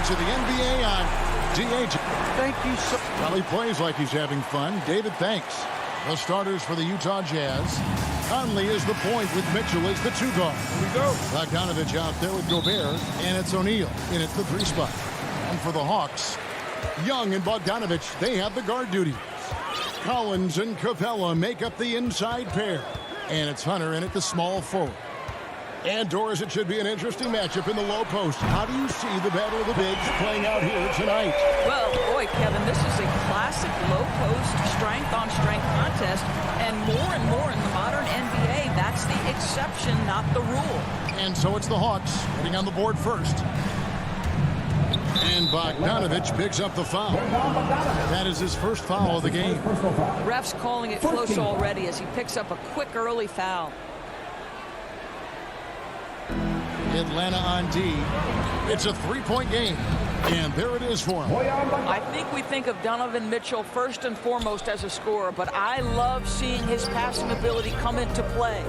To the NBA on DH. Thank you so much. Well, he plays like he's having fun. David, thanks. The starters for the Utah Jazz. Conley is the point with Mitchell as the 2 guard. Here we go. Bogdanovich out there with Gobert, and it's O'Neal in at the 3 spot. And for the Hawks, Young and Bogdanovich, they have the guard duties. Collins and Capella make up the inside pair. And it's Hunter in at the small forward. And Doris, it should be an interesting matchup in the low post. How do you see the battle of the bigs playing out here tonight? Well, boy, Kevin, this is a classic low post strength-on-strength contest. And more in the modern NBA, that's the exception, not the rule. And so it's the Hawks getting on the board first. And Bogdanovich picks up the foul. That is his first foul of the game. Ref's calling it close already as he picks up a quick early foul. Atlanta on D. It's a 3-point game. And there it is for him. I think we think of Donovan Mitchell first and foremost as a scorer, but I love seeing his passing ability come into play.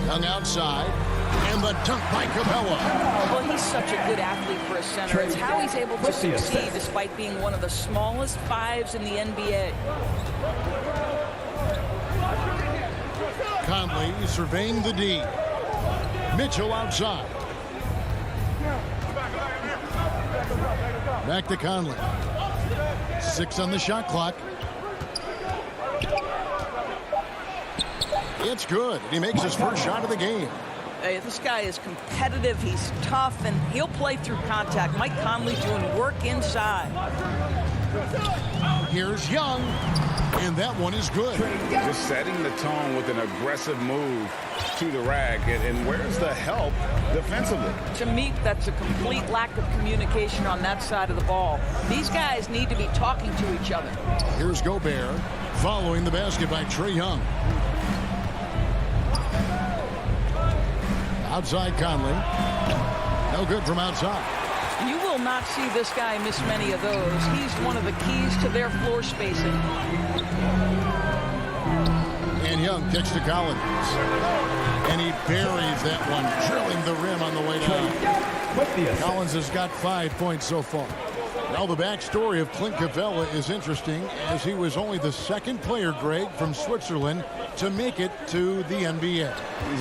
Young outside. And the dunk by Capella. Well, he's such a good athlete for a center. It's how he's able to succeed despite being one of the smallest 5s in the NBA. Conley surveying the D. Mitchell outside. Back to Conley. 6 on the shot clock. It's good. He makes his first shot of the game. Hey, this guy is competitive. He's tough, and he'll play through contact. Mike Conley doing work inside. Here's Young. And that one is good. Just setting the tone with an aggressive move to the rack. And where's the help defensively? To me, that's a complete lack of communication on that side of the ball. These guys need to be talking to each other. Here's Gobert following the basket by Trae Young. Outside Conley. No good from outside. You will not see this guy miss many of those. He's one of the keys to their floor spacing. And Young kicks to Collins. And he buries that one, drilling the rim on the way down. Collins has got 5 points so far. Now the backstory of Clint Capella is interesting, as he was only the 2nd player, Greg, from Switzerland to make it to the NBA.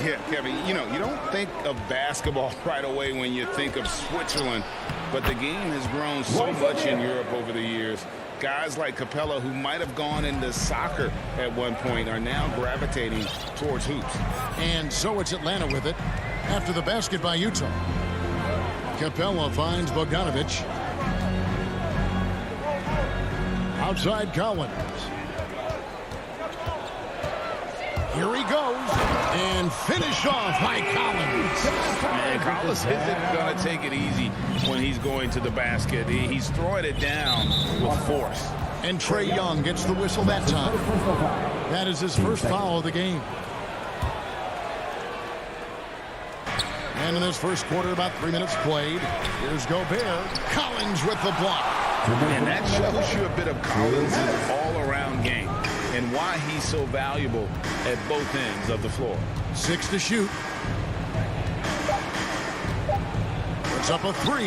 Yeah, Kevin, you don't think of basketball right away when you think of Switzerland, but the game has grown so much in Europe over the years. Guys like Capella, who might have gone into soccer at one point, are now gravitating towards hoops. And so it's Atlanta with it after the basket by Utah. Capella finds Bogdanovich. Outside Collins. Here he goes. And finish off by Collins. Man, Collins isn't going to take it easy when he's going to the basket. He's throwing it down with force. And Trae Young gets the whistle that time. That is his first foul of the game. And in this first quarter, about 3 minutes played. Here's Gobert. Collins with the block. And that shows you a bit of Collins' all-around game and why he's so valuable at both ends of the floor. 6 to shoot. Puts up a 3.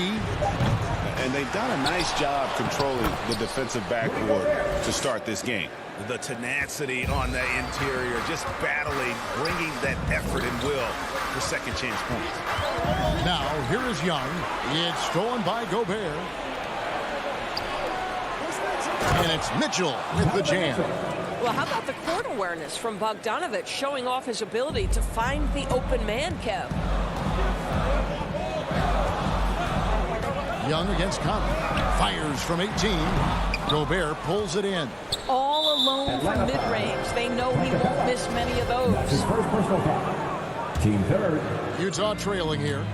And they've done a nice job controlling the defensive backboard to start this game. The tenacity on the interior, just battling, bringing that effort and will for second chance points. Now, here is Young. It's stolen by Gobert. And it's Mitchell with the jam. Well, how about the court awareness from Bogdanovich, showing off his ability to find the open man, Kev? Young against Conley. Fires from 18. Gobert pulls it in. All alone from mid-range. They know he won't miss many of those. His first personal foul. Team third. Utah trailing here.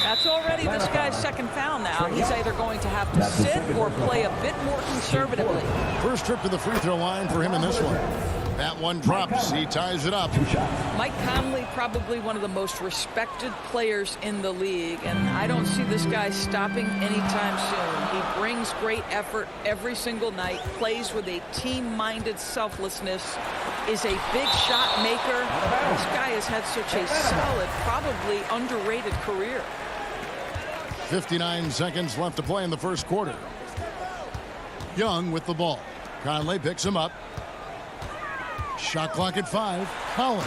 That's already this guy's second foul now. He's either going to have to sit or play a bit more conservatively. First trip to the free throw line for him in this one. That one drops. He ties it up. Mike Conley, probably one of the most respected players in the league, and I don't see this guy stopping anytime soon. He brings great effort every single night, plays with a team-minded selflessness, is a big shot maker. This guy has had such a solid, probably underrated career. 59 seconds left to play in the first quarter. Young with the ball. Conley picks him up. Shot clock at 5. Collins.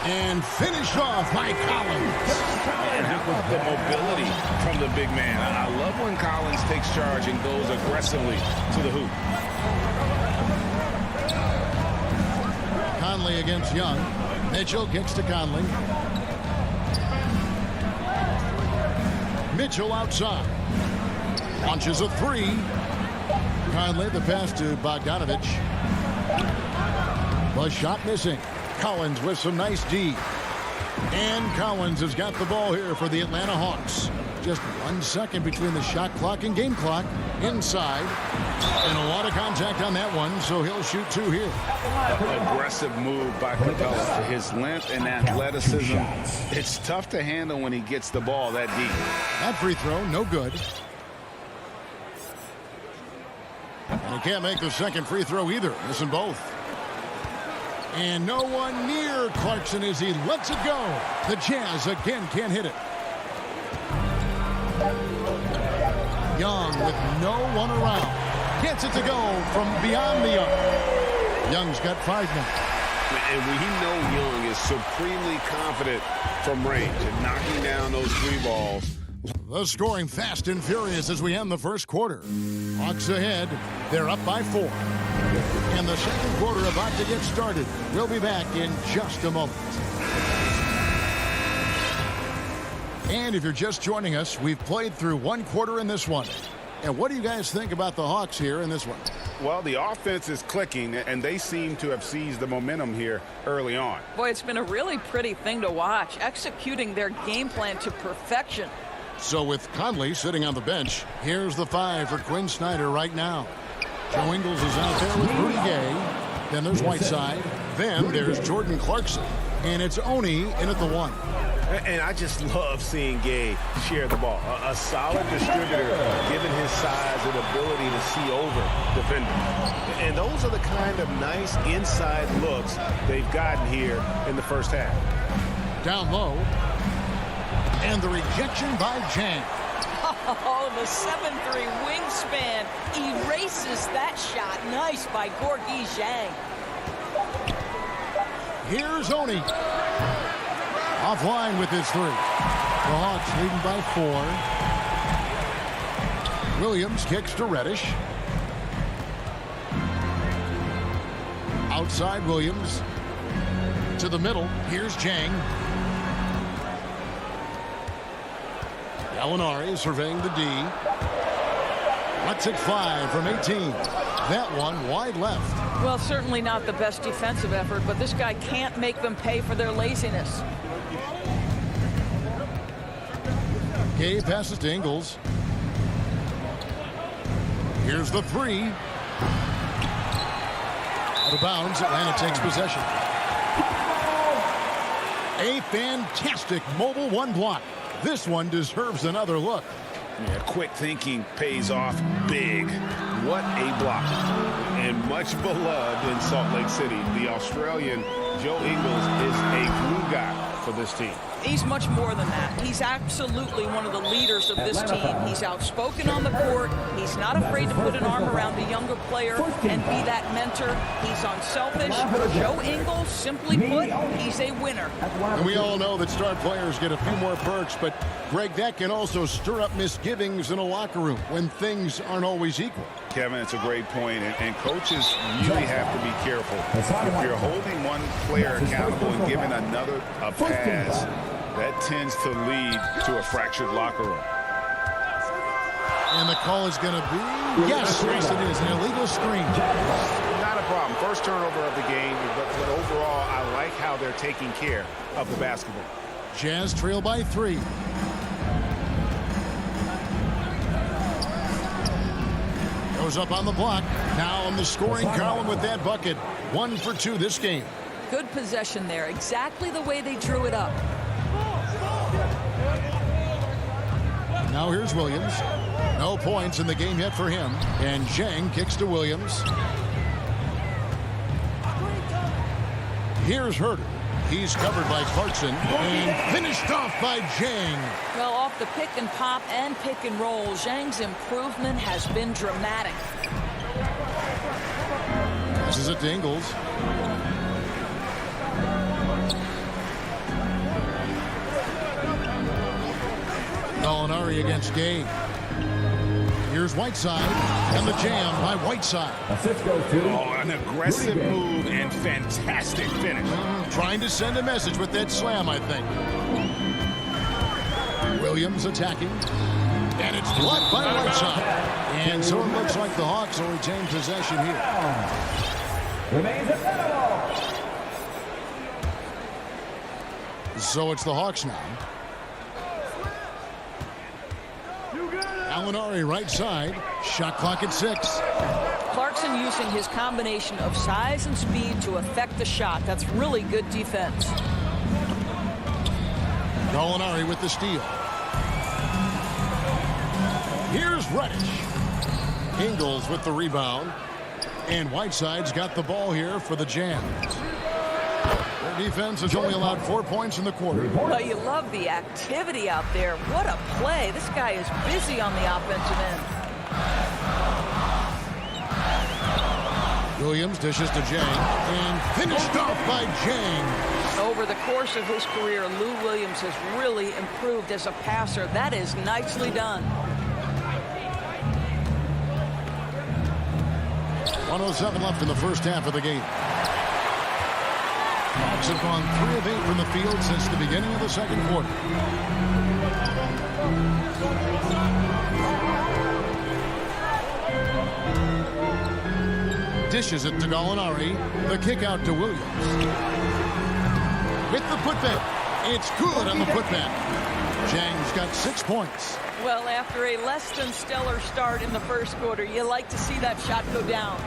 And finished off by Collins. And how about the mobility from the big man? I love when Collins takes charge and goes aggressively to the hoop. Conley against Young. Mitchell kicks to Conley. Mitchell outside. Launches a 3. Conley the pass to Bogdanovich. The shot missing. Collins with some nice D. And Collins has got the ball here for the Atlanta Hawks. Just 1 second between the shot clock and game clock. Inside. And a lot of contact on that one, so he'll shoot 2 here. Aggressive move by Capella for his length and athleticism. It's tough to handle when he gets the ball that deep. That free throw, no good. And he can't make the second free throw either. Missing both. And no one near Clarkson as he lets it go. The Jazz again can't hit it. Young with no one around. Gets it to go from beyond the arc. Young's got 5 now. And we know Young is supremely confident from range and knocking down those 3 balls. The scoring fast and furious as we end the first quarter. Hawks ahead. They're up by 4. And the second quarter about to get started. We'll be back in just a moment. And if you're just joining us, we've played through 1 quarter in this one. And what do you guys think about the Hawks here in this one? Well, the offense is clicking, and they seem to have seized the momentum here early on. Boy, it's been a really pretty thing to watch, executing their game plan to perfection. So with Conley sitting on the bench, here's the 5 for Quinn Snyder right now. Joe Ingles is out there with Rudy Gay. Then there's Whiteside. Then there's Jordan Clarkson. And it's Oni in at the 1. And I just love seeing Gay share the ball. A solid distributor, given his size and ability to see over defenders. And those are the kind of nice inside looks they've gotten here in the first half. Down low. And the rejection by Jang. Oh, the 7'3" wingspan erases that shot. Nice by Gorgie Zhang. Here's Oni. Offline with his 3. The Hawks leading by 4. Williams kicks to Reddish. Outside Williams. To the middle. Here's Jang. Gallinari surveying the D. Lets it fly from 18. That one wide left. Well, certainly not the best defensive effort, but this guy can't make them pay for their laziness. Gay passes to Ingles. Here's the 3. Out of bounds, Atlanta takes possession. A fantastic mobile 1 block. This one deserves another look. Yeah, quick thinking pays off big. What a block. And much beloved in Salt Lake City, the Australian Joe Ingles is a glue guy for this team. He's much more than that. He's absolutely one of the leaders of this team. He's outspoken on the court. He's not afraid to put an arm around the younger player and be that mentor. He's unselfish. Joe Ingles, simply put, he's a winner. And we all know that star players get a few more perks, but Greg, that can also stir up misgivings in a locker room when things aren't always equal. Kevin, it's a great point, and coaches really have to be careful. If you're holding one player accountable and giving another a pass, that tends to lead to a fractured locker room. And the call is going to be, yes, it is, an illegal screen. Not a problem. First turnover of the game, but overall, I like how they're taking care of the basketball. Jazz trail by 3. Goes up on the block. Now on the scoring column with that bucket. 1 for 2 this game. Good possession there. Exactly the way they drew it up. Now here's Williams. No points in the game yet for him. And Zhang kicks to Williams. Here's Herter. He's covered by Clarkson and finished off by Zhang. Well, off the pick and pop and pick and roll, Zhang's improvement has been dramatic. Passes it to Ingles. Gallinari against Gay. Here's Whiteside, and the jam by Whiteside. Oh, an aggressive move and fantastic finish. Trying to send a message with that slam, I think. Williams attacking, and it's blocked by Whiteside. And so it looks like the Hawks will retain possession here. Remains a minimum. So it's the Hawks now. Gallinari right side. Shot clock at 6. Clarkson using his combination of size and speed to affect the shot. That's really good defense. Gallinari with the steal. Here's Reddish. Ingles with the rebound. And Whiteside's got the ball here for the Jam. Their defense has only allowed 4 points in the quarter. Well, you love the activity out there. What a play. This guy is busy on the offensive end. Williams dishes to Zhang. And finished off by Zhang. Over the course of his career, Lou Williams has really improved as a passer. That is nicely done. 1:07 left in the first half of the game. Hawks have gone 3 of 8 from the field since the beginning of the second quarter. Dishes it to Gallinari. The kick out to Williams. With the putback. It's good on the putback. Zhang's got 6 points. Well, after a less than stellar start in the first quarter, you like to see that shot go down.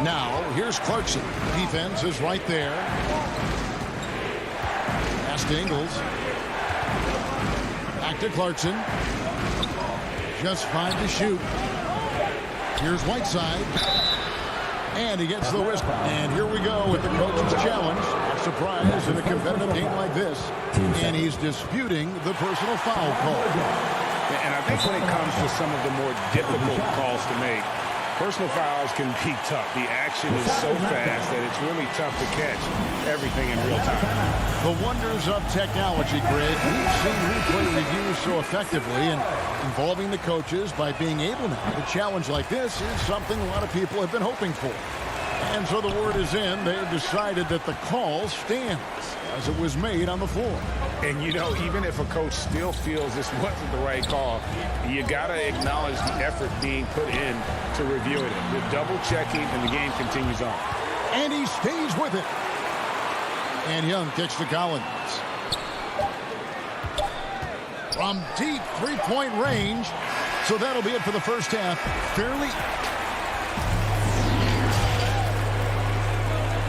Now, here's Clarkson. Defense is right there. Pass to Ingles. Back to Clarkson. Just 5 to shoot. Here's Whiteside. And he gets the whistle. And here we go with the coach's challenge. A surprise in a competitive game like this. And he's disputing the personal foul call. And I think when it comes to some of the more difficult calls to make, personal fouls can be tough. The action is so fast that it's really tough to catch everything in real time. The wonders of technology, Greg. We've seen replay reviews so effectively, and involving the coaches by being able to challenge like this is something a lot of people have been hoping for. And so the word is in. They've decided that the call stands as it was made on the floor. And, you know, even if a coach still feels this wasn't the right call, you got to acknowledge the effort being put in to reviewing it. The double checking, and the game continues on. And he stays with it. And Young kicks to Collins. From deep three-point range. So that'll be it for the first half. Fairly.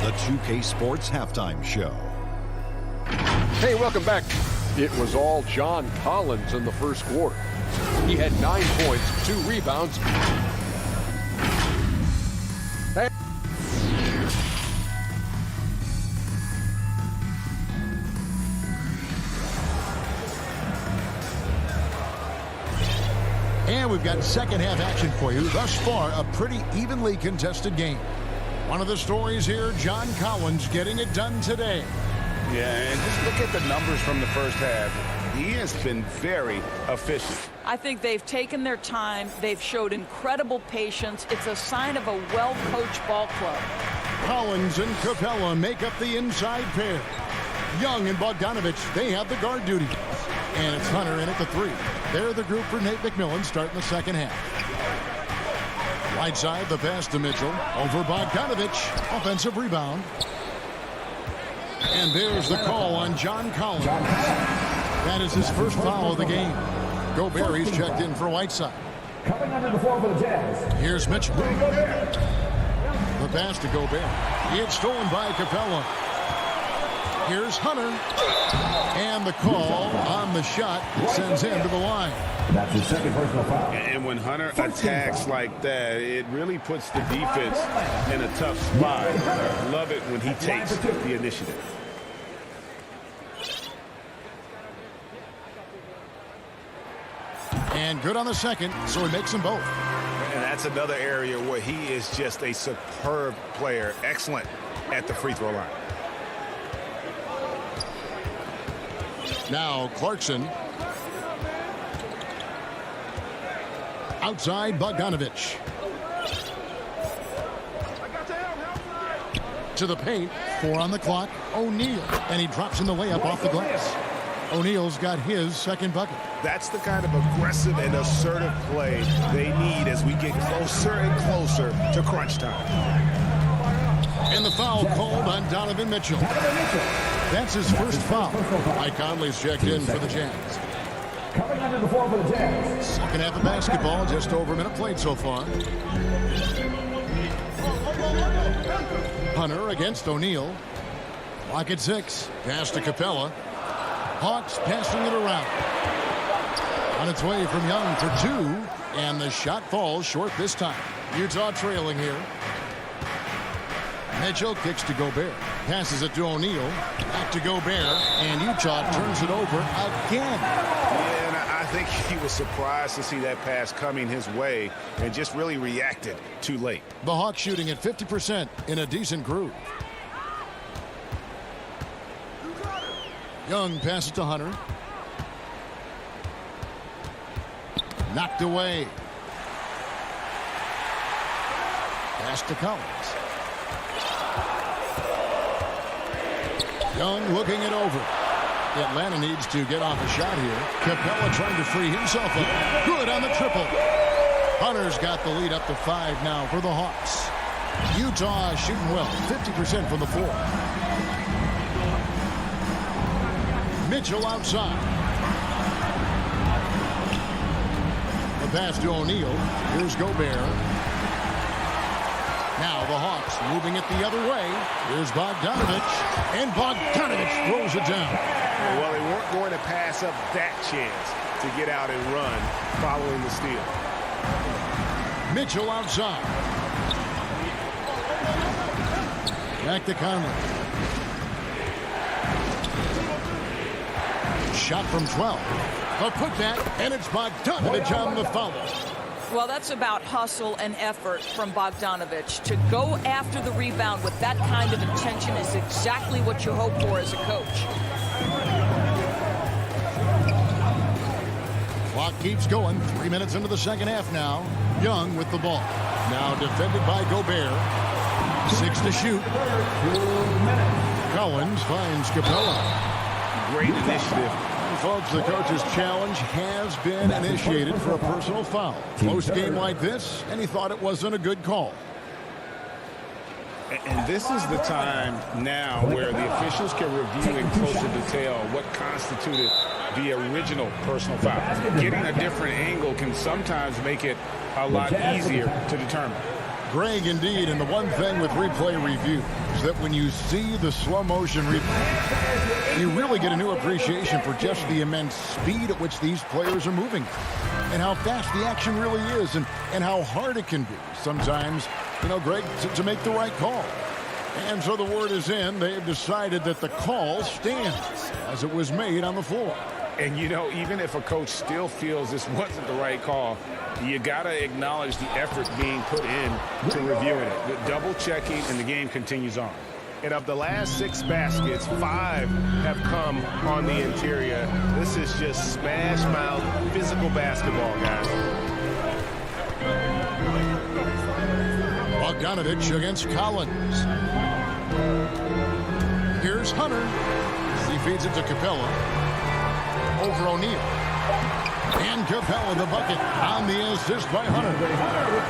The 2K Sports Halftime Show. Hey, welcome back. It was all John Collins in the first quarter. He had 9 points, 2 rebounds. And we've got second half action for you. Thus far, a pretty evenly contested game. One of the stories here, John Collins getting it done today. Yeah, and just look at the numbers from the first half. He has been very efficient. I think they've taken their time. They've showed incredible patience. It's a sign of a well-coached ball club. Collins and Capella make up the inside pair. Young and Bogdanovich, they have the guard duty. And it's Hunter in at the 3. They're the group for Nate McMillan starting the second half. Right side, the pass to Mitchell. Over Bogdanovich. Offensive rebound. And there's the call on John Collins. That is his first foul of the game. Gobert, he's checked in for Whiteside. Coming under the floor for the Jazz. Here's Mitchell. The pass to Gobert. It's stolen by Capella. Here's Hunter. And the call on the shot sends him to the line. That's his second personal foul. And when Hunter attacks like that, it really puts the defense in a tough spot. Love it when he takes the initiative. And good on the second, so he makes them both. And that's another area where he is just a superb player. Excellent at the free throw line. Now Clarkson. Outside Bogdanovich. To the paint. 4 on the clock. O'Neal. And he drops in the layup off the glass. O'Neal's got his second bucket. That's the kind of aggressive and assertive play they need as we get closer and closer to crunch time. And the foul called on Donovan Mitchell. That's his first foul. Mike Conley's checked in for the Jazz. Coming under the floor for the Jazz. Second half of basketball, just over a minute played so far. Hunter against O'Neal. Clock at 6. Pass to Capella. Hawks passing it around. On its way from Young for 2. And the shot falls short this time. Utah trailing here. Mitchell kicks to Gobert. Passes it to O'Neal. Back to Gobert. And Utah turns it over again. Yeah, and I think he was surprised to see that pass coming his way and just really reacted too late. The Hawks shooting at 50% in a decent groove. Young passes to Hunter. Knocked away. Pass to Collins. Young looking it over. Atlanta needs to get off a shot here. Capella trying to free himself up. Good on the triple. Hunter's got the lead up to 5 now for the Hawks. Utah shooting well, 50% from the floor. Mitchell outside. The pass to O'Neal. Here's Gobert. Now the Hawks moving it the other way. Here's Bogdanovich. And Bogdanovich throws it down. Well, they weren't going to pass up that chance to get out and run following the steal. Mitchell outside. Back to Conley. Shot from 12. A putback, and it's Bogdanovich on the foul. Well, that's about hustle and effort from Bogdanovich. To go after the rebound with that kind of intention is exactly what you hope for as a coach. Clock keeps going. 3 minutes into the second half now. Young with the ball. Now defended by Gobert. 6 to shoot. Collins finds Capella. Great initiative. Folks, the coach's challenge has been initiated for a personal foul. Close game like this, and he thought it wasn't a good call. And this is the time now where the officials can review in closer detail what constituted the original personal foul. Getting a different angle can sometimes make it a lot easier to determine. Greg, indeed, and the one thing with replay review is that when you see the slow motion replay, you really get a new appreciation for just the immense speed at which these players are moving and how fast the action really is and how hard it can be sometimes, you know, Greg, to make the right call. And so the word is in. They've decided that the call stands as it was made on the floor. And, you know, even if a coach still feels this wasn't the right call, you got to acknowledge the effort being put in to reviewing it. The double checking, and the game continues on. And of the last 6 baskets, 5 have come on the interior. This is just smash mouth physical basketball, guys. Bogdanovich against Collins. Here's Hunter. He feeds it to Capella. over O'Neal. And Capella the bucket on the assist by Hunter.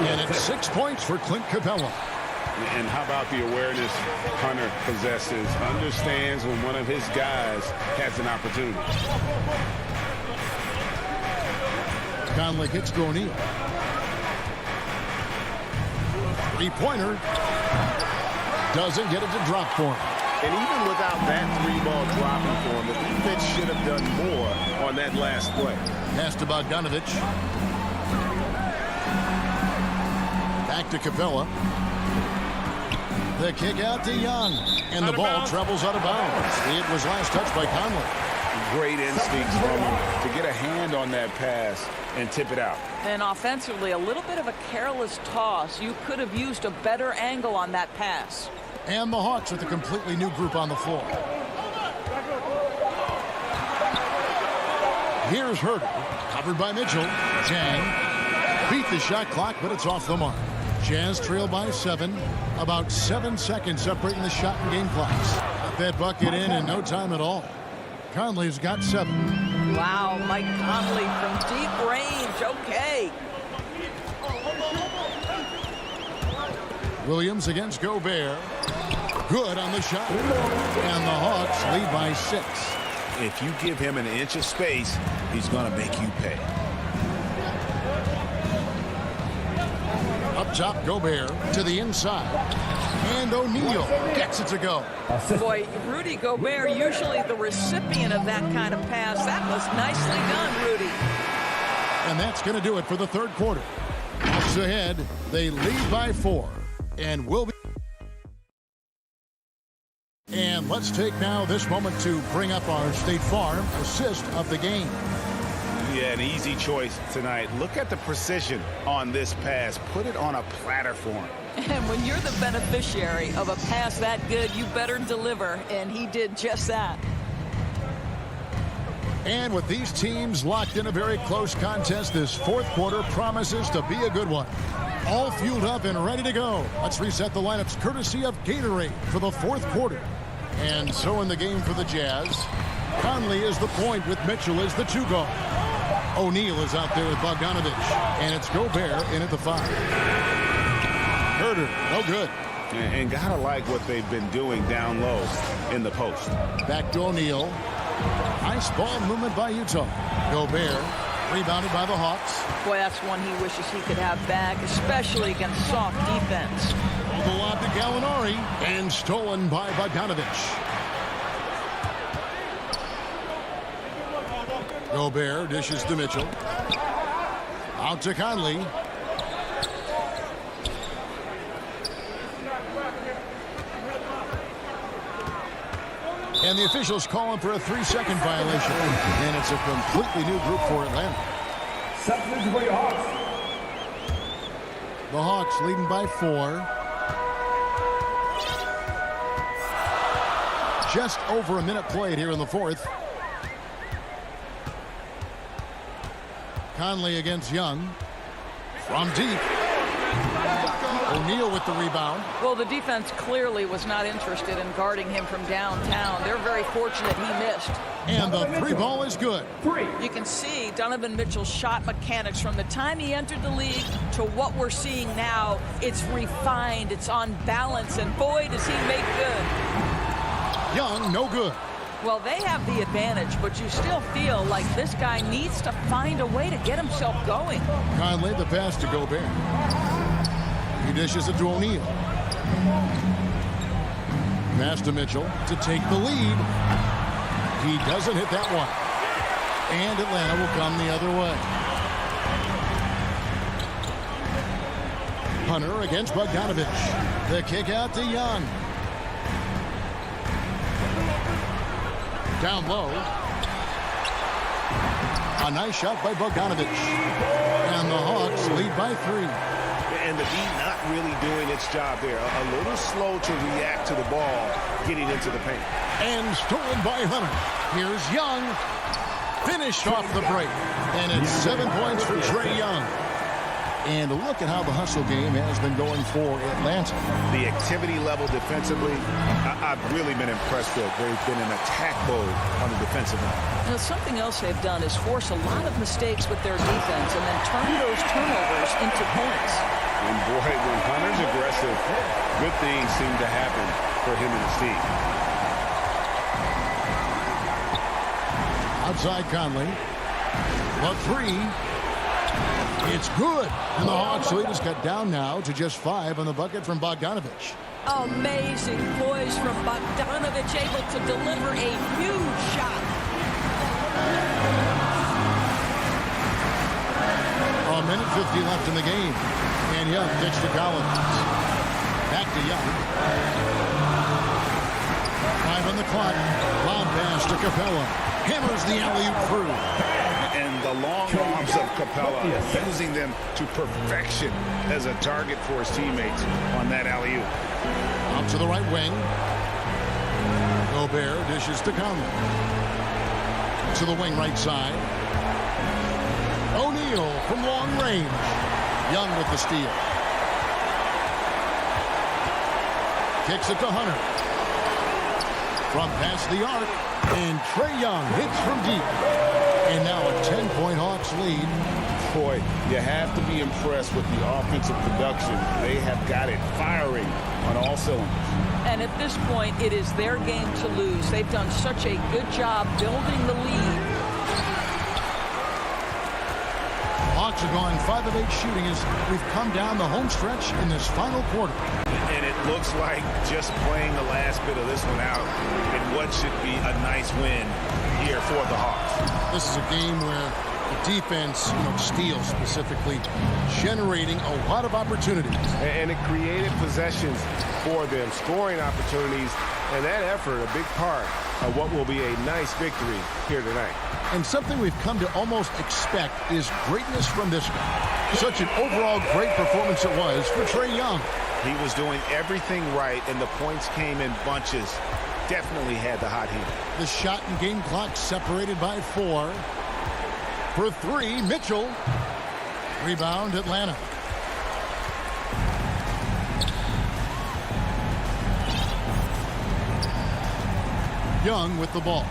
And it's 6 points for Clint Capella. And how about the awareness Hunter possesses? Understands when one of his guys has an opportunity. Conley hits to O'Neal. Three-pointer. Doesn't get it to drop for him. And even without that three-ball dropping for him, the defense should have done more on that last play. Pass to Bogdanovich. Back to Capella. The kick out to Young. And the ball travels out of bounds. It was last touched by Conley. Great instincts from him to get a hand on that pass and tip it out. And offensively, a little bit of a careless toss. You could have used a better angle on that pass. And the Hawks with a completely new group on the floor. Here's Herter, covered by Mitchell. Chang beat the shot clock, but it's off the mark. Jazz trail by 7. About 7 seconds separating the shot and game clocks. Got that bucket in no time at all. Conley's got 7. Wow, Mike Conley from deep range. Okay. Williams against Gobert. Good on the shot. And the Hawks lead by 6. If you give him an inch of space, he's going to make you pay. Up top, Gobert to the inside. And O'Neal gets it to go. Boy, Rudy Gobert, usually the recipient of that kind of pass. That was nicely done, Rudy. And that's going to do it for the third quarter. Hawks ahead. They lead by 4. And will be. And let's take now this moment to bring up our State Farm assist of the game. Yeah, an easy choice tonight. Look at the precision on this pass. Put it on a platter for him. And when you're the beneficiary of a pass that good, you better deliver. And he did just that. And with these teams locked in a very close contest, this fourth quarter promises to be a good one. All fueled up and ready to go. Let's reset the lineups courtesy of Gatorade for the fourth quarter. And so in the game for the Jazz, Conley is the point with Mitchell as the 2 guard. O'Neal is out there with Bogdanovich. And it's Gobert in at the 5. Herter, no good. And gotta like what they've been doing down low in the post. Back to O'Neal. Nice ball movement by Utah. Gobert rebounded by the Hawks. Boy, that's one he wishes he could have back, especially against soft defense. The lob to Gallinari and stolen by Bogdanovich. Gobert dishes to Mitchell. Out to Conley. And the officials calling for a 3-second violation. And it's a completely new group for Atlanta. Substitution for your Hawks. The Hawks leading by 4. Just over a minute played here in the fourth. Conley against Young. From deep. O'Neal with the rebound. Well, the defense clearly was not interested in guarding him from downtown. They're very fortunate he missed. And the 3 ball is good. You can see Donovan Mitchell's shot mechanics from the time he entered the league to what we're seeing now. It's refined, it's on balance, and boy, does he make good. Young, no good. Well, they have the advantage, but you still feel like this guy needs to find a way to get himself going. Conley, the pass to Gobert. He dishes it to O'Neal. Pass to Mitchell to take the lead. He doesn't hit that one. And Atlanta will come the other way. Hunter against Bogdanovich. The kick out to Young. Down low. A nice shot by Bogdanovich. And the Hawks lead by 3. And the D not really doing its job there. A little slow to react to the ball getting into the paint. And stolen by Hunter. Here's Young. Finished off the break. And it's 7 points for Trae Young. And look at how the hustle game has been going for Atlanta. The activity level defensively, I've really been impressed with. They've been in attack mode on the defensive end. Now, something else they've done is force a lot of mistakes with their defense and then turn those turnovers into points. And boy, when Hunter's aggressive, good things seem to happen for him and his team. Outside Conley. The three. It's good. And the Hawks lead is cut down now to just 5 on the bucket from Bogdanovich. Amazing poise from Bogdanovich, able to deliver a huge shot. A minute 50 left in the game. And Young kicks to Collins. Back to Young. 5 on the clock. Lob pass to Capella. Hammers the alley-oop through. And the long arms of Capella, using them to perfection as a target for his teammates on that alley-oop. Out to the right wing. Gobert dishes to Conley. To the wing right side. O'Neal from long range. Young with the steal. Kicks it to Hunter. From past the arc. And Trae Young hits from deep. And now a 10-point Hawks lead. Boy, you have to be impressed with the offensive production. They have got it firing on all cylinders. And at this point, it is their game to lose. They've done such a good job building the lead. Hawks are going 5 of 8 shooting as we've come down the home stretch in this final quarter. And it looks like just playing the last bit of this one out in what should be a nice win here for the Hawks. This is a game where the defense, steals specifically, generating a lot of opportunities. And it created possessions for them, scoring opportunities, and that effort a big part of what will be a nice victory here tonight. And something we've come to almost expect is greatness from this guy. Such an overall great performance it was for Trae Young. He was doing everything right, and the points came in bunches. Definitely had the hot hand. The shot and game clock separated by 4. For 3, Mitchell. Rebound, Atlanta. Young with the ball.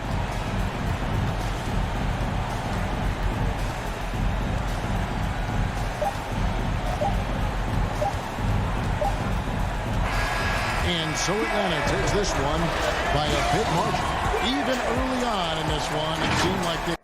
And so Atlanta takes this one by a big margin. Even early on in this one, it seemed like they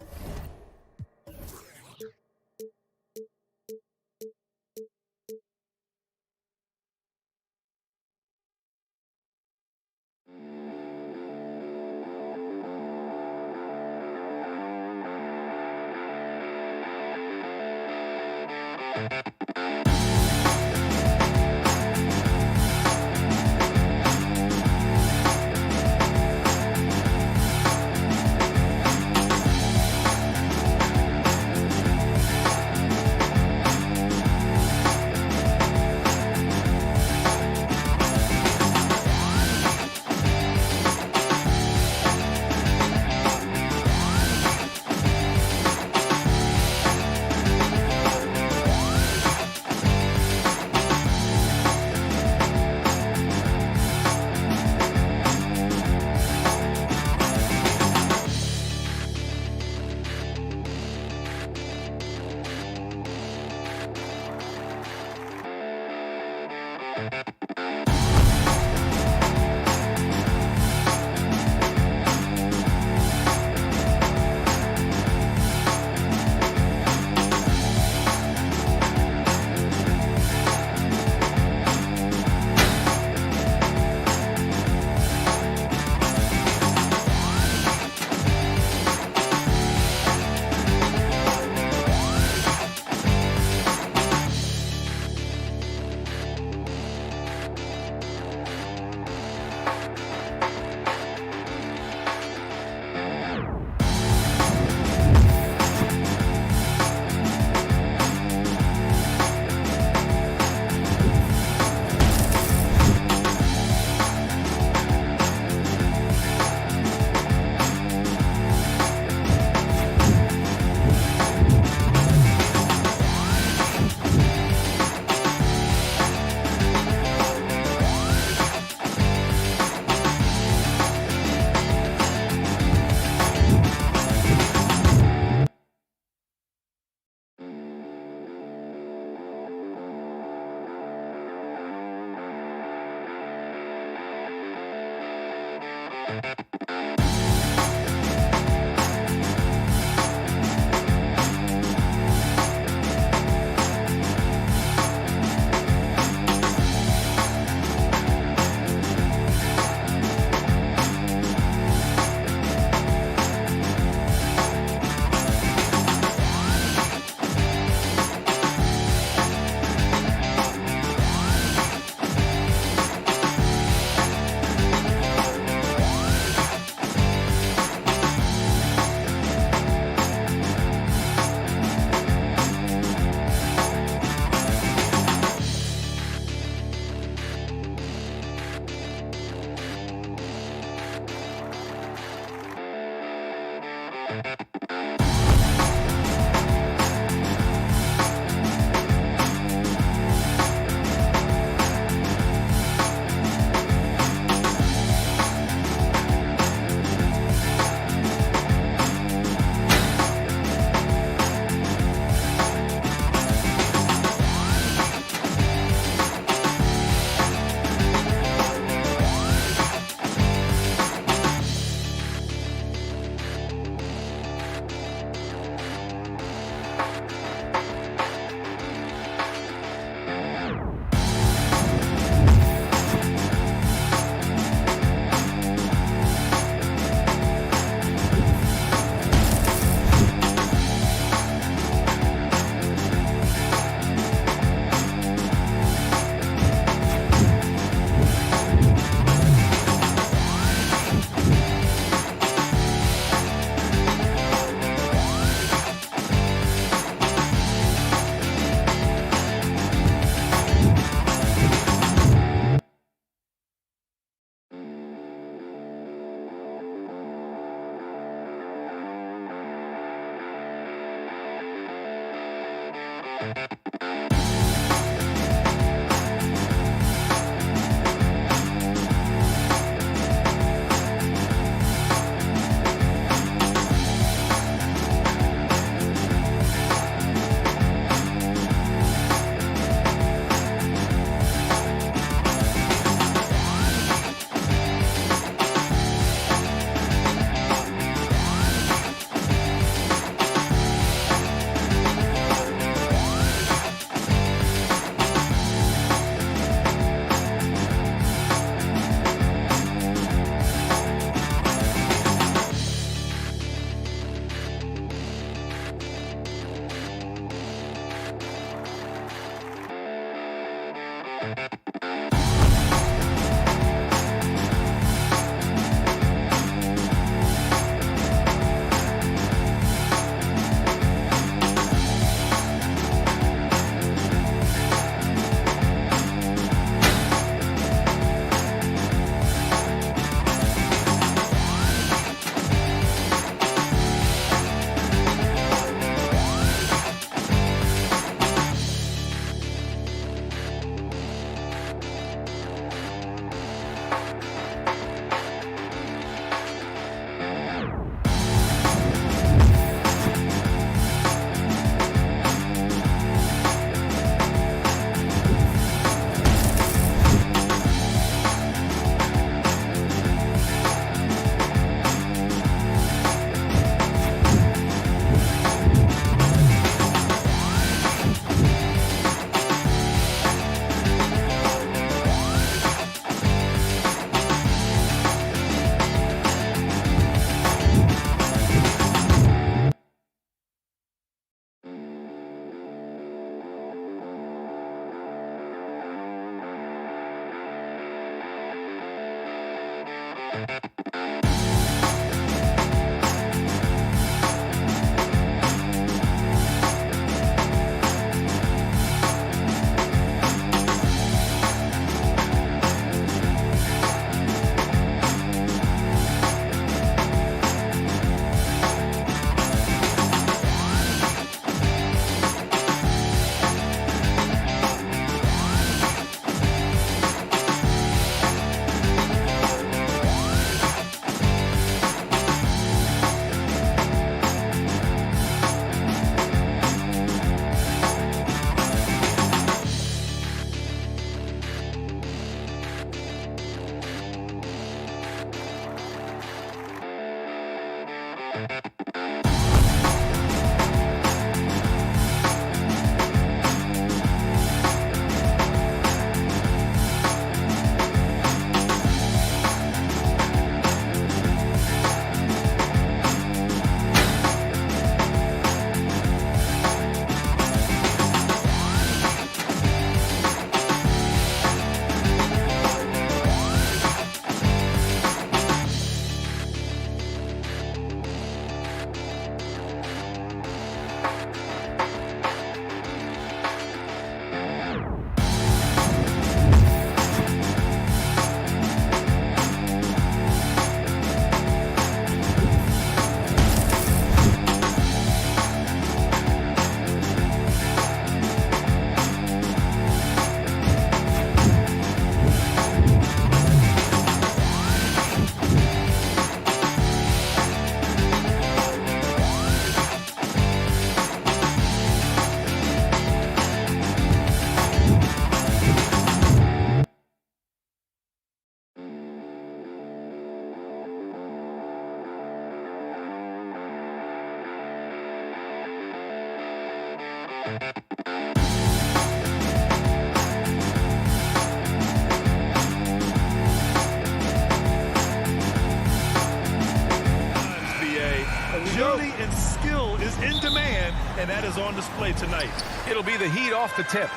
Agility and skill is in demand, and that is on display tonight. It'll be the Heat off the tip.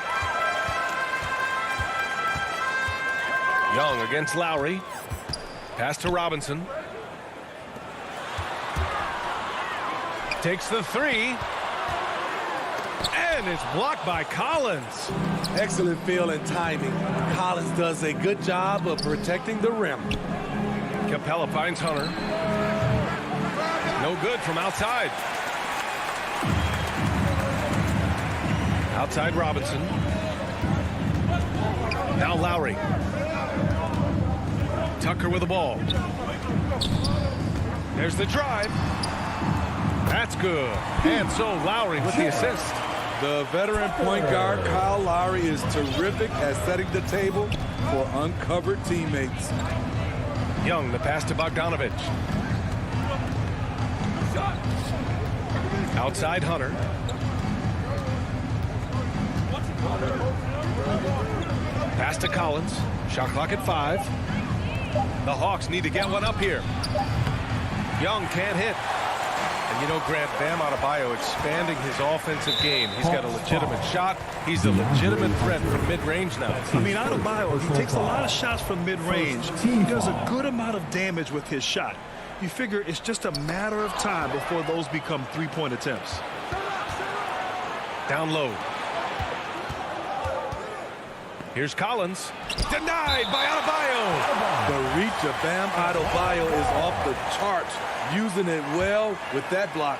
Young against Lowry. Pass to Robinson. Takes the three. And it's blocked by Collins. Excellent feel and timing. Collins does a good job of protecting the rim. Capella finds Hunter. No good from outside. Outside Robinson. Now Lowry. Tucker with the ball. There's the drive. That's good. And so Lowry with the assist. The veteran point guard, Kyle Lowry, is terrific at setting the table for uncovered teammates. Young, the pass to Bogdanovich. Outside Hunter. Pass to Collins. Shot clock at 5. The Hawks need to get one up here. Young can't hit. And you know, Grant, Bam Adebayo expanding his offensive game. He's got a legitimate shot. He's a legitimate threat from mid-range now. I mean, Adebayo, he takes a lot of shots from mid-range. He does a good amount of damage with his shot. You figure it's just a matter of time before those become three-point attempts. Down low. Here's Collins. Denied by Adebayo. The reach of Bam Adebayo is off the charts, using it well with that block.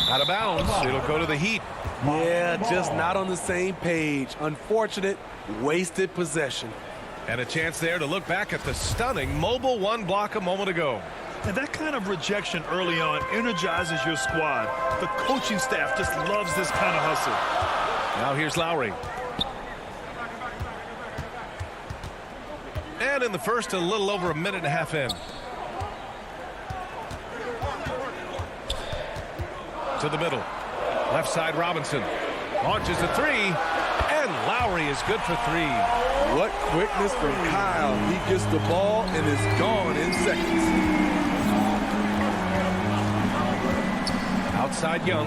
Out of bounds. It'll go to the Heat. Yeah, just not on the same page. Unfortunate, wasted possession. And a chance there to look back at the stunning mobile one block a moment ago. And that kind of rejection early on energizes your squad. The coaching staff just loves this kind of hustle. Now here's Lowry. And in the first, a little over a minute and a half in. To the middle. Left side Robinson. Launches a three. And Lowry is good for 3. What quickness from Kyle. He gets the ball and is gone in seconds. Outside Young.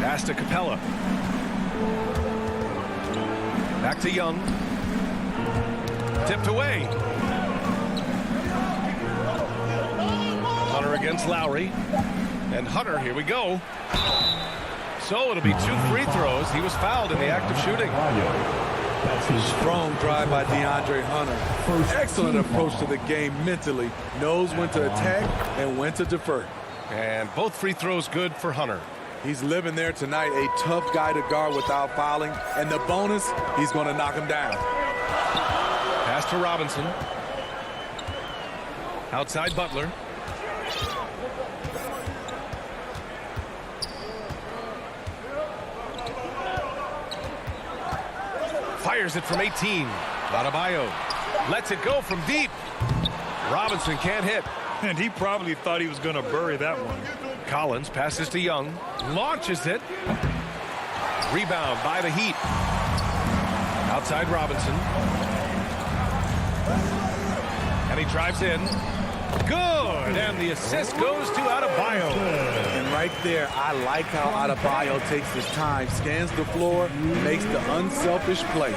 Pass to Capella. Back to Young. Tipped away. Hunter against Lowry. And Hunter, here we go. So it'll be 2 free throws. He was fouled in the act of shooting. Strong drive by DeAndre Hunter. Excellent approach to the game mentally. Knows when to attack and when to defer. And both free throws good for Hunter. He's living there tonight, a tough guy to guard without fouling. And the bonus, he's going to knock him down. Pass to Robinson. Outside Butler. Fires it from 18. Adebayo lets it go from deep. Robinson can't hit. And he probably thought he was going to bury that one. Collins passes to Young. Launches it. Rebound by the Heat. Outside Robinson. And he drives in. Good. And the assist goes to Adebayo. And right there, I like how Adebayo takes his time, scans the floor, makes the unselfish play.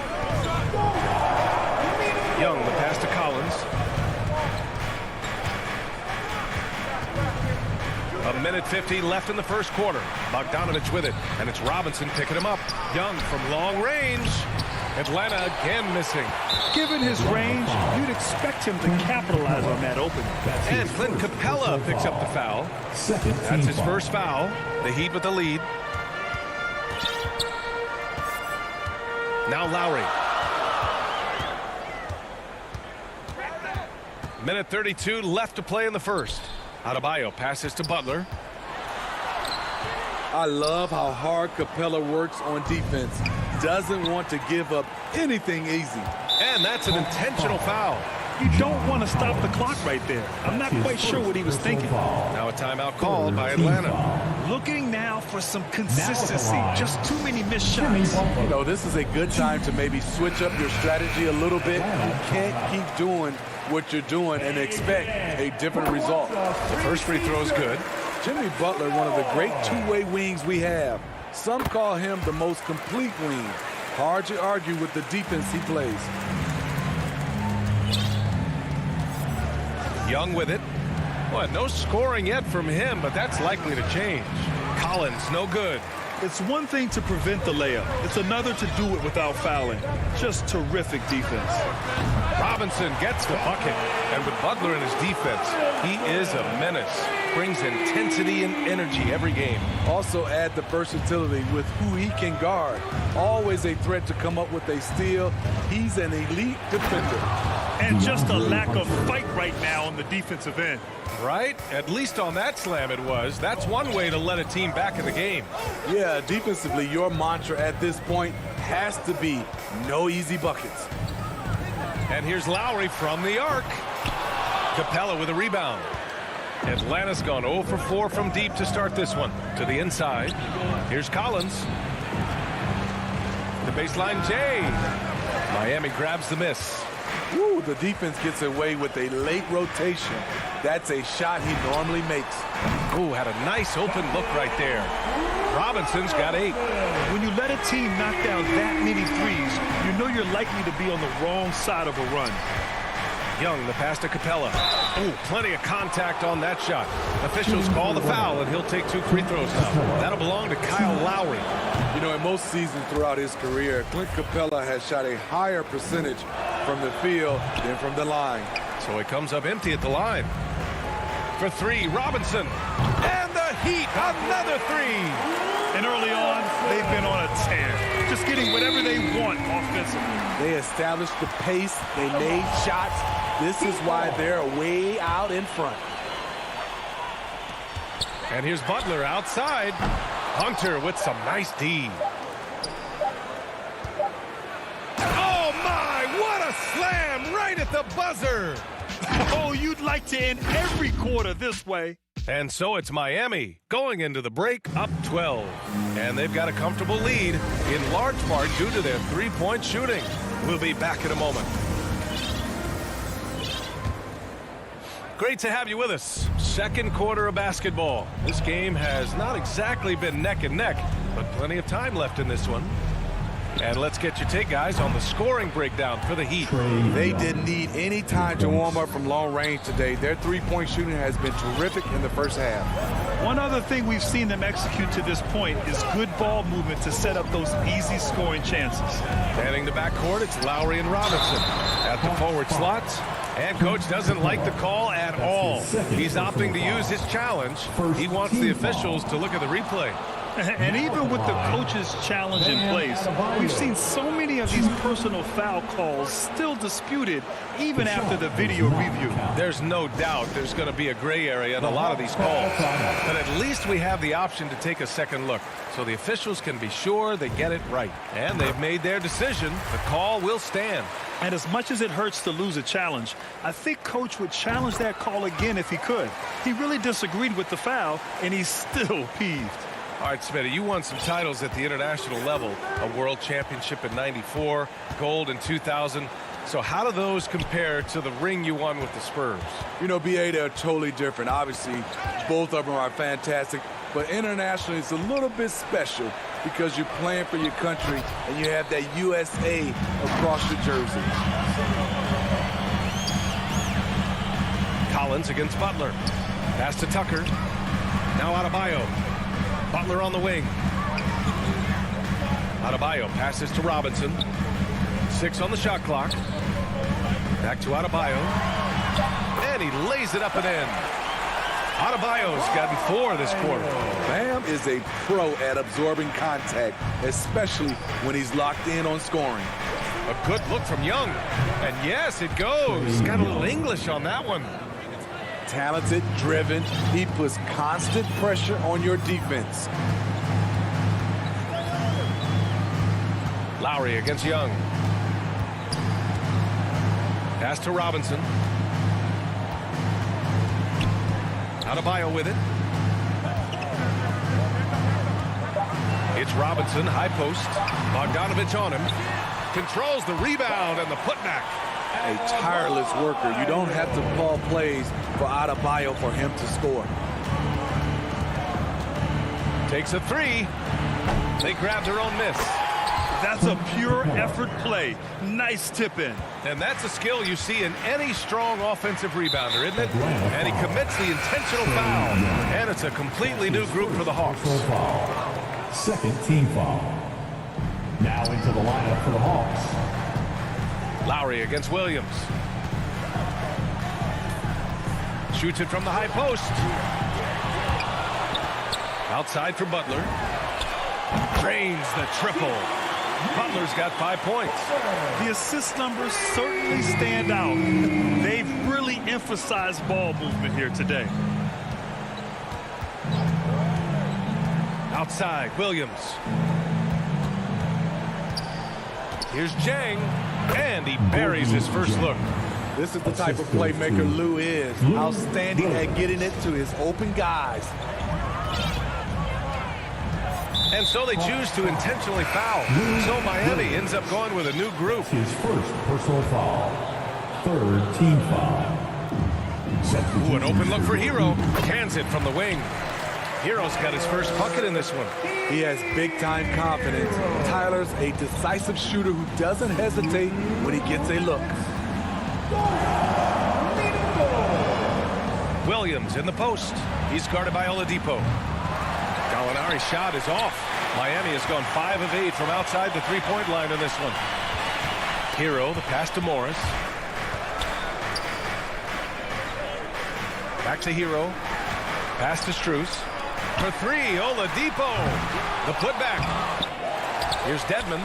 Young, the pass to Collins. A minute 50 left in the first quarter. Bogdanovich with it, and it's Robinson picking him up. Young from long range. Atlanta again missing. Given his range, you'd expect him to capitalize on that opening. And Clint Capella picks up the foul. That's his first foul. The Heat with the lead. Now Lowry. Minute 32 left to play in the first. Adebayo passes to Butler. I love how hard Capella works on defense. Doesn't want to give up anything easy. And that's an intentional foul. You don't want to stop the clock right there. I'm not quite sure what he was thinking. Now a timeout called by Atlanta. Looking now for some consistency. Just too many missed shots. You know, this is a good time to maybe switch up your strategy a little bit. You can't keep doing what you're doing and expect a different result. The first free throw is good. Jimmy Butler, one of the great two-way wings we have. Some call him the most complete wing. Hard to argue with the defense he plays. Young with it. Boy, no scoring yet from him, but that's likely to change. Collins, no good. It's one thing to prevent the layup. It's another to do it without fouling. Just terrific defense. Robinson gets the bucket. And with Butler in his defense, he is a menace. Brings intensity and energy every game. Also add the versatility with who he can guard. Always a threat to come up with a steal. He's an elite defender. And just a lack of fight right now on the defensive end. Right? At least on that slam it was. That's one way to let a team back in the game. Yeah, defensively, your mantra at this point has to be no easy buckets. And here's Lowry from the arc. Capella with a rebound. Atlanta's gone 0 for 4 from deep to start this one. To the inside. Here's Collins. The baseline J. Miami grabs the miss. Woo, the defense gets away with a late rotation. That's a shot he normally makes. Ooh, had a nice open look right there. Robinson's got 8. When you let a team knock down that many threes, you know you're likely to be on the wrong side of a run. Young, the pass to Capella. Ooh, plenty of contact on that shot. Officials call the foul, and he'll take 2 free throws now. That'll belong to Kyle Lowry. You know, in most seasons throughout his career, Clint Capella has shot a higher percentage from the field than from the line. So he comes up empty at the line. For 3, Robinson. And the Heat, another 3. And early on, they've been on a tear. Just getting whatever they want offensively. They established the pace. They made shots. This is why they're way out in front. And here's Butler outside. Hunter with some nice D. Oh, my, what a slam right at the buzzer. Oh, you'd like to end every quarter this way. And so it's Miami going into the break up 12. And they've got a comfortable lead in large part due to their three-point shooting. We'll be back in a moment. Great to have you with us. Second quarter of basketball. This game has not exactly been neck and neck, but plenty of time left in this one. And let's get your take, guys, on the scoring breakdown for the Heat. They didn't need any time to warm up from long range today. Their three-point shooting has been terrific in the first half. One other thing we've seen them execute to this point is good ball movement to set up those easy scoring chances. Manning the backcourt, it's Lowry and Robinson at the forward slots. And coach doesn't like the call at all. He's opting to use his challenge. He wants the officials to look at the replay. And even with the coach's challenge in place, we've seen so many of these personal foul calls still disputed even after the video review. There's no doubt there's going to be a gray area in a lot of these calls. But at least we have the option to take a second look, so the officials can be sure they get it right. And they've made their decision. The call will stand. And as much as it hurts to lose a challenge, I think Coach would challenge that call again if he could. He really disagreed with the foul, and he's still peeved. All right, Smitty, you won some titles at the international level. A world championship in '94, gold in 2000. So how do those compare to the ring you won with the Spurs? You know, BA, they're totally different. Obviously, both of them are fantastic. But internationally, it's a little bit special because you're playing for your country and you have that USA across your jersey. Collins against Butler. Pass to Tucker. Now Adebayo. Butler on the wing. Adebayo passes to Robinson. 6 on the shot clock. Back to Adebayo. And he lays it up and in. Adebayo's gotten 4 this quarter. Bam is a pro at absorbing contact, especially when he's locked in on scoring. A good look from Young. And yes, it goes. Got a little English on that one. Talented, driven. He puts constant pressure on your defense. Lowry against Young. Pass to Robinson. Adebayo with it. It's Robinson, high post. Bogdanovich on him. Controls the rebound and the putback. A tireless worker. You don't have to call plays for Adebayo for him to score. Takes a three. They grab their own miss. That's a pure effort play. Nice tip in. And that's a skill you see in any strong offensive rebounder, isn't it? And he commits the intentional foul. And it's a completely new group for the Hawks. Second team foul. Now into the lineup for the Hawks. Lowry against Williams. Shoots it from the high post. Outside for Butler. Drains the triple. Butler's got 5 points. The assist numbers certainly stand out. They've really emphasized ball movement here today. Outside, Williams. Here's Jang, and he buries his first look. This is the type of playmaker Lou is. Outstanding at getting it to his open guys. And so they choose to intentionally foul. So Miami ends up going with a new group. His first personal foul. Third team foul. Ooh, an open look for Hero. Cans it from the wing. Hero's got his first bucket in this one. He has big-time confidence. Tyler's a decisive shooter who doesn't hesitate when he gets a look. Williams in the post. He's guarded by Oladipo. Gallinari's shot is off. Miami has gone 5 of 8 from outside the three-point line in this one. Hero, the pass to Morris. Back to Hero. Pass to Strus. For three, Oladipo. The putback. Here's Dedmon.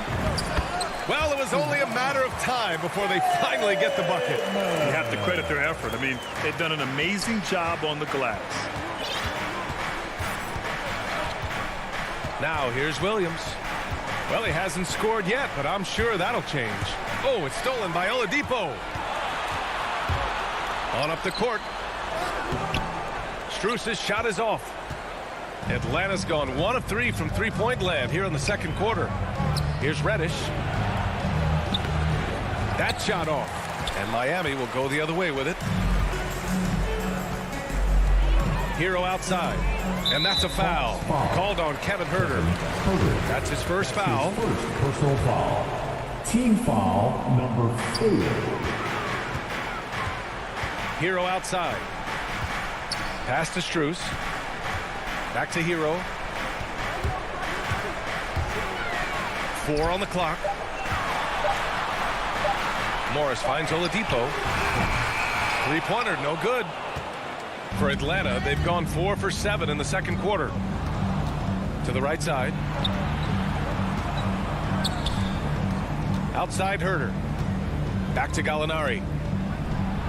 Well, it was only a matter of time before they finally get the bucket. You have to credit their effort. I mean, they've done an amazing job on the glass. Now here's Williams. Well, he hasn't scored yet, but I'm sure that'll change. Oh, it's stolen by Oladipo. On up the court. Strus's shot is off. Atlanta's gone 1 of 3 from three-point land here in the second quarter. Here's Reddish. That shot off. And Miami will go the other way with it. Hero outside. And that's a foul. Called on Kevin Huerter. That's his first foul. First personal foul. Team foul number 4. Hero outside. Pass to Strus. Back to Hero. 4 on the clock. Morris finds Oladipo. Three-pointer, no good. For Atlanta, they've gone 4 for 7 in the second quarter. To the right side. Outside Huerter. Back to Gallinari.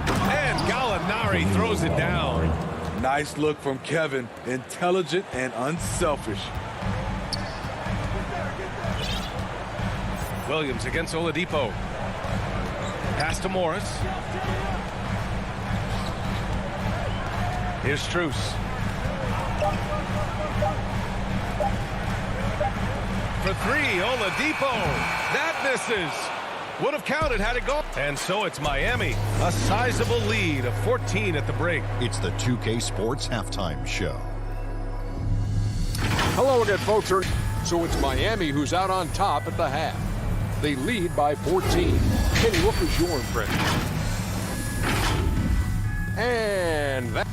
And Gallinari throws it down. Nice look from Kevin. Intelligent and unselfish. Williams against Oladipo. Pass to Morris. Here's Strus. For three, Oladipo. That misses. Would have counted had it gone. And so it's Miami. A sizable lead of 14 at the break. It's the 2K Sports Halftime Show. Hello again, folks. So it's Miami who's out on top at the half. They lead by 14. Kenny, what was your impression? And that.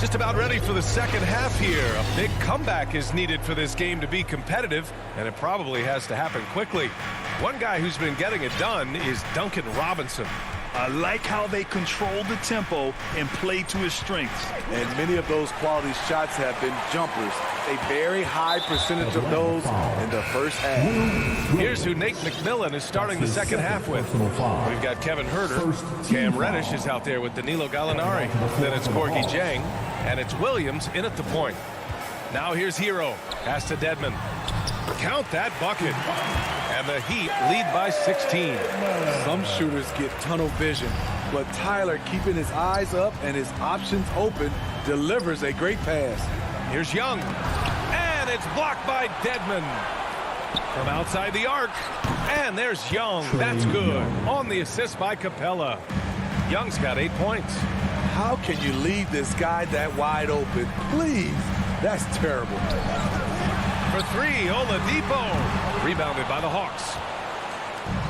Just about ready for the second half here. A big comeback is needed for this game to be competitive, and it probably has to happen quickly. One guy who's been getting it done is Duncan Robinson. I like how they control the tempo and play to his strengths. And many of those quality shots have been jumpers. A very high percentage of those in the first half. Here's who Nate McMillan is starting the second half with. We've got Kevin Huerter. Cam Reddish is out there with Danilo Gallinari. Then it's Gorgui Dieng. And it's Williams in at the point. Now here's Hero. Pass to Dedmon. Count that bucket. And the Heat lead by 16. Some shooters get tunnel vision, but Tyler, keeping his eyes up and his options open, delivers a great pass. Here's Young. And it's blocked by Dedmon. From outside the arc. And there's Young. That's good. On the assist by Capella. Young's got 8 points. How can you leave this guy that wide open? Please. That's terrible. For three, Oladipo. Rebounded by the Hawks.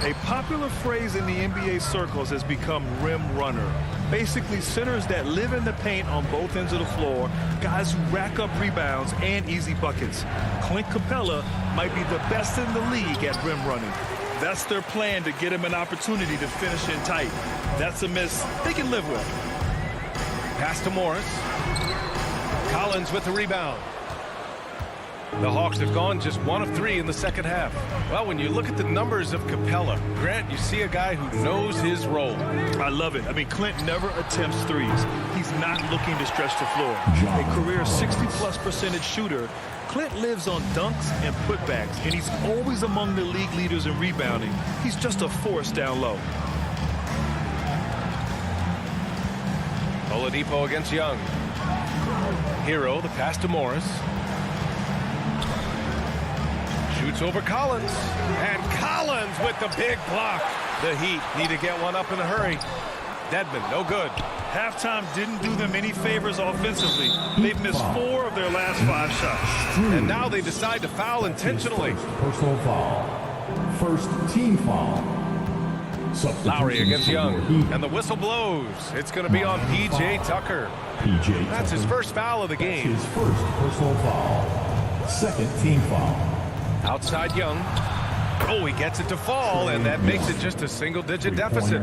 A popular phrase in the NBA circles has become rim runner. Basically, centers that live in the paint on both ends of the floor, guys who rack up rebounds and easy buckets. Clint Capella might be the best in the league at rim running. That's their plan to get him an opportunity to finish in tight. That's a miss they can live with. Pass to Morris. Collins with the rebound. The Hawks have gone just 1 of 3 in the second half. Well, when you look at the numbers of Capella, Grant, you see a guy who knows his role. I love it. I mean, Clint never attempts threes. He's not looking to stretch the floor. A career 60+% shooter, Clint lives on dunks and putbacks, and he's always among the league leaders in rebounding. He's just a force down low. Oladipo against Young. Hero, the pass to Morris. Shoots over Collins. And Collins with the big block. The Heat need to get one up in a hurry. Dedmon, no good. Halftime didn't do them any favors offensively. They've missed 4 of their last 5 shots. And now they decide to foul intentionally. Personal foul. First team foul. Lowry against Young. And the whistle blows. It's going to be on P.J. Tucker. That's his first foul of the game. His first personal foul. Second team foul. Outside Young. Oh, he gets it to fall, and that makes it just a single-digit deficit.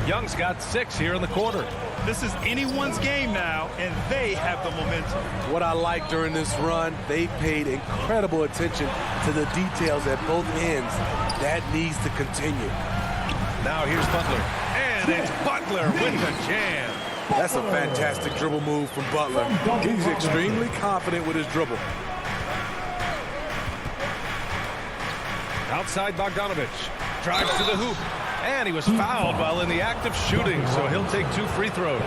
Young's got 6 here in the quarter. This is anyone's game now, and they have the momentum. What I like during this run, they paid incredible attention to the details at both ends. That needs to continue. Now here's Butler. And it's Butler with the jam. That's a fantastic dribble move from Butler. He's extremely confident with his dribble. Outside Bogdanovich. Drives to the hoop. And he was fouled while in the act of shooting, so he'll take 2 free throws.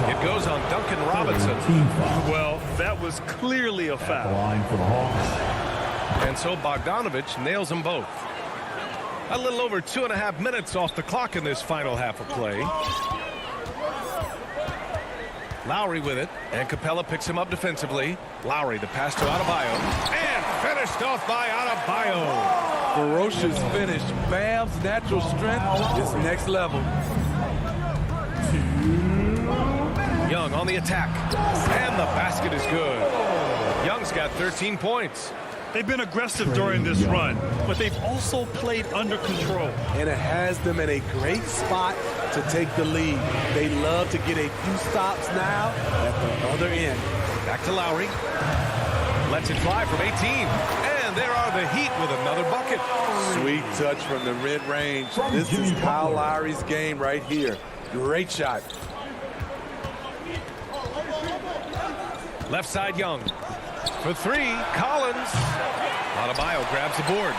It goes on Duncan Robinson. Well, that was clearly a foul. And so Bogdanovich nails them both. A little over 2.5 minutes off the clock in this final half of play. Lowry with it, and Capella picks him up defensively. Lowry, the pass to Adebayo, and finished off by Adebayo. Ferocious finish. Bam's natural strength is next level. Young on the attack, and the basket is good. Young's got 13 points. They've been aggressive during this run, but they've also played under control. And it has them in a great spot to take the lead. They love to get a few stops now at the other end. Back to Lowry. Lets it fly from 18. And there are the Heat with another bucket. Sweet touch from the mid-range. This is Kyle Lowry's game right here. Great shot. Left side Young. For 3, Collins. Adebayo grabs the board.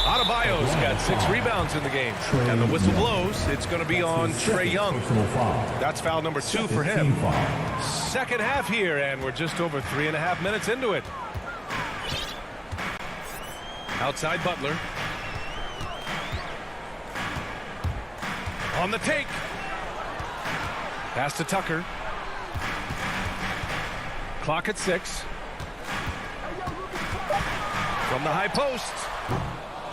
Adebayo's got 6 rebounds in the game. And the whistle blows. It's going to be on Trae Young. That's foul number 2 for him. Second half here, and we're just over 3.5 minutes into it. Outside Butler. On the take. Pass to Tucker. Clock at 6. From the high post.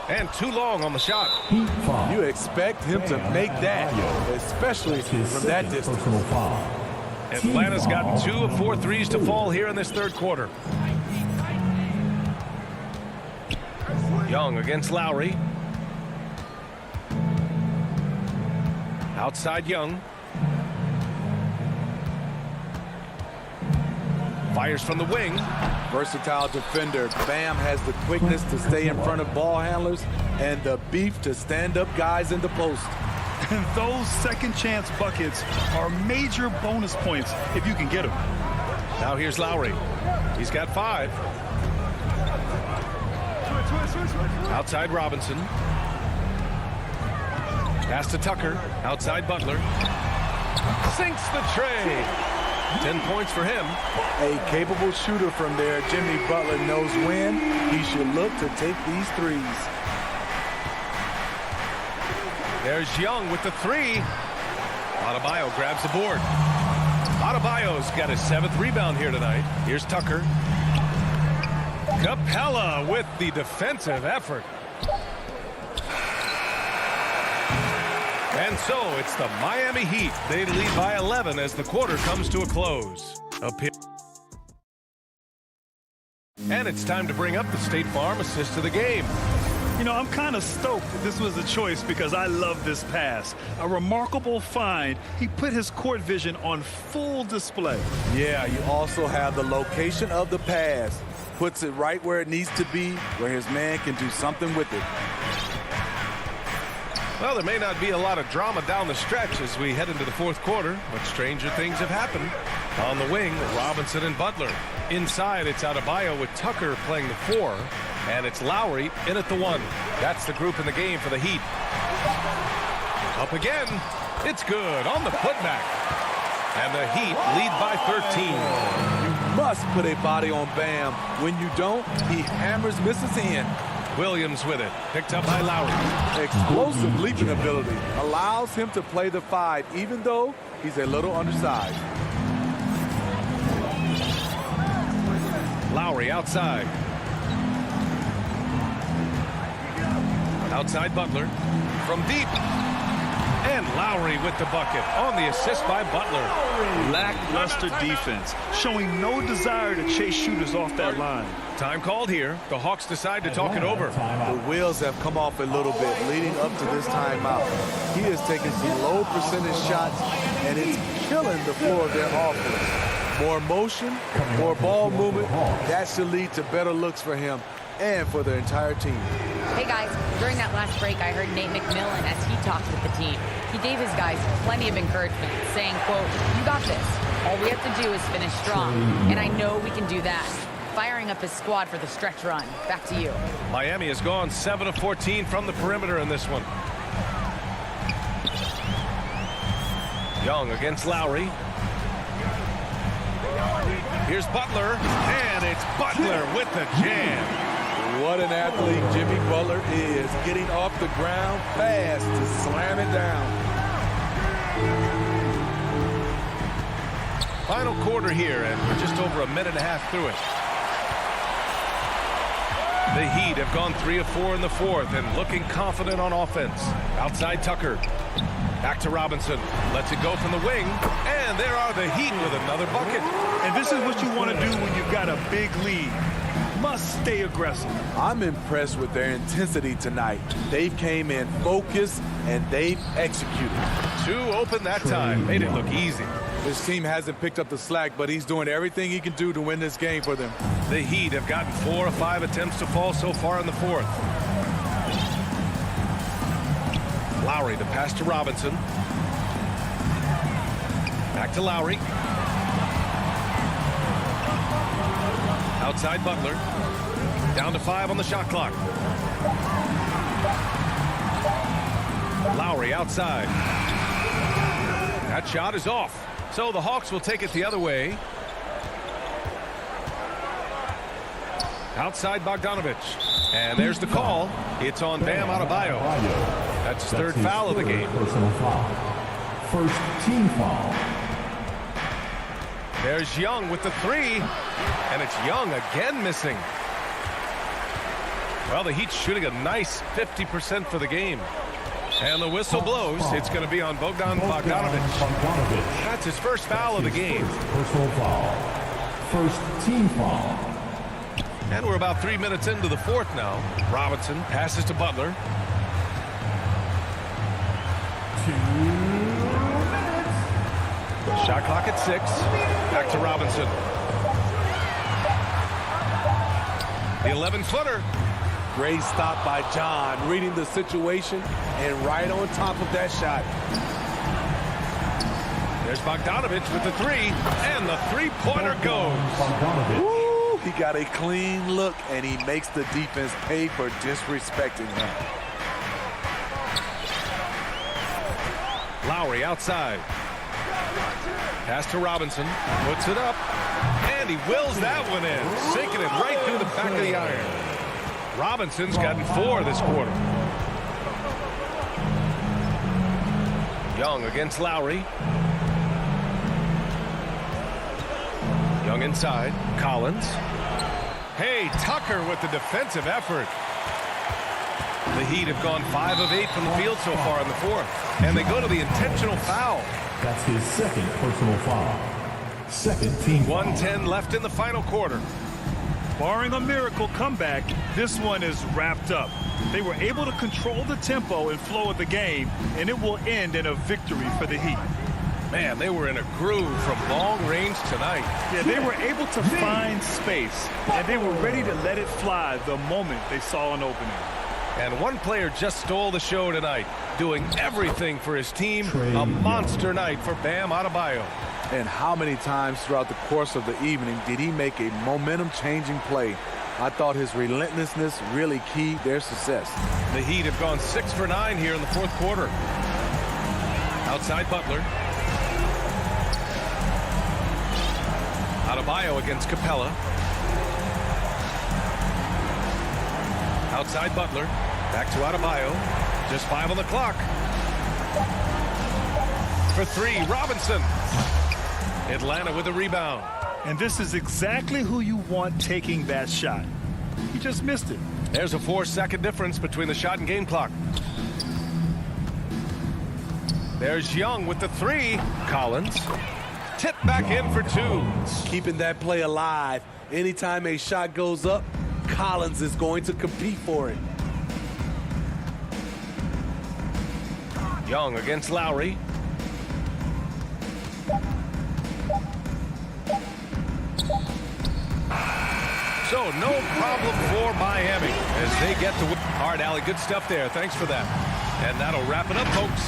And too long on the shot. You expect him to make that, especially from that distance. Atlanta's gotten 2 of 4 threes to fall here in this third quarter. Young against Lowry. Outside Young. Fires from the wing. Versatile defender. Bam has the quickness to stay in front of ball handlers and the beef to stand up guys in the post. And those second chance buckets are major bonus points if you can get them. Now here's Lowry. He's got 5. Outside Robinson. Pass to Tucker. Outside Butler. Sinks the tray. 10 points for him. A capable shooter from there. Jimmy Butler knows when he should look to take these threes. There's Young with the 3. Adebayo grabs the board. Adebayo's got his 7th rebound here tonight. Here's Tucker. Capella with the defensive effort. And so it's the Miami Heat. They lead by 11 as the quarter comes to a close. And it's time to bring up the State Farm assist of the game. You know, I'm kind of stoked that this was a choice because I love this pass. A remarkable find. He put his court vision on full display. Yeah, you also have the location of the pass. Puts it right where it needs to be, where his man can do something with it. Well, there may not be a lot of drama down the stretch as we head into the 4th quarter, but stranger things have happened. On the wing, Robinson and Butler. Inside, it's Adebayo with Tucker playing the 4, and it's Lowry in at the 1. That's the group in the game for the Heat. Up again. It's good on the putback. And the Heat lead by 13. You must put a body on Bam. When you don't, he hammers misses in. Williams with it. Picked up by Lowry. Explosive leaping ability allows him to play the 5, even though he's a little undersized. Lowry outside. Outside Butler. From deep. And Lowry with the bucket on the assist by Butler. Lackluster defense, showing no desire to chase shooters off that line. Time called here. The Hawks decide to talk it over. The wheels have come off a little bit leading up to this timeout. He has taken some low percentage shots, and it's killing the floor of their offense. More motion, more ball movement. That should lead to better looks for him and for their entire team. Hey guys, during that last break, I heard Nate McMillan as he talked with the team. He gave his guys plenty of encouragement, saying, quote, "You got this. All we have to do is finish strong, and I know we can do that." Firing up his squad for the stretch run. Back to you. Miami has gone 7 of 14 from the perimeter in this one. Young against Lowry. Here's Butler, and it's Butler with the jam. What an athlete Jimmy Butler is, getting off the ground fast to slam it down. Final quarter here, and we're just over a minute and a half through it. The Heat have gone 3 of 4 in the 4th and looking confident on offense. Outside Tucker. Back to Robinson. Lets it go from the wing. And there are the Heat with another bucket. And this is what you want to do when you've got a big lead. Must stay aggressive. I'm impressed with their intensity tonight. They came in focused and they've executed. 2 open that time. Made it look easy. This team hasn't picked up the slack, but he's doing everything he can do to win this game for them. The Heat have gotten 4 of 5 attempts to fall so far in the 4th. Lowry, the pass to Robinson. Back to Lowry. Outside Butler. Down to 5 on the shot clock. Lowry outside. That shot is off. So the Hawks will take it the other way. Outside Bogdanovic. And there's the call. It's on Bam Adebayo. That's his 3rd foul of the game. Personal foul. First team foul. There's Young with the 3. And it's Young again missing. Well, the Heat shooting a nice 50% for the game. And the whistle blows. It's going to be on Bogdanovic. That's his first foul of the game. Personal foul. First team foul. And we're about 3 minutes into the 4th now. Robinson passes to Butler. 2 minutes. Shot clock at 6. Back to Robinson. The 11-footer. Great stop by John, reading the situation and right on top of that shot. There's Bogdanovich with the three, and the three-pointer goes. Woo, he got a clean look, and he makes the defense pay for disrespecting him. Lowry outside. Pass to Robinson. Puts it up. And he wills that one in. Sinking it right through the back of the iron. Robinson's gotten 4 this quarter. Young against Lowry. Young inside. Collins. Hey, Tucker with the defensive effort. The Heat have gone 5 of 8 from the field so far in the fourth. And they go to the intentional foul. That's his second personal foul. Second team foul. 1:10 left in the final quarter. Barring a miracle comeback, this one is wrapped up. They were able to control the tempo and flow of the game, and it will end in a victory for the Heat. Man, they were in a groove from long range tonight. Yeah, they were able to find space, and they were ready to let it fly the moment they saw an opening. And one player just stole the show tonight, doing everything for his team. A monster night for Bam Adebayo. And how many times throughout the course of the evening did he make a momentum-changing play? I thought his relentlessness really keyed their success. The Heat have gone 6 for 9 here in the fourth quarter. Outside Butler. Adebayo against Capella. Outside Butler. Back to Adebayo. Just 5 on the clock. For 3, Robinson. Atlanta with a rebound. And this is exactly who you want taking that shot. He just missed it. There's a 4-second difference between the shot and game clock. There's Young with the 3. Collins. Tipped back in for 2. Keeping that play alive. Anytime a shot goes up, Collins is going to compete for it. Young against Lowry. So no problem for Miami as they get to win. All right, Allie, good stuff there. Thanks for that. And that'll wrap it up, folks.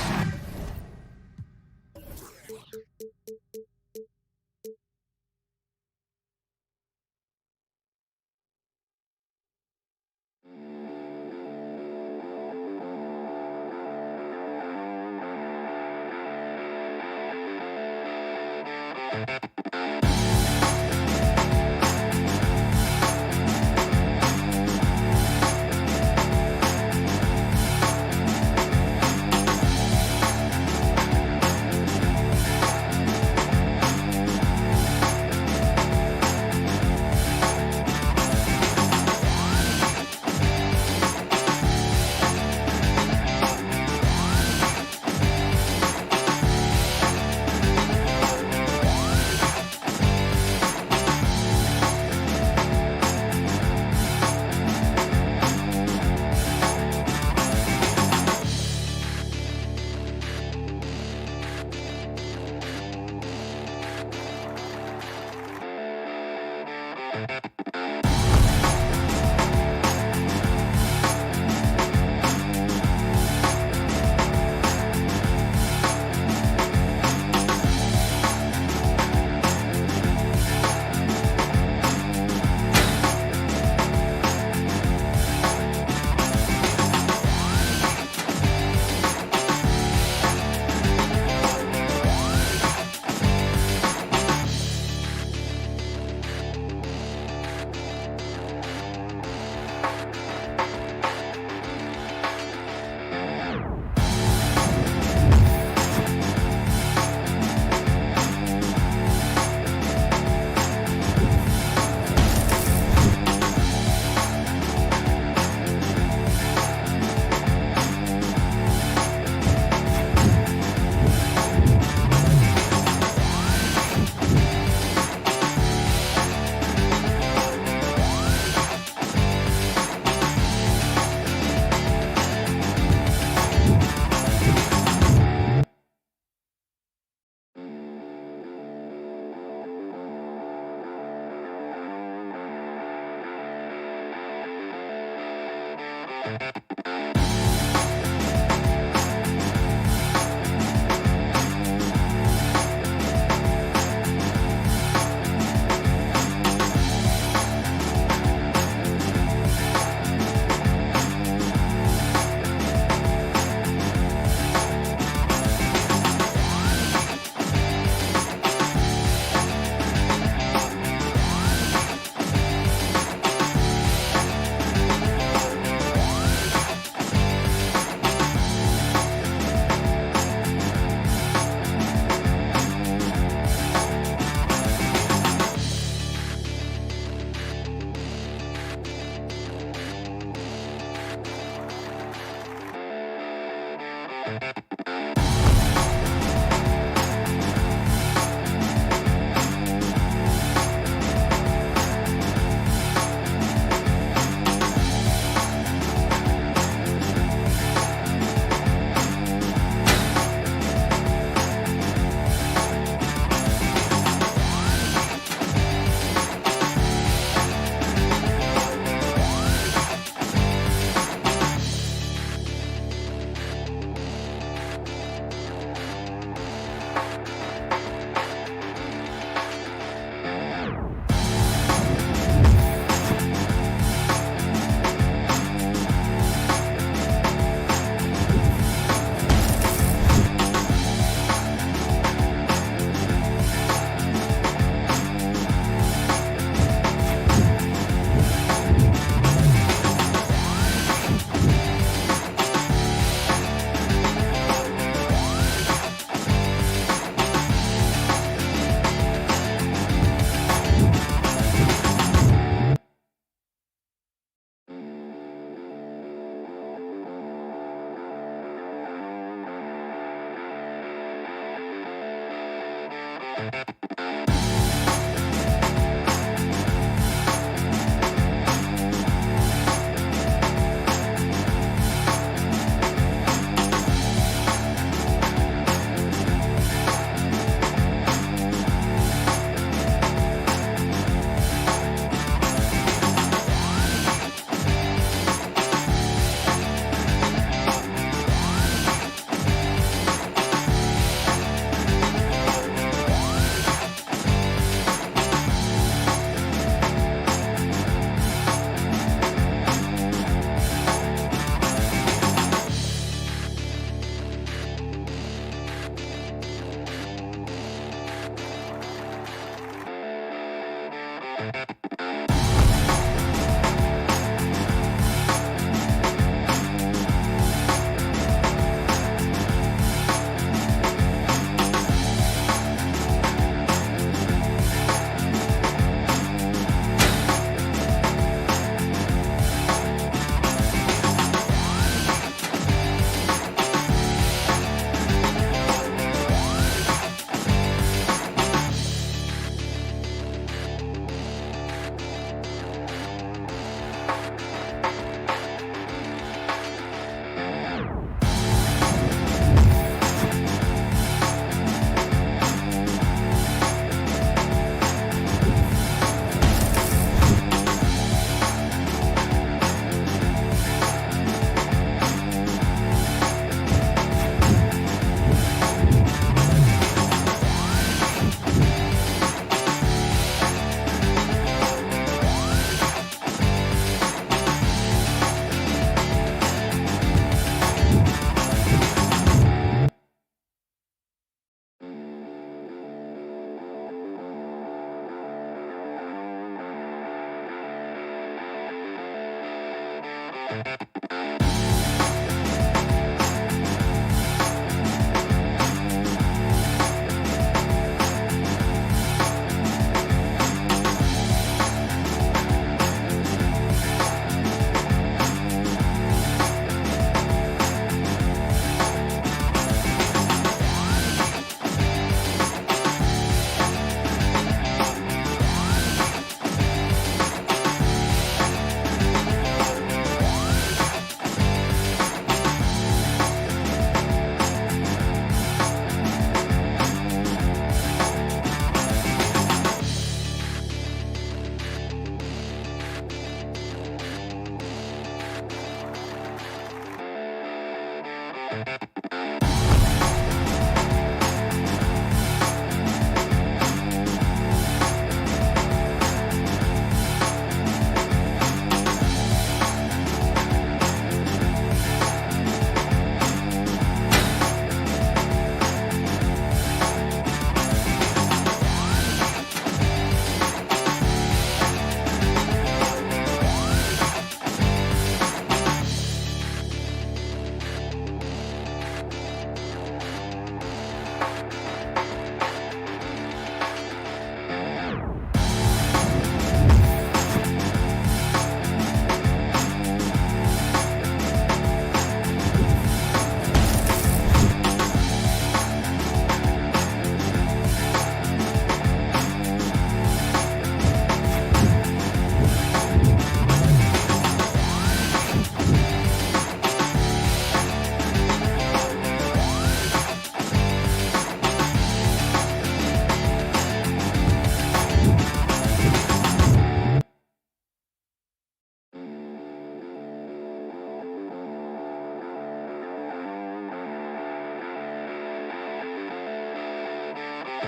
So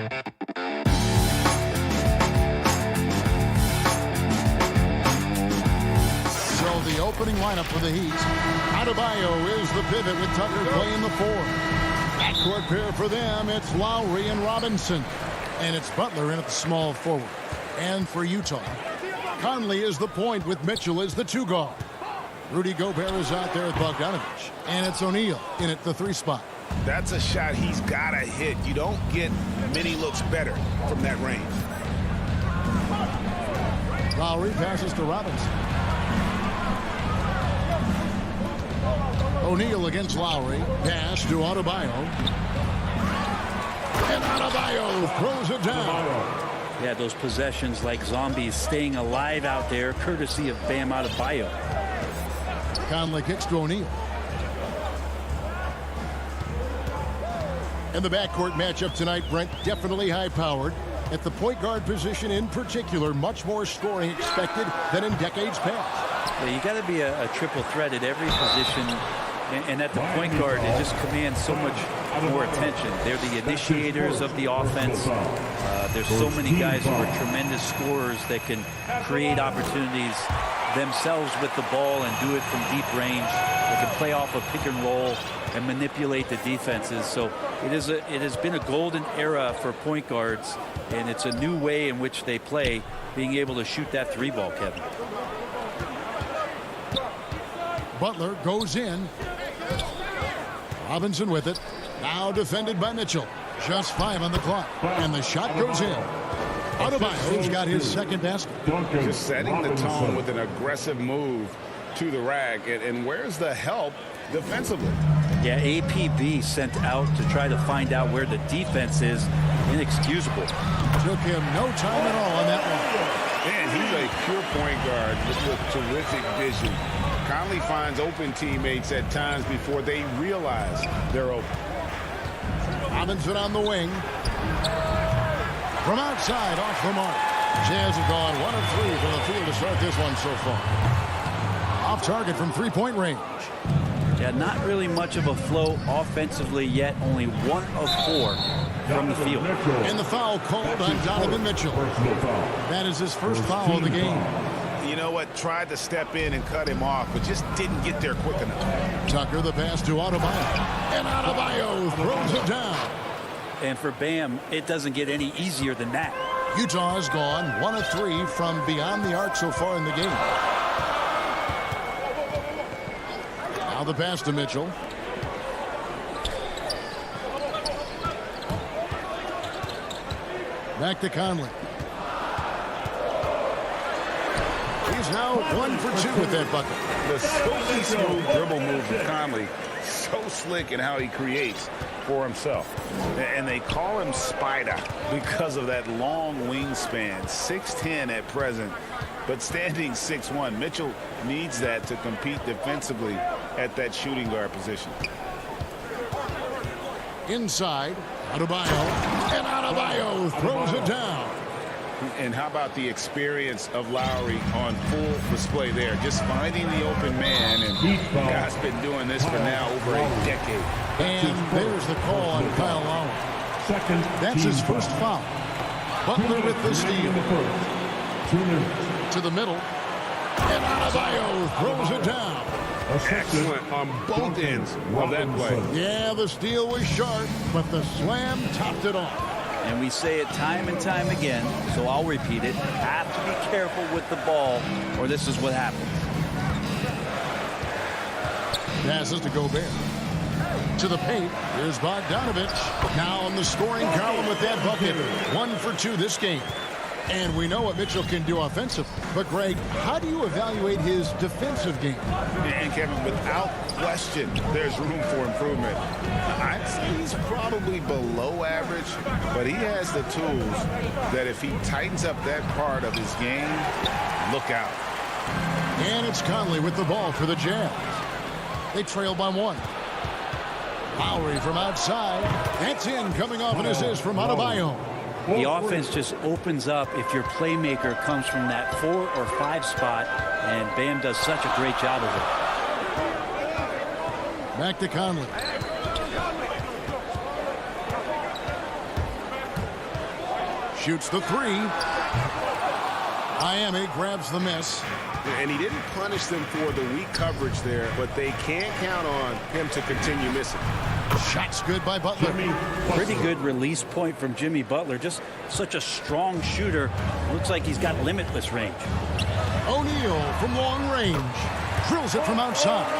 the opening lineup for the Heat. Adebayo is the pivot with Tucker playing the 4. Backcourt pair for them, it's Lowry and Robinson. And it's Butler in at the small forward. And for Utah, Conley is the point with Mitchell as the 2 guard. Rudy Gobert is out there with Bogdanovich. And it's O'Neal in at the 3 spot. That's a shot he's got to hit. You don't get many looks better from that range. Lowry passes to Robinson. O'Neal against Lowry. Pass to Adebayo. And Adebayo throws it down. Yeah, those possessions like zombies staying alive out there, courtesy of Bam Adebayo. Conley kicks to O'Neal. And the backcourt matchup tonight, Brent, definitely high-powered. At the point guard position in particular, much more scoring expected than in decades past. Well, you got to be a triple threat at every position. And at the point guard, it just commands so much more attention. They're the initiators of the offense. There's so many guys who are tremendous scorers that can create opportunities themselves with the ball and do it from deep range. They can play off a pick and roll and manipulate the defenses. So it has been a golden era for point guards, and it's a new way in which they play, being able to shoot that 3 ball, Kevin. Butler goes in. Robinson with it. Now defended by Mitchell. Just 5 on the clock. And the shot goes in. Adebayo's got his second basket. Just setting the tone with an aggressive move to the rack. And where's the help defensively? Yeah, APB sent out to try to find out where the defense is. Inexcusable. Took him no time at all on that one. Man, he's a pure point guard with terrific vision. Conley finds open teammates at times before they realize they're open. Robinson on the wing. From outside, off the mark. Jazz have gone 1 of 3 from the field to start this one so far. Off target from 3-point range. Yeah, not really much of a flow offensively yet. Only 1 of 4 from the field. And the foul called on Donovan Mitchell. That is his first foul of the game. You know what? Tried to step in and cut him off, but just didn't get there quick enough. Tucker the pass to Adebayo. And Adebayo throws it down. And for Bam, it doesn't get any easier than that. Utah has gone 1 of 3 from beyond the arc so far in the game. Now the pass to Mitchell. Back to Conley. He's now 1 for 2 with that bucket. The silky smooth dribble move of Conley, so slick in how he creates for himself. And they call him Spider because of that long wingspan, 6'10" at present, but standing 6'1". Mitchell needs that to compete defensively at that shooting guard position. Inside, Adebayo, and Adebayo throws it down. And how about the experience of Lowry on full display there? Just finding the open man, and the guy's been doing this for now over a decade. And there's the call on Kyle Lowry. That's his first foul. Butler with the steal. To the middle. And Adebayo throws it down. Excellent on both ends of that play. Yeah, the steal was sharp, but the slam topped it off. And we say it time and time again, so I'll repeat it. Have to be careful with the ball, or this is what happens. Passes to Gobert. To the paint. Here's Bogdanovich. Now on the scoring column with that bucket. 1 for 2 this game. And we know what Mitchell can do offensively. But, Greg, how do you evaluate his defensive game? And, Kevin, without question, there's room for improvement. I'd say he's probably below average, but he has the tools that if he tightens up that part of his game, look out. And it's Conley with the ball for the Jazz. They trail by 1. Lowry from outside. That's in, coming off an assist from Adebayo. The offense just opens up if your playmaker comes from that 4 or 5 spot, and Bam does such a great job of it. Back to Conley. Shoots the three. Miami grabs the miss. And he didn't punish them for the weak coverage there, but they can't count on him to continue missing. Shot's good by Butler. Pretty good release point from Jimmy Butler. Just such a strong shooter. Looks like he's got limitless range. O'Neal from long range. Drills it from outside.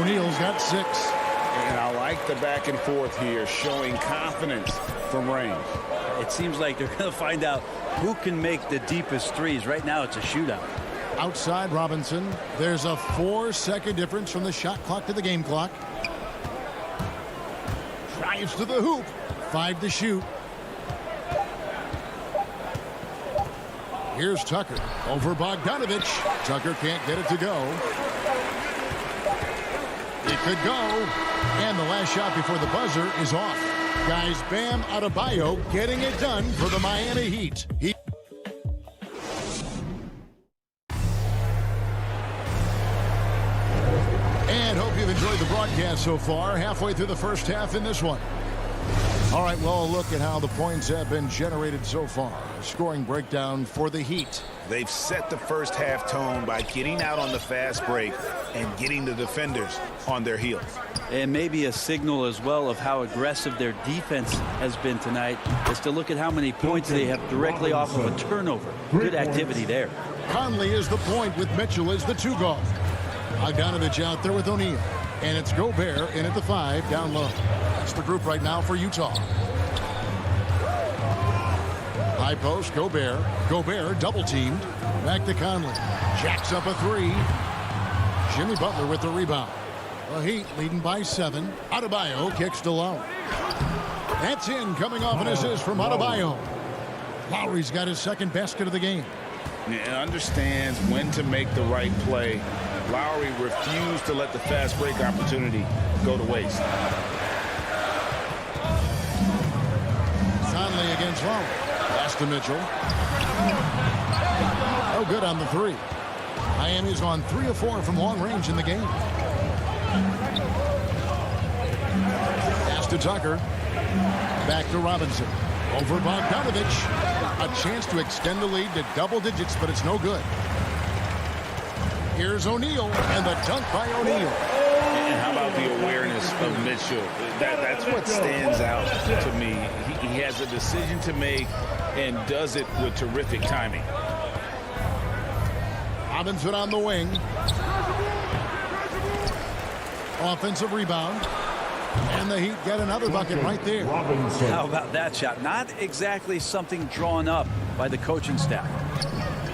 O'Neal's got 6. And I like the back and forth here, showing confidence from range. It seems like they're going to find out who can make the deepest threes. Right now, it's a shootout. Outside Robinson. There's a 4-second difference from the shot clock to the game clock. Drives to the hoop. 5 to shoot. Here's Tucker over Bogdanovich. Tucker can't get it to go. It could go. And the last shot before the buzzer is off. Guys, Bam Adebayo getting it done for the Miami Heat. And hope you've enjoyed the broadcast so far. Halfway through the first half in this one. All right, well, look at how the points have been generated so far. A scoring breakdown for the Heat. They've set the first half tone by getting out on the fast break and getting the defenders on their heels. And maybe a signal as well of how aggressive their defense has been tonight is to look at how many points they have directly off of a turnover. Good activity there. Conley is the point with Mitchell as the 2 guard. Bogdanovich out there with O'Neal. And it's Gobert in at the 5 down low. That's the group right now for Utah. High post, Gobert. Gobert double teamed. Back to Conley. Jacks up a 3. Jimmy Butler with the rebound. The Heat leading by 7. Adebayo kicks to Lowry. That's in, coming off an assist from Adebayo. Lowry's got his second basket of the game. Yeah, understands when to make the right play. Lowry refused to let the fast break opportunity go to waste. Conley against Lowry. Pass to Mitchell. Oh, good on the 3. Miami's on 3 of 4 from long range in the game. Pass to Tucker. Back to Robinson. Over Bogdanovich. A chance to extend the lead to double digits, but it's no good. Here's O'Neal, and the dunk by O'Neal. And how about the awareness of Mitchell? That's what stands out to me. He has a decision to make and does it with terrific timing. Robinson on the wing. Offensive rebound. And the Heat get another bucket right there. How about that shot? Not exactly something drawn up by the coaching staff.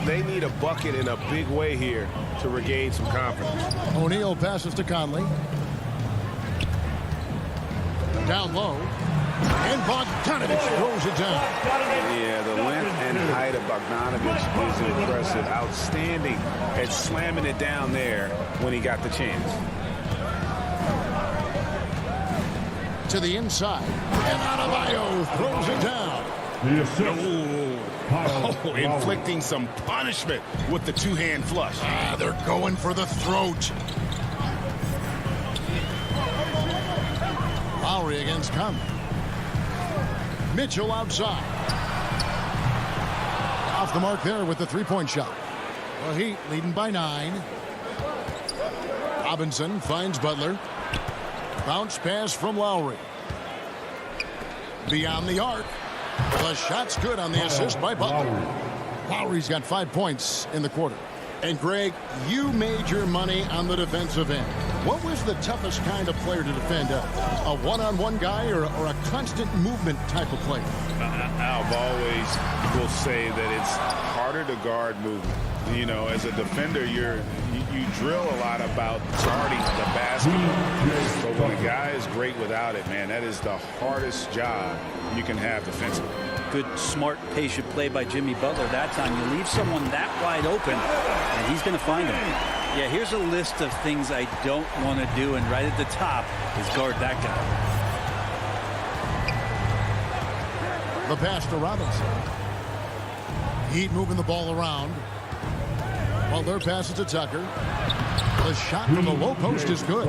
They need a bucket in a big way here to regain some confidence. O'Neal passes to Conley. Down low. And Bogdanovich throws it down. Yeah, the length and height of Bogdanovich is impressive. Outstanding at slamming it down there when he got the chance. To the inside. And Adebayo throws it down. Inflicting some punishment with the 2-hand flush. They're going for the throat. Lowry against Conley. Mitchell outside. Off the mark there with the 3-point shot. The Heat leading by 9. Robinson finds Butler. Bounce pass from Lowry. Beyond the arc. The shot's good on the assist by Butler. Lowry's got 5 points in the quarter. And Greg, you made your money on the defensive end. What was the toughest kind of player to defend? A one-on-one guy or a constant movement type of player? I've always will say that it's harder to guard movement. You know, as a defender, you drill a lot about guarding the basketball. But when a guy is great without it, man, that is the hardest job you can have defensively. Good, smart, patient play by Jimmy Butler that time. You leave someone that wide open, and he's going to find him. Yeah, here's a list of things I don't want to do, and right at the top is guard that guy. The pass to Robinson. Heat moving the ball around. Well, their pass is to Tucker. The shot from the low post is good.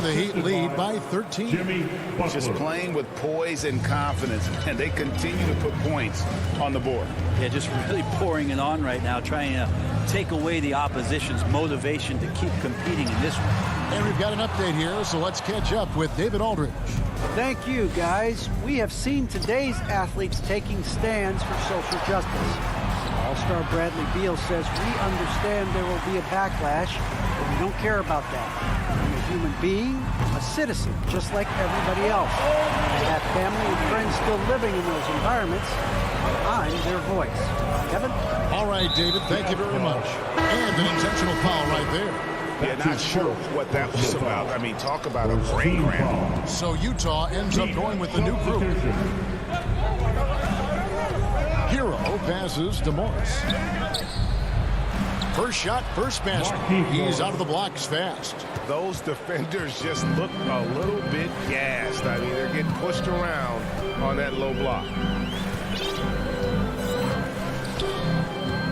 The Heat lead by 13. Just playing with poise and confidence, and they continue to put points on the board. Yeah, just really pouring it on right now, trying to take away the opposition's motivation to keep competing in this one. And we've got an update here, so let's catch up with David Aldridge. Thank you, guys. We have seen today's athletes taking stands for social justice. All-Star Bradley Beal says, we understand there will be a backlash, but we don't care about that. I'm a human being, a citizen, just like everybody else. I have family and friends still living in those environments. I'm their voice. Kevin? All right, David, thank you very much. And an intentional foul right there. Yeah, not sure what that was about. I mean, talk about a brain cramp. So Utah ends up going with the new group. Hero passes to Morris. First shot, first basket. He's out of the blocks fast. Those defenders just look a little bit gassed. I mean, they're getting pushed around on that low block.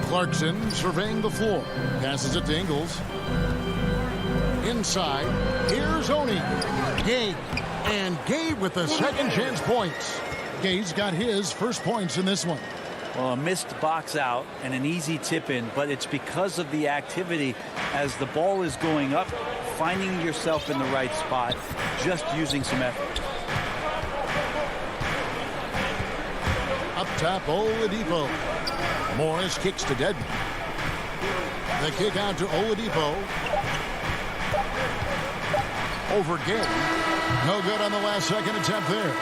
Clarkson surveying the floor. Passes it to Ingles. Inside, here's Oni. Gay. And Gay with the second chance points. Gay's got his first points in this one. Well, a missed box out and an easy tip in, but it's because of the activity as the ball is going up, finding yourself in the right spot, just using some effort. Up top, Oladipo. Morris kicks to Dedmon. The kick out to Oladipo. Over Gay. No good on the last second attempt there.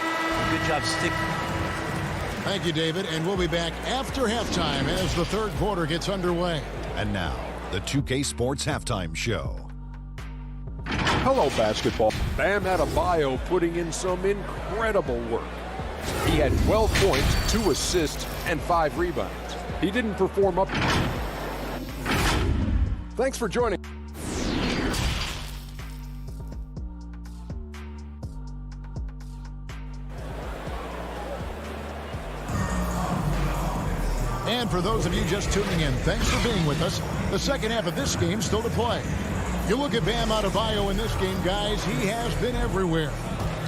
Good job sticking. Thank you, David, and we'll be back after halftime as the third quarter gets underway. And now, the 2K Sports Halftime Show. Hello, basketball. Bam Adebayo putting in some incredible work. He had 12 points, 2 assists, and 5 rebounds. He didn't perform up. Thanks for joining. And for those of you just tuning in, thanks for being with us. The second half of this game still to play. You look at Bam Adebayo in this game, guys, he has been everywhere.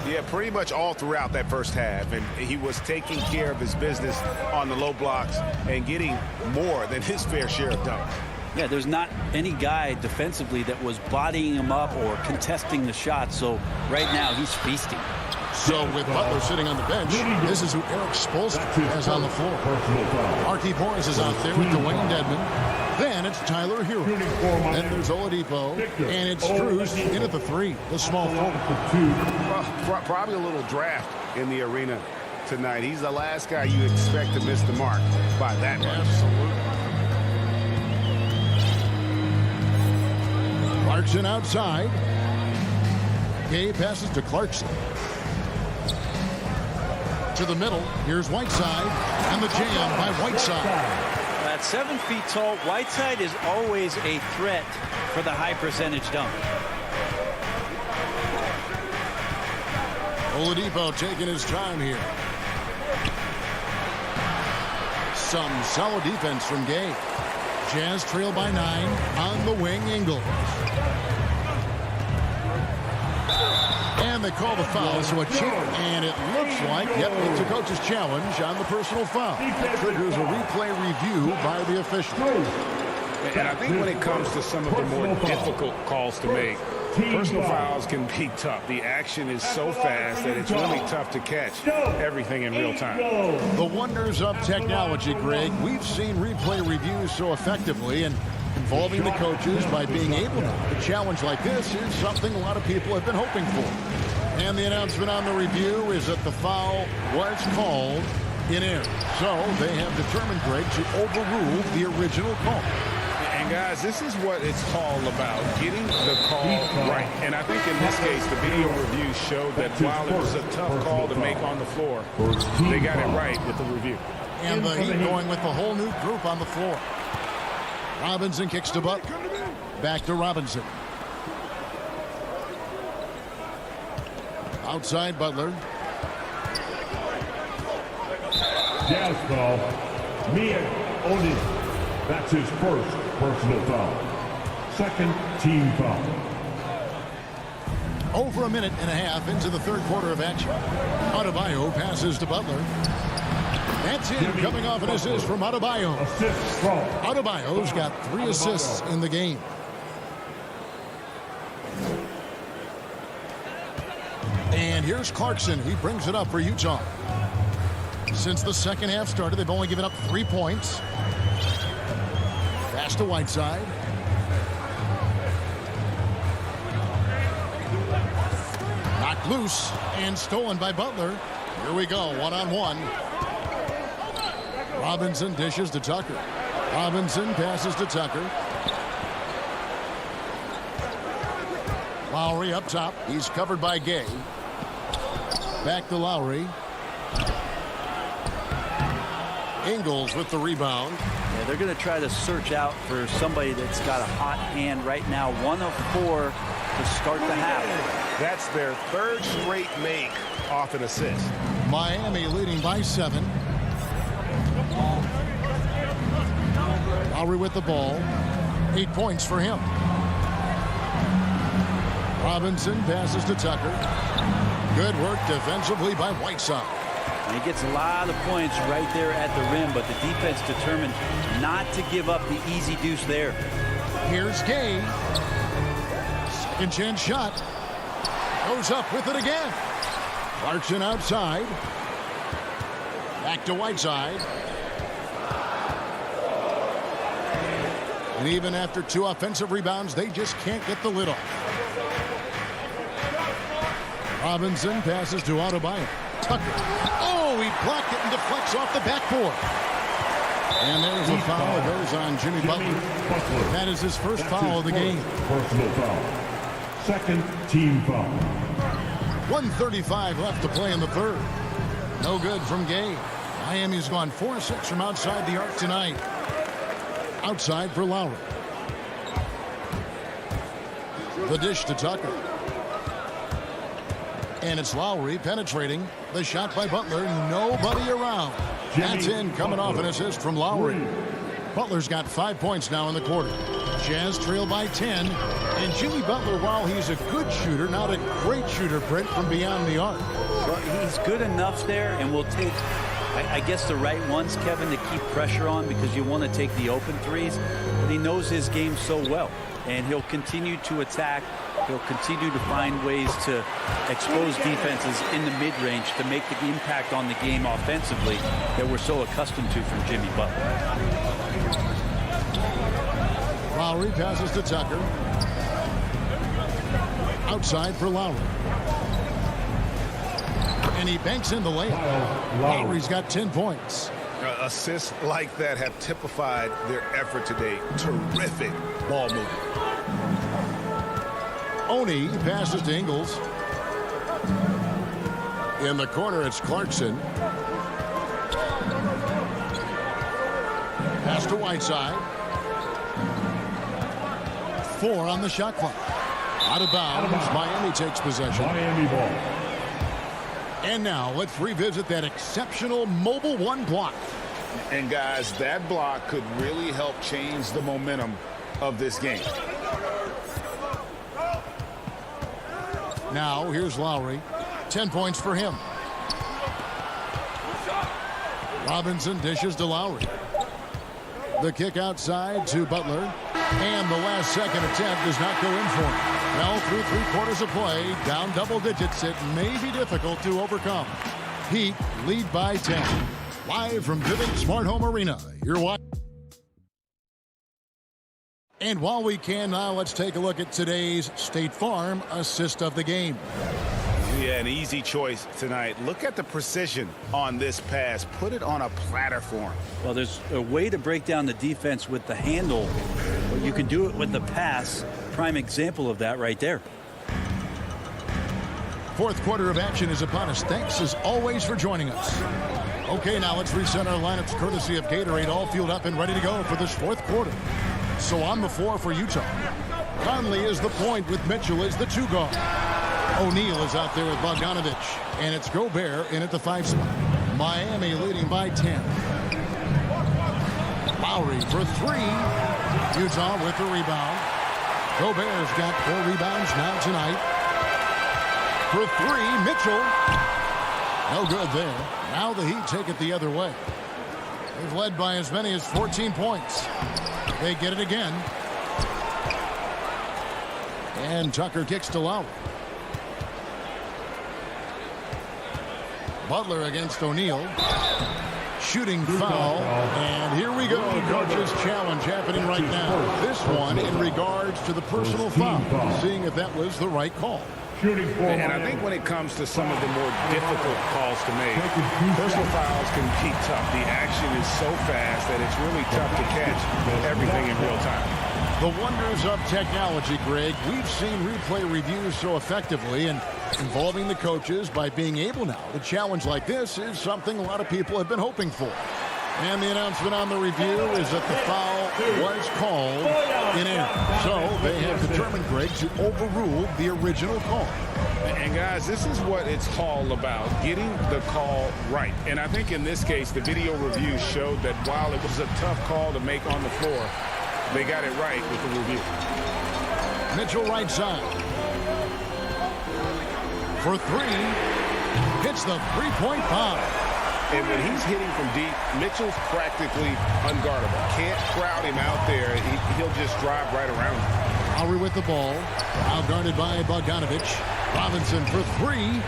Yeah, pretty much all throughout that first half, and he was taking care of his business on the low blocks and getting more than his fair share of dunks. Yeah, there's not any guy defensively that was bodying him up or contesting the shot, so right now he's feasting. So with Butler sitting on the bench, this is who Eric Spoelstra has on the floor. Markieff Morris is out there with Dwayne Dedmon. Then it's Tyler Hero. Then there's Oladipo. And it's Strus in at the 3, the small forward. Well, probably a little draft in the arena tonight. He's the last guy you expect to miss the mark by that much. Absolutely. Clarkson outside. Gay passes to Clarkson. To the middle, here's Whiteside, and the jam by Whiteside. At 7 feet tall, Whiteside is always a threat for the high percentage dunk. Oladipo taking his time here. Some solid defense from Gay. Jazz trail by 9 on the wing, Ingles. And they call the foul, so a chip, and it looks like, yep, it's a coach's challenge on the personal foul. That triggers a replay review by the official. And I think when it comes to some of the more difficult calls to make, personal fouls can be tough. The action is so fast that it's really tough to catch everything in real time. The wonders of technology, Greg. We've seen replay reviews so effectively, and involving the coaches by being able to. A challenge like this is something a lot of people have been hoping for. And the announcement on the review is that the foul was called in error. So they have determined, Greg, to overrule the original call. And guys, this is what it's all about, getting the call right. And I think in this case, the video review showed that while it was a tough call to make on the floor, they got it right with the review. And the Heat going with the whole new group on the floor. Robinson kicks to Butler. Back to Robinson. Outside Butler. Jazz foul. Mia Oni. That's his first personal foul. Second team foul. Over a minute and a half into the third quarter of action. Adebayo passes to Butler. That's in, coming off an assist from Adebayo. Adebayo's got 3 assists in the game. And here's Clarkson. He brings it up for Utah. Since the second half started, they've only given up 3 points. Pass to Whiteside. Knocked loose and stolen by Butler. Here we go, one-on-one. Robinson dishes to Tucker. Robinson passes to Tucker. Lowry up top. He's covered by Gay. Back to Lowry. Ingles with the rebound. Yeah, they're going to try to search out for somebody that's got a hot hand right now. 1 of 4 to start the half. That's their 3rd straight make off an assist. Miami leading by 7. Lowry with the ball. 8 points for him. Robinson passes to Tucker. Good work defensively by Whiteside. And he gets a lot of points right there at the rim, but the defense determined not to give up the easy deuce there. Here's Gay. Second chance shot. Goes up with it again. Clarkson outside. Back to Whiteside. And even after 2 offensive rebounds, they just can't get the lid off. Robinson passes to Adebayo. Tucker. Oh, he blocked it and deflects off the backboard. And there's a foul that goes on Jimmy Butler. That is his first foul of the game. Personal foul. Second team foul. 1:35 left to play in the third. No good from Gay. Miami's gone 4-6 from outside the arc tonight. Outside for Lowry. The dish to Tucker. And it's Lowry penetrating. The shot by Butler. Nobody around. That's in, coming off an assist from Lowry. Butler's got 5 points now in the quarter. Jazz trail by 10. And Jimmy Butler, while he's a good shooter, not a great shooter, Brent, from beyond the arc. Well, he's good enough there, and will take, I guess, the right ones, Kevin, to keep pressure on, because you want to take the open threes. But he knows his game so well, and he'll continue to attack. He'll continue to find ways to expose defenses in the mid-range to make the impact on the game offensively that we're so accustomed to from Jimmy Butler. Lowry passes to Tucker. Outside for Lowry. And he banks in the layup. Lowry's got 10 points. Assists like that have typified their effort today. Terrific ball movement. Oni passes to Ingles. In the corner, it's Clarkson. Pass to Whiteside. 4 on the shot clock. Out of bounds. Miami takes possession. Miami ball. And now let's revisit that exceptional mobile 1 block. And guys, that block could really help change the momentum of this game. Now here's Lowry. 10 points for him. Robinson dishes to Lowry. The kick outside to Butler. And the last second attempt does not go in for him. Well, through 3 quarters of play, down double digits, it may be difficult to overcome. Heat lead by 10. Live from Vivint Smart Home Arena. You're watching. And while we can now, let's take a look at today's State Farm assist of the game. Yeah, an easy choice tonight. Look at the precision on this pass. Put it on a platter for him. Well, there's a way to break down the defense with the handle, but you can do it with the pass. Prime example of that right there. Fourth quarter of action is upon us. Thanks as always for joining us. Okay, now let's reset our lineups courtesy of Gatorade, all fueled up and ready to go for this fourth quarter. So on the floor for Utah, Conley is the point with Mitchell as the 2 guard. O'Neal is out there with Bogdanovich, and it's Gobert in at the 5 spot. Miami leading by 10. Lowry for 3. Utah with the rebound. Gobert's got 4 rebounds now tonight. For three, Mitchell. No good there. Now the Heat take it the other way. They've led by as many as 14 points. They get it again. And Tucker kicks to Lowry. Butler against O'Neal. Shooting foul. And here we go. Coach's challenge happening right now. This one in regards to the personal foul. Seeing if that was the right call. And I think when it comes to some of the more difficult calls to make, personal fouls can be tough. The action is so fast that it's really tough to catch everything in real time. The wonders of technology, Greg. We've seen replay reviews so effectively, and involving the coaches by being able now to challenge like this is something a lot of people have been hoping for. And the announcement on the review is that the foul was called in error. So they have determined, Greg, to overrule the original call. And guys, this is what it's all about, getting the call right. And I think in this case, the video review showed that while it was a tough call to make on the floor, they got it right with the review. Mitchell right side. For three. Hits the three-point foul. And when he's hitting from deep, Mitchell's practically unguardable. Can't crowd him out there. He'll just drive right around him. Lowry with the ball. Now guarded by Bogdanovich. Robinson for three.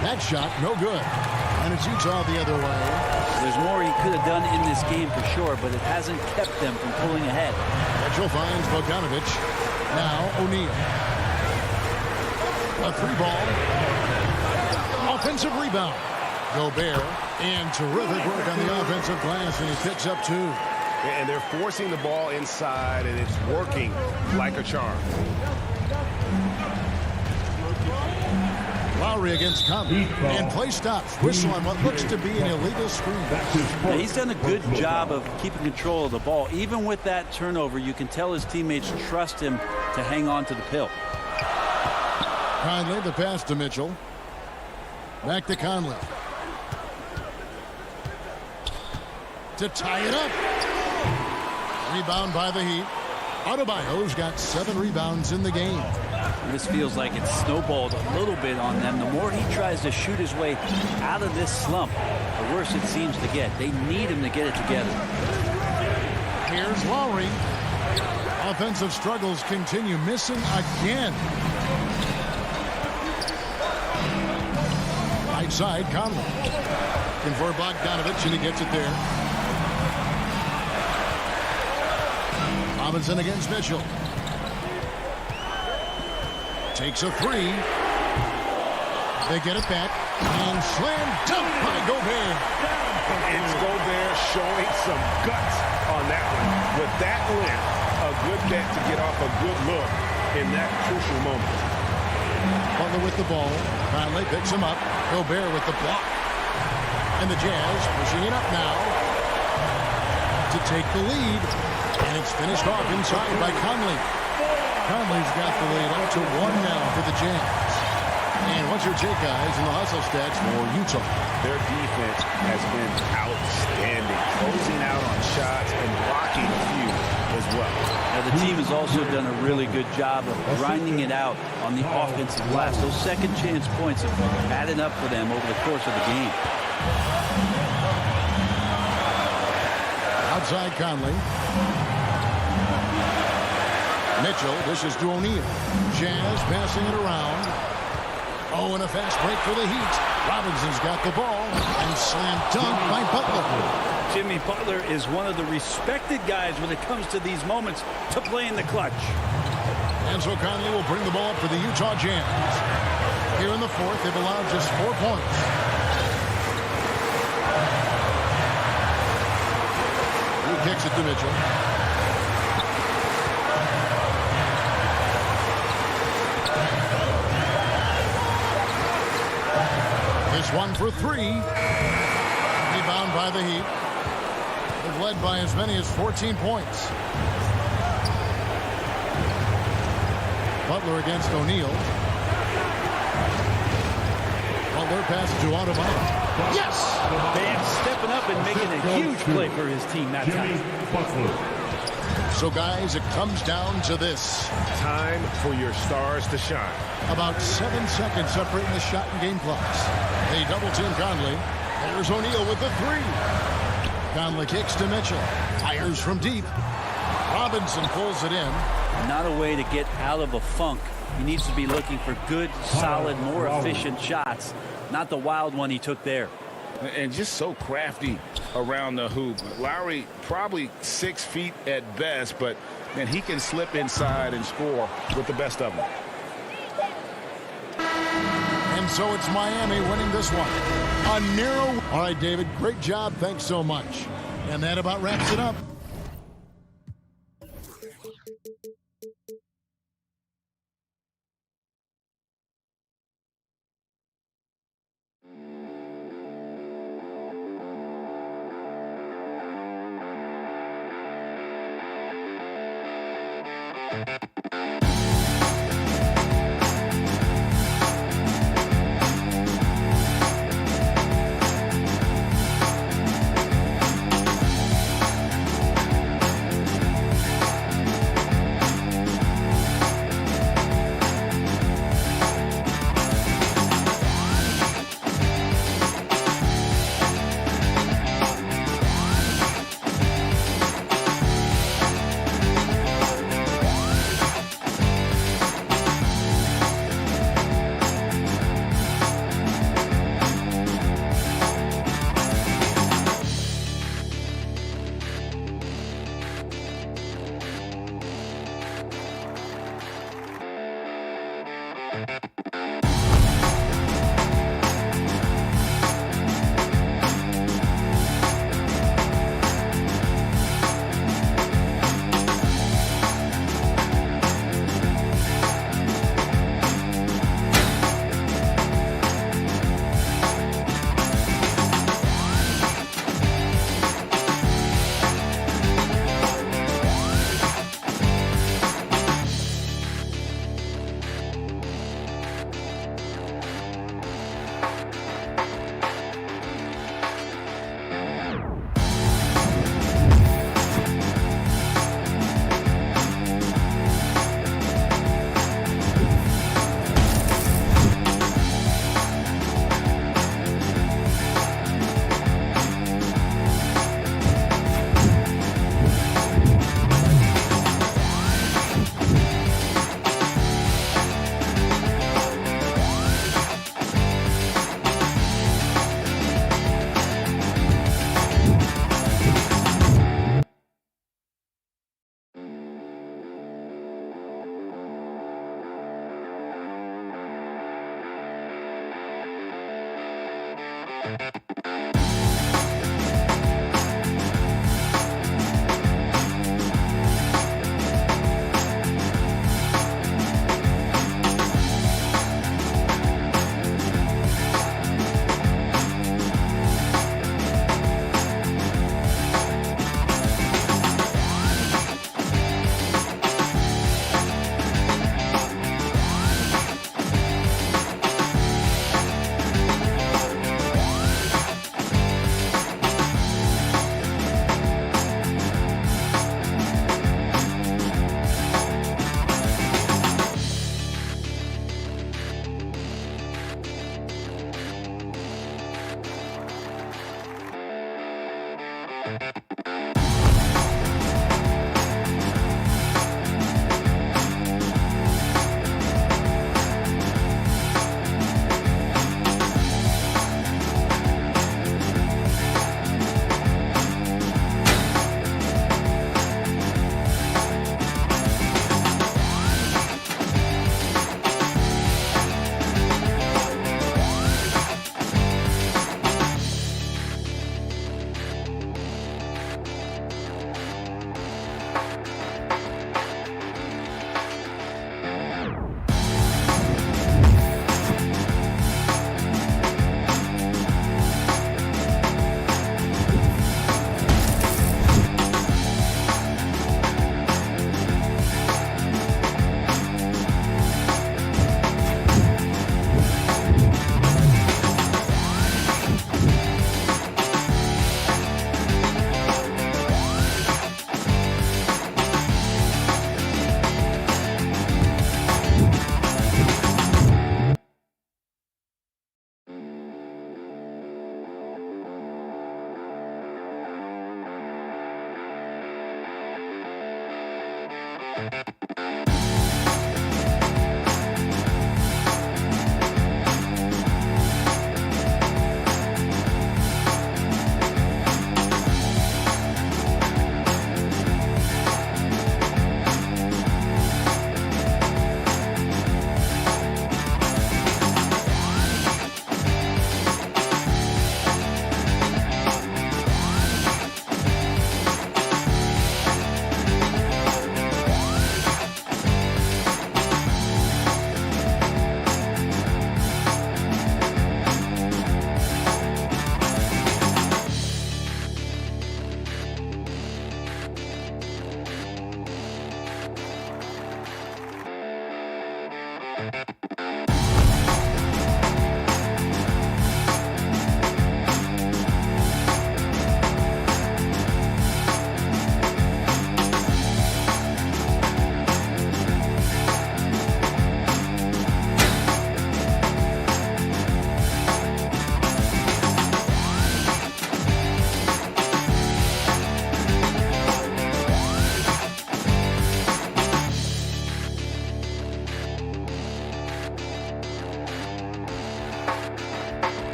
That shot, no good. And it's Utah the other way. There's more he could have done in this game for sure, but it hasn't kept them from pulling ahead. Mitchell finds Bogdanovich. Now O'Neal. A three ball. Offensive rebound. Gobert. And terrific work on the offensive glass, and he picks up two. And they're forcing the ball inside, and it's working like a charm. Lowry against Conley. And play stops. Whistle on what looks to be an illegal screen. Yeah, he's done a good job of keeping control of the ball. Even with that turnover, you can tell his teammates trust him to hang on to the pill. Conley, the pass to Mitchell. Back to Conley. To tie it up. Rebound by the Heat. Adebayo's got 7 rebounds in the game. This feels like it's snowballed a little bit on them. The more he tries to shoot his way out of this slump, the worse it seems to get. They need him to get it together. Here's Lowry. Offensive struggles continue. Missing again. Right side, Conley. Looking for Bogdanovich, and he gets it there. Robinson against Mitchell. Takes a three. They get it back. And slam dunk by Gobert. It's Gobert showing some guts on that one. With that length, a good bet to get off a good look in that crucial moment. Butler with the ball. Conley picks him up. Gobert with the block. And the Jazz pushing it up now to take the lead. And it's finished off inside by Conley. Conley's got the lead up to 1 now for the Jazz. And what's your take, guys, in the hustle stats for Utah? Their defense has been outstanding, closing out on shots and blocking a few as well. Now, the team has also done a really good job of grinding it out on the offensive glass. Those second chance points have added up for them over the course of the game. Outside Conley. Mitchell dishes to O'Neal. Jazz passing it around. Oh, and a fast break for the Heat. Robinson's got the ball. And slam dunk by Butler. Jimmy Butler is one of the respected guys when it comes to these moments to play in the clutch. And so Conley will bring the ball up for the Utah Jazz. Here in the fourth, they've allowed just 4 points. He kicks it to Mitchell. This one for 3. Rebound by the Heat. They've led by as many as 14 points. Butler against O'Neal. Butler passes to Adebayo. Yes! Bam stepping up and making a huge play for his team that time. So, guys, it comes down to this. Time for your stars to shine. About 7 seconds separating the shot and game clocks. They double team Conley. There's O'Neal with the three. Conley kicks to Mitchell. Fires from deep. Robinson pulls it in. Not a way to get out of a funk. He needs to be looking for good, solid, more efficient shots. Not the wild one he took there. And just so crafty around the hoop. Lowry probably 6 feet at best, but man, he can slip inside and score with the best of them. And so it's Miami winning this one. A narrow. All right, David, great job. Thanks so much. And that about wraps it up.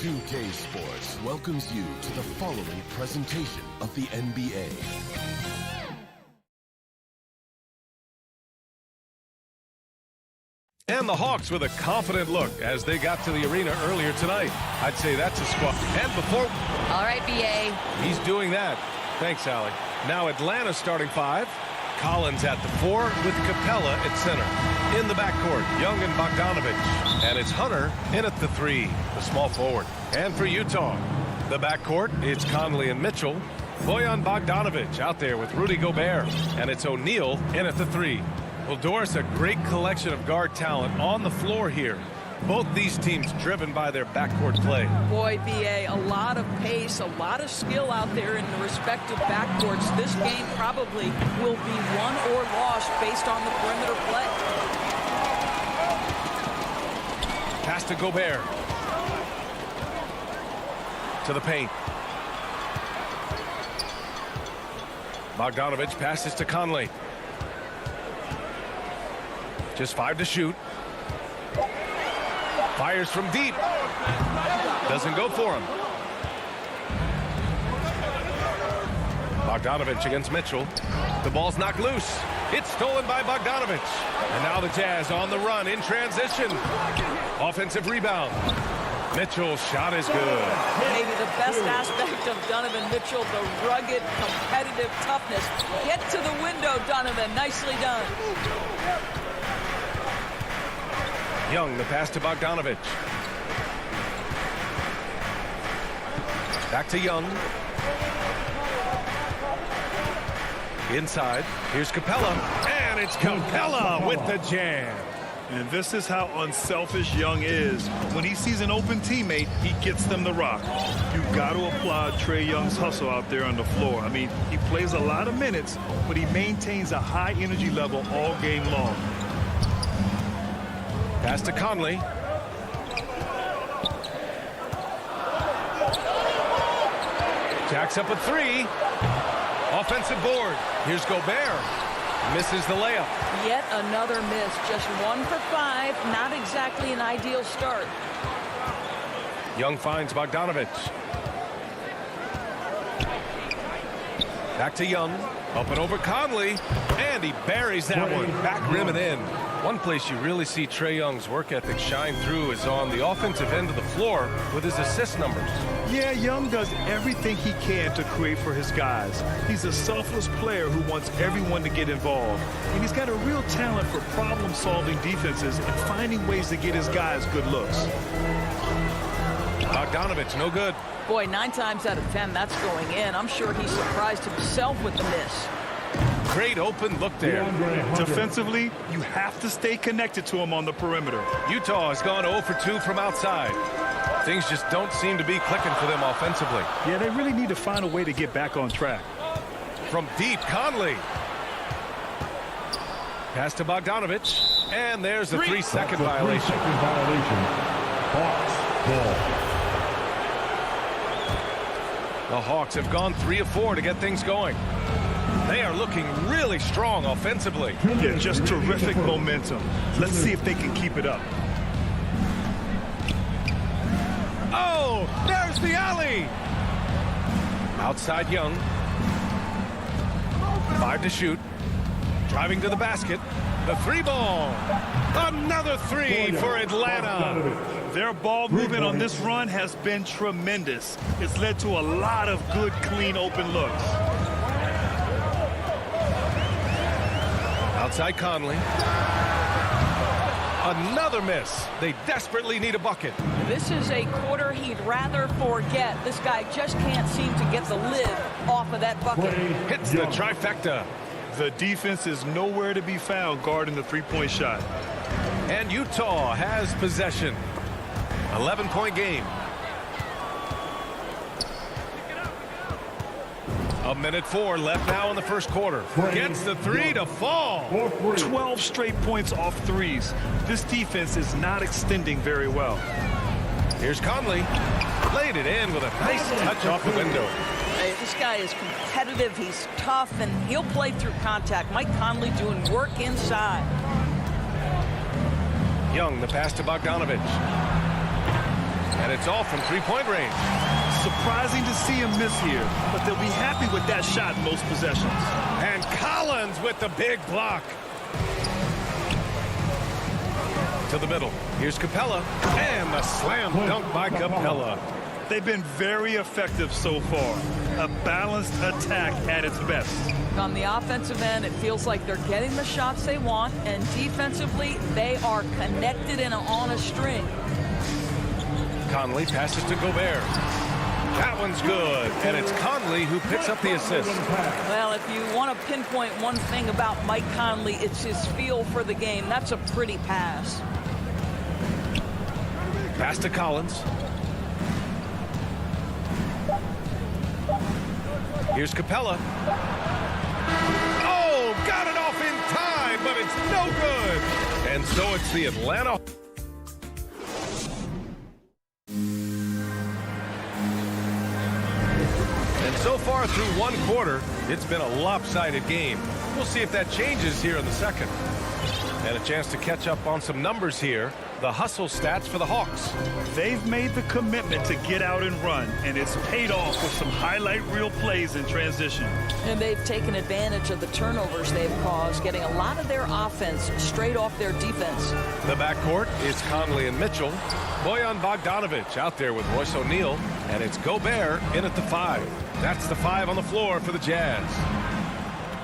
2K Sports welcomes you to the following presentation of the NBA. And the Hawks with a confident look as they got to the arena earlier tonight. I'd say that's a squad. And before... All right, BA. He's doing that. Thanks, Allie. Now Atlanta starting 5. Collins at the 4 with Capella at center. In the backcourt, Young and Bogdanovich. And it's Hunter in at the 3, the small forward. And for Utah, the backcourt, it's Conley and Mitchell. Bojan Bogdanovich out there with Rudy Gobert. And it's O'Neal in at the 3. Well, Doris, a great collection of guard talent on the floor here. Both these teams driven by their backcourt play. Boy, BA, a lot of pace, a lot of skill out there in the respective backcourts. This game probably will be won or lost based on the perimeter play. Pass to Gobert. To the paint. Bogdanovich passes to Conley. Just 5 to shoot. Fires from deep. Doesn't go for him. Bogdanovich against Mitchell. The ball's knocked loose. It's stolen by Bogdanovich. And now the Jazz on the run in transition. Offensive rebound. Mitchell's shot is good. Maybe the best aspect of Donovan Mitchell, the rugged, competitive toughness. Get to the window, Donovan. Nicely done. Young, the pass to Bogdanovich. Back to Young. Inside. Here's Capella. And it's Capella with the jam. And this is how unselfish Young is. When he sees an open teammate, he gets them the rock. You've got to applaud Trae Young's hustle out there on the floor. I mean, he plays a lot of minutes, but he maintains a high energy level all game long. Pass to Conley. Jacks up a 3. Offensive board. Here's Gobert. Misses the layup. Yet another miss. Just 1 for 5. Not exactly an ideal start. Young finds Bogdanovich. Back to Young. Up and over Conley. And he buries that one. Back rim and in. One place you really see Trae Young's work ethic shine through is on the offensive end of the floor with his assist numbers. Yeah, Young does everything he can to create for his guys. He's a selfless player who wants everyone to get involved. And he's got a real talent for problem-solving defenses and finding ways to get his guys good looks. Bogdanovich, no good. Boy, 9 times out of 10, that's going in. I'm sure he's surprised himself with the miss. Great open look there. Defensively, you have to stay connected to him on the perimeter. Utah has gone 0 for 2 from outside. Things just don't seem to be clicking for them offensively. Yeah, they really need to find a way to get back on track. From deep, Conley. Pass to Bogdanovich. And there's a 3-second violation. Hawks ball. The Hawks have gone 3 of 4 to get things going. They are looking really strong offensively. Yeah, just terrific momentum. Let's see if they can keep it up. Oh, there's the alley. Outside Young. 5 to shoot. Driving to the basket. The 3-ball. Another 3 for Atlanta. Their ball movement on this run has been tremendous. It's led to a lot of good, clean, open looks. Outside Conley. Another miss. They desperately need a bucket. This is a quarter he'd rather forget. This guy just can't seem to get the lid off of that bucket. Hits the trifecta. The defense is nowhere to be found guarding the three-point shot. And Utah has possession. 11-point game. A minute 4 left now in the first quarter. Gets the 3 to fall. 12 straight points off threes. This defense is not extending very well. Here's Conley. Laid it in with a nice touch off the window. Hey, this guy is competitive. He's tough, and he'll play through contact. Mike Conley doing work inside. Young, the pass to Bogdanovich. And it's all from three-point range. Surprising to see him miss here, but they'll be happy with that shot in most possessions. And Collins with the big block. To the middle. Here's Capella. And the slam dunk by Capella. They've been very effective so far. A balanced attack at its best. On the offensive end, it feels like they're getting the shots they want, and defensively, they are connected and on a string. Conley passes to Gobert. That one's good, and it's Conley who picks up the assist. Well, if you want to pinpoint one thing about Mike Conley, it's his feel for the game. That's a pretty pass. Pass to Collins. Here's Capella. Oh, got it off in time, but it's no good. And so it's the Atlanta. And so far through one quarter, it's been a lopsided game. We'll see if that changes here in the second. And a chance to catch up on some numbers here. The hustle stats for the Hawks. They've made the commitment to get out and run, and it's paid off with some highlight reel plays in transition. And they've taken advantage of the turnovers they've caused, getting a lot of their offense straight off their defense. The backcourt is Conley and Mitchell. Bojan Bogdanovic out there with Royce O'Neal, and it's Gobert in at the 5. That's the 5 on the floor for the Jazz.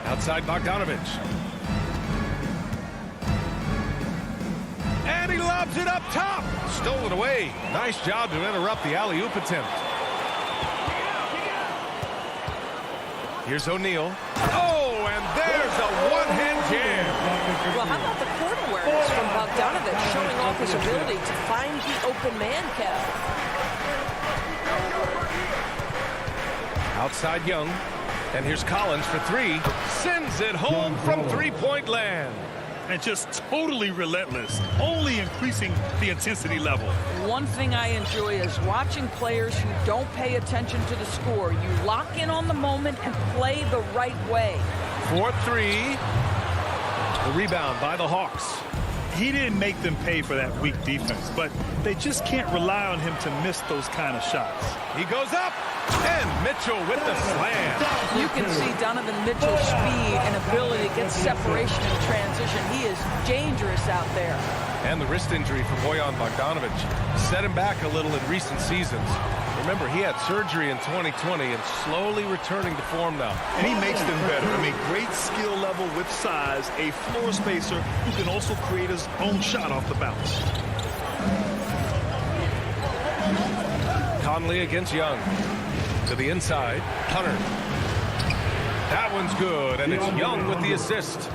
Outside Bogdanovic. And he lobs it up top. Stolen away. Nice job to interrupt the alley-oop attempt. Here's O'Neal. Oh, and there's a one-hand jam. Well, how about the court awareness from Bogdanovic, showing off his ability to find the open man, Kev. Outside Young. And here's Collins for 3. Sends it home from three-point land. And just totally relentless, only increasing the intensity level. One thing I enjoy is watching players who don't pay attention to the score. You lock in on the moment and play the right way. 4-3. The rebound by the Hawks. He didn't make them pay for that weak defense, but they just can't rely on him to miss those kind of shots. He goes up, and Mitchell with the slam. You can see Donovan Mitchell's speed and ability to get separation in transition. He is dangerous out there. And the wrist injury for Bojan Bogdanovic set him back a little in recent seasons. Remember, he had surgery in 2020 and slowly returning to form now. And he makes them better. I mean, great skill level with size, a floor spacer who can also create his own shot off the bounce. Conley against Young. To the inside, Hunter. That one's good, and it's Young with the assist.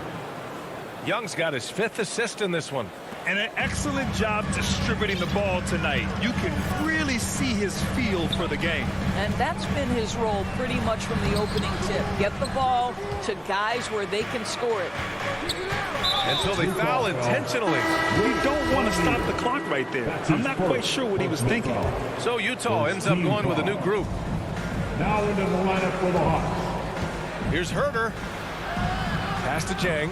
Young's got his 5th assist in this one. And an excellent job distributing the ball tonight. You can really see his feel for the game. And that's been his role pretty much from the opening tip. Get the ball to guys where they can score it. Until they foul intentionally. We don't want to stop the clock right there. I'm not quite sure what he was thinking. So Utah ends up going with a new group. Now into the lineup for the Hawks. Here's Herter. Pass to Jang.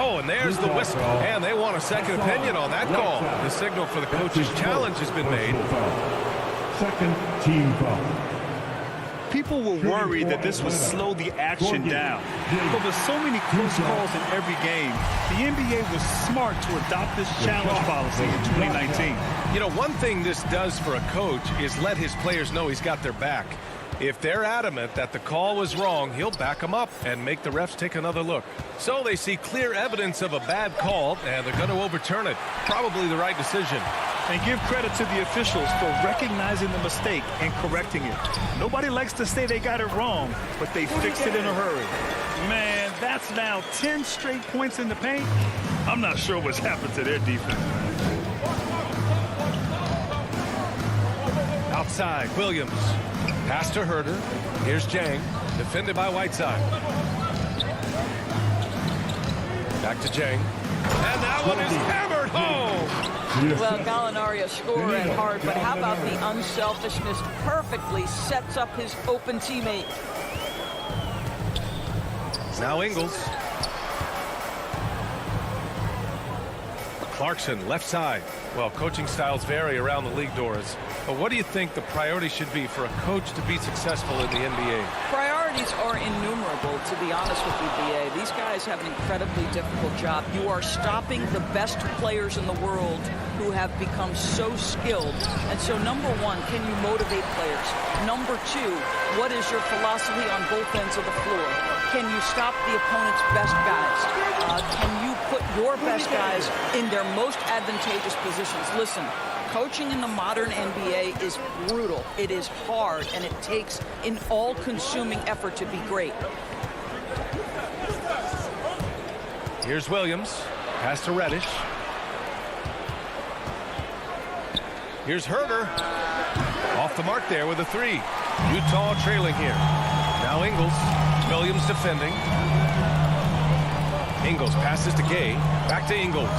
Oh, and there's the whistle. And they want a second opinion on that call. The signal for the coach's challenge has been made. Second team foul. People were worried that this would slow the action down. But with so many close calls in every game, the NBA was smart to adopt this challenge policy in 2019. You know, one thing this does for a coach is let his players know he's got their back. If they're adamant that the call was wrong, he'll back them up and make the refs take another look. So they see clear evidence of a bad call, and they're going to overturn it. Probably the right decision. And give credit to the officials for recognizing the mistake and correcting it. Nobody likes to say they got it wrong, but they fixed it in a hurry. Man, that's now 10 straight points in the paint. I'm not sure what's happened to their defense. Outside, Williams. Pass to Herter. Here's Jang. Defended by Whiteside. Back to Jang. And that one is hammered home. Well, Gallinari a scorer at heart, but how about the unselfishness? Perfectly sets up his open teammate. Now Ingles. Clarkson, left side. Well, coaching styles vary around the league, Doris. But what do you think the priority should be for a coach to be successful in the NBA? Priorities are innumerable, to be honest with you, BA. These guys have an incredibly difficult job. You are stopping the best players in the world who have become so skilled. And so, number one, can you motivate players? Number two, what is your philosophy on both ends of the floor? Can you stop the opponent's best guys? Can you put your best guys in their most advantageous positions? Listen, coaching in the modern NBA is brutal. It is hard, and it takes an all-consuming effort to be great. Here's Williams. Pass to Reddish. Here's Herter. Off the mark there with a three. Utah trailing here. Now Ingles. Williams defending. Ingles passes to Gay. Back to Ingles.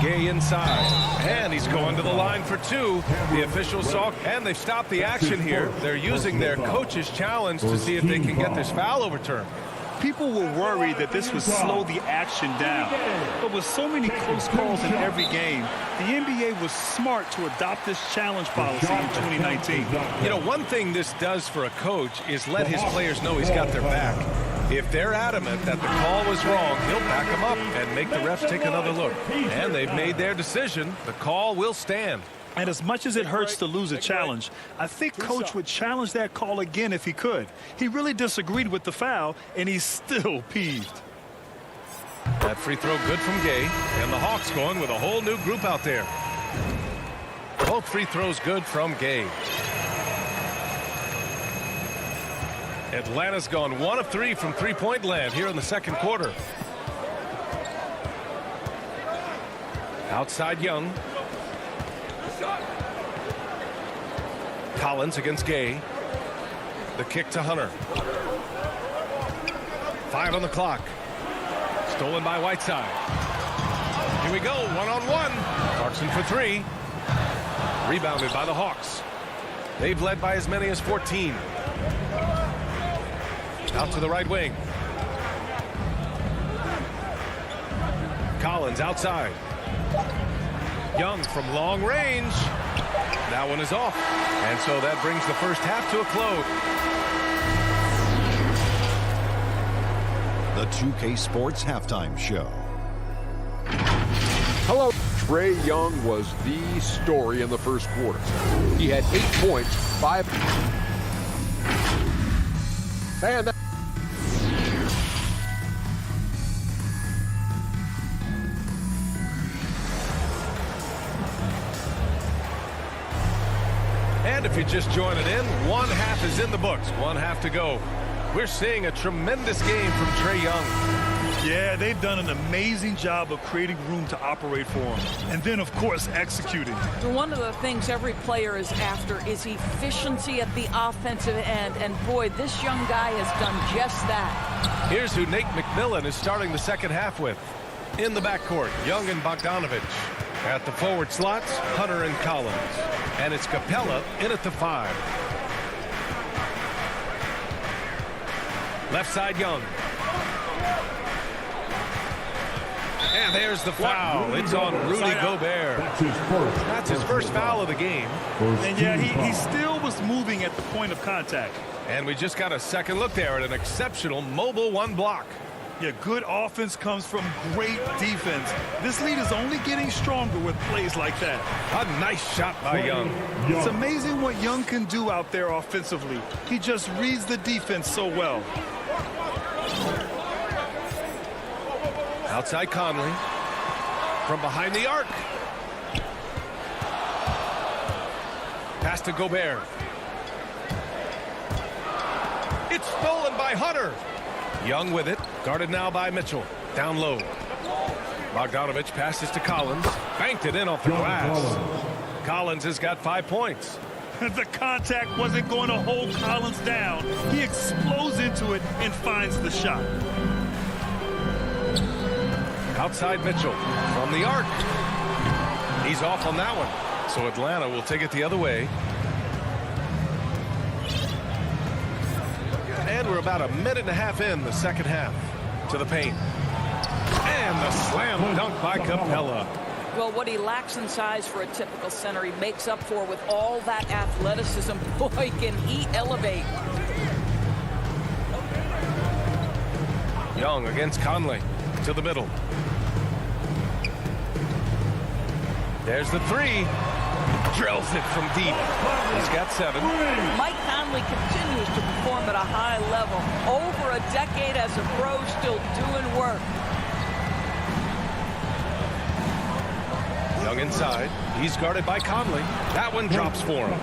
Gay inside. And he's going to the line for two. The officials saw, and they've stopped the action here. They're using their coach's challenge to see if they can get this foul overturned. People were worried that this would slow the action down. But with so many close calls in every game, the NBA was smart to adopt this challenge policy in 2019. You know, one thing this does for a coach is let his players know he's got their back. If they're adamant that the call was wrong, he'll back them up and make the refs take another look. And they've made their decision. The call will stand. And as much as it hurts to lose a challenge, I think Coach would challenge that call again if he could. He really disagreed with the foul, and he's still peeved. That free throw good from Gay, and the Hawks going with a whole new group out there. Both free throws good from Gay. Atlanta's gone 1 of 3 from three-point land here in the second quarter. Outside Young. Collins against Gay. The kick to Hunter. 5 on the clock. Stolen by Whiteside. Here we go, one-on-one. Clarkson for three. Rebounded by the Hawks. They've led by as many as 14. Out to the right wing. Collins outside. Young from long range. That one is off. And so that brings the first half to a close. The 2K Sports Halftime Show. Hello. Trae Young was the story in the first quarter. He had 8 points, 5. And that And if you're just joining in, one half is in the books. One half to go. We're seeing a tremendous game from Trae Young. Yeah, they've done an amazing job of creating room to operate for him. And then, of course, executing. One of the things every player is after is efficiency at the offensive end. And, boy, this young guy has done just that. Here's who Nate McMillan is starting the second half with. In the backcourt, Young and Bogdanovich. At the forward slots, Hunter and Collins. And it's Capella in at the 5. Left side, Young. And there's the foul. It's on Rudy Gobert. That's his first foul of the game. And yeah, he still was moving at the point of contact. And we just got a second look there at an exceptional mobile one block. Yeah, good offense comes from great defense. This lead is only getting stronger with plays like that. A nice shot by Young. It's amazing what Young can do out there offensively. He just reads the defense so well. Outside Conley. From behind the arc. Pass to Gobert. It's stolen by Hunter. Young with it. Guarded now by Mitchell. Down low. Bogdanovich passes to Collins. Banked it in off the glass. Collins has got 5 points. The contact wasn't going to hold Collins down. He explodes into it and finds the shot. Outside Mitchell from the arc. He's off on that one. So Atlanta will take it the other way. And we're about a minute and a half in the second half. To the paint. And the slam dunk by Capella. Well, what he lacks in size for a typical center, he makes up for with all that athleticism. Boy, can he elevate. Young against Conley to the middle. There's the three. Drills it from deep. He's got 7. Mike Conley continues to perform at a high level. Over a decade as a pro, still doing work. Young inside. He's guarded by Conley. That one drops for him.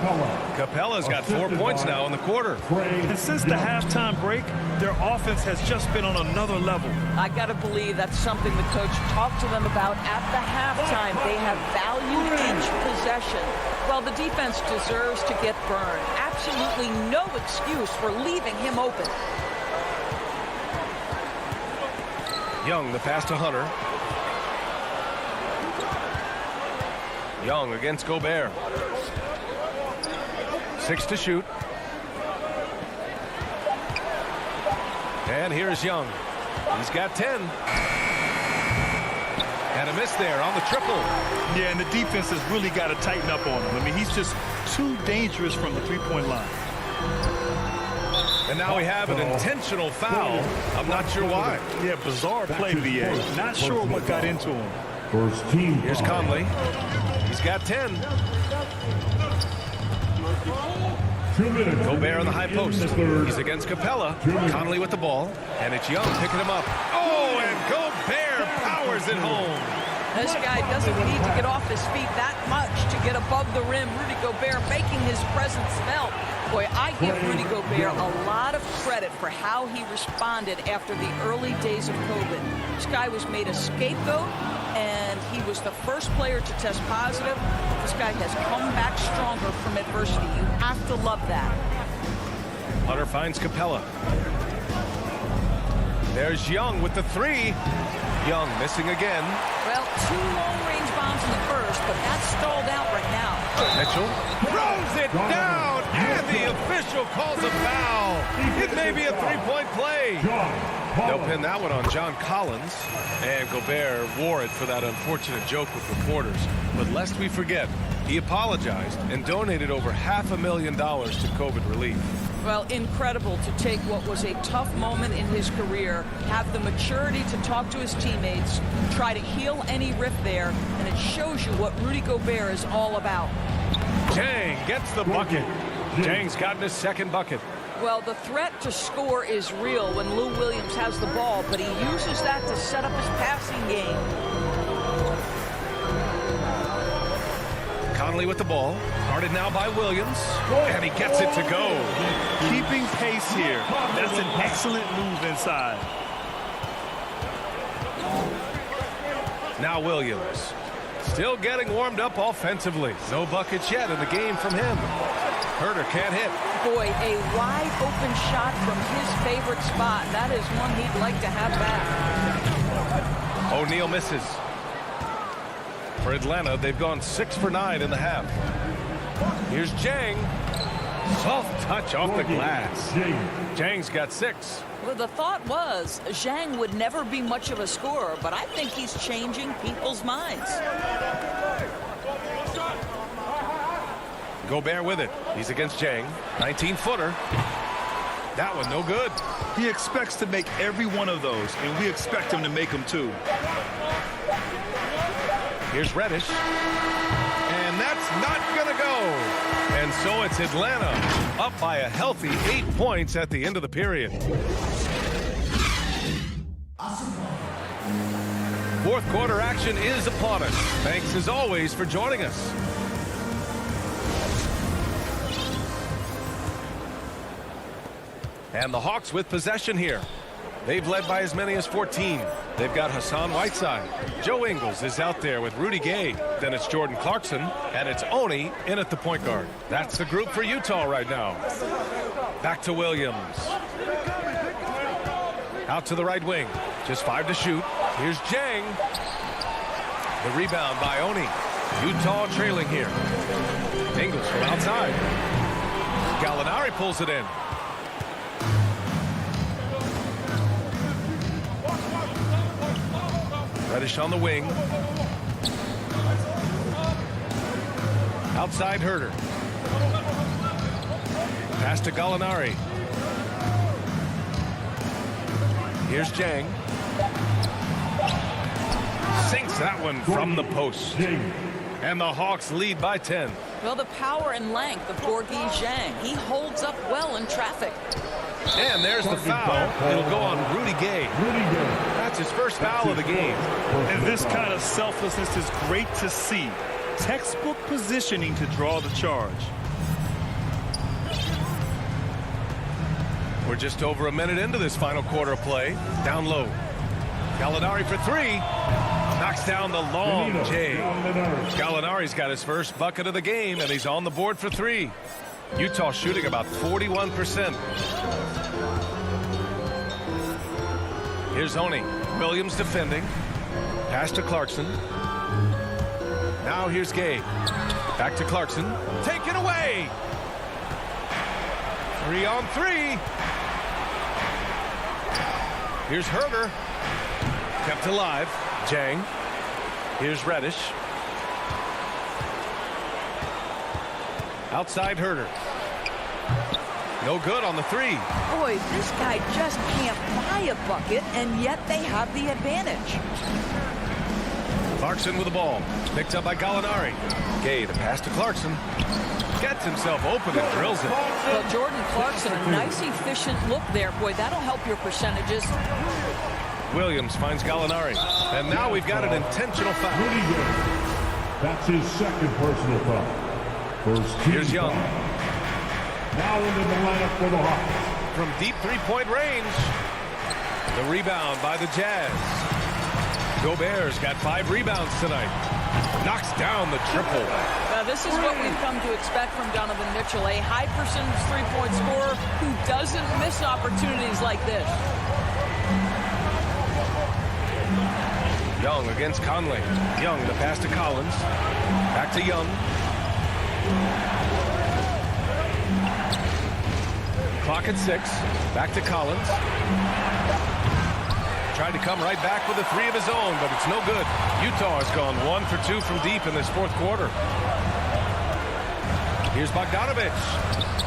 Capella's got 4 points now in the quarter. And since the halftime break, their offense has just been on another level. I got to believe that's something the coach talked to them about at the halftime. They have valued each possession. Well, the defense deserves to get burned. Absolutely no excuse for leaving him open. Young, the pass to Hunter. Young against Gobert. 6 to shoot. And here's Young. He's got 10. And a miss there on the triple. Yeah, and the defense has really got to tighten up on him. I mean, he's just too dangerous from the three-point line. And now we have an intentional foul. I'm not sure why. Yeah, bizarre play, VA. Not sure what got into him. First team. Here's Conley. He's got 10. Gobert on the high post. He's against Capella. Conley with the ball. And it's Young picking him up. Oh, and Gobert powers it home. This guy doesn't need to get off his feet that much to get above the rim. Rudy Gobert making his presence felt. Boy, I give Rudy Gobert a lot of credit for how he responded after the early days of COVID. This guy was made a scapegoat, and he was the first player to test positive. This guy has come back stronger from adversity. You have to love that. Hunter finds Capella. There's Young with the 3. Young missing again. Well, 2 long-range bombs in the first, but that's stalled out right now. Mitchell throws it down, and the official calls a foul. It may be a 3-point play. They'll pin that one on John Collins. And Gobert wore it for that unfortunate joke with reporters. But lest we forget, he apologized and donated over $500,000 to COVID relief. Well, incredible to take what was a tough moment in his career, have the maturity to talk to his teammates, try to heal any rift there, and it shows you what Rudy Gobert is all about. Jang gets the bucket. Jang's gotten his 2nd bucket. Well, the threat to score is real when Lou Williams has the ball, but he uses that to set up his passing game. Conley with the ball, guarded now by Williams, and he gets it to go. Keeping pace here. That's an excellent move inside. Now Williams, still getting warmed up offensively. No buckets yet in the game from him. Herter can't hit. Boy, a wide open shot from his favorite spot. That is one he'd like to have back. O'Neal misses. For Atlanta, they've gone 6 for 9 in the half. Here's Jang. Soft touch off the glass. Jang's got 6. Well, the thought was Zhang would never be much of a scorer, but I think he's changing people's minds. Gobert with it. He's against Jang. 19-footer. That one no good. He expects to make every one of those, and we expect him to make them too. Here's Reddish. And that's not going to go. And so it's Atlanta up by a healthy 8 points at the end of the period. 4th quarter action is upon us. Thanks as always for joining us. And the Hawks with possession here. They've led by as many as 14. They've got Hassan Whiteside. Joe Ingles is out there with Rudy Gay. Then it's Jordan Clarkson, and it's Oni in at the point guard. That's the group for Utah right now. Back to Williams. Out to the right wing. Just 5 to shoot. Here's Jang. The rebound by Oni. Utah trailing here. Ingles from outside. Gallinari pulls it in. Reddish on the wing. Outside Herder. Pass to Gallinari. Here's Jang. Sinks that one from the post. And the Hawks lead by 10. Well, the power and length of Gorgie Zhang. He holds up well in traffic. And there's the foul. It'll go on Rudy Gay. That's his first foul of the game. And this kind of selflessness is great to see. Textbook positioning to draw the charge. We're just over a minute into this final quarter of play. Down low. Gallinari for three. Knocks down the long J. Gallinari's got his first bucket of the game, and he's on the board for three. Utah shooting about 41%. Here's Oni. Williams defending. Pass to Clarkson. Now here's Gay. Back to Clarkson. Taken away. 3-on-3. Here's Herder. Kept alive. Jang. Here's Reddish. Outside Herder. No good on the three. Boy, this guy just can't buy a bucket, and yet they have the advantage. Clarkson with the ball. Picked up by Gallinari. Gay to pass to Clarkson. Gets himself open and drills it. Well, Jordan Clarkson, a nice, efficient look there. Boy, that'll help your percentages. Williams finds Gallinari. And now we've got an intentional foul. That's his second personal foul. Here's Young. Now into the lineup for the Hawks. From deep three-point range. The rebound by the Jazz. Gobert's got 5 rebounds tonight. Knocks down the triple. Now, this is what we've come to expect from Donovan Mitchell, a high percentage three-point scorer who doesn't miss opportunities like this. Young against Conley. Young the pass to Collins. Back to Young. Clock at 6. Back to Collins. Tried to come right back with a 3 of his own, but it's no good. Utah has gone 1 for 2 from deep in this fourth quarter. Here's Bogdanovich.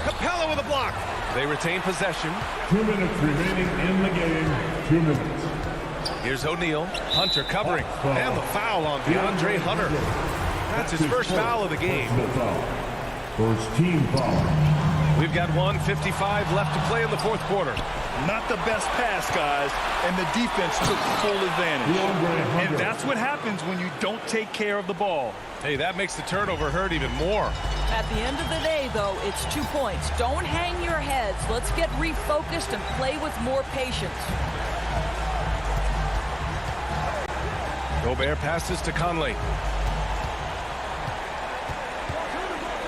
Capella with a block. They retain possession. 2 minutes remaining in the game. 2 minutes. Here's O'Neal. Hunter covering. And the foul on DeAndre Hunter. That's his first foul of the game. First team foul. We've got 1:55 left to play in the fourth quarter. Not the best pass, guys, and the defense took full advantage. And that's what happens when you don't take care of the ball. Hey, that makes the turnover hurt even more. At the end of the day, though, it's 2 points. Don't hang your heads. Let's get refocused and play with more patience. Gobert passes to Conley.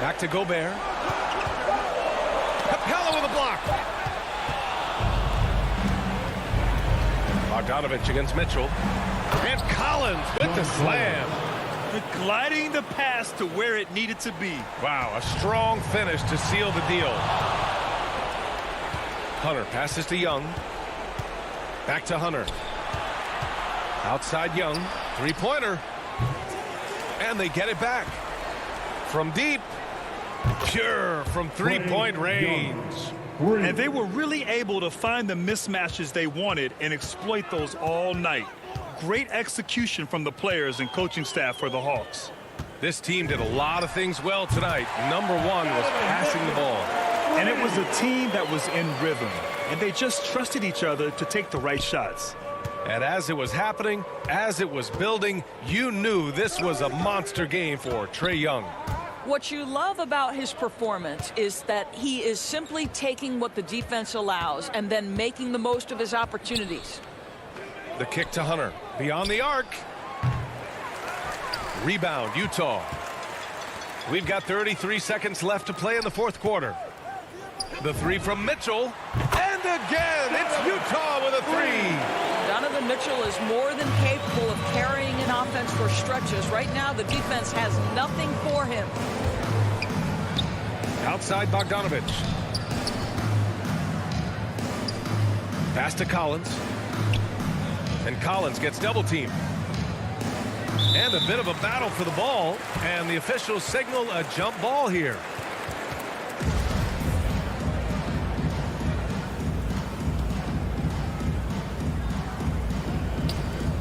Back to Gobert. Capella with a block. Bogdanovich against Mitchell. And Collins with the slam. Gliding the pass to where it needed to be. Wow, a strong finish to seal the deal. Hunter passes to Young. Back to Hunter. Outside Young. Three-pointer. And they get it back. From deep. Pure from three-point range. And they were really able to find the mismatches they wanted and exploit those all night. Great execution from the players and coaching staff for the Hawks. This team did a lot of things well tonight. Number one was passing the ball. And it was a team that was in rhythm. And they just trusted each other to take the right shots. And as it was happening, as it was building, you knew this was a monster game for Trae Young. What you love about his performance is that he is simply taking what the defense allows and then making the most of his opportunities. The kick to Hunter. Beyond the arc. Rebound, Utah. We've got 33 seconds left to play in the fourth quarter. The three from Mitchell. And again, it's Utah with a three. Donovan Mitchell is more than capable of carrying an offense for stretches. Right now, the defense has nothing for him. Outside Bogdanovich. Pass to Collins. And Collins gets double teamed. And a bit of a battle for the ball, and the officials signal a jump ball here.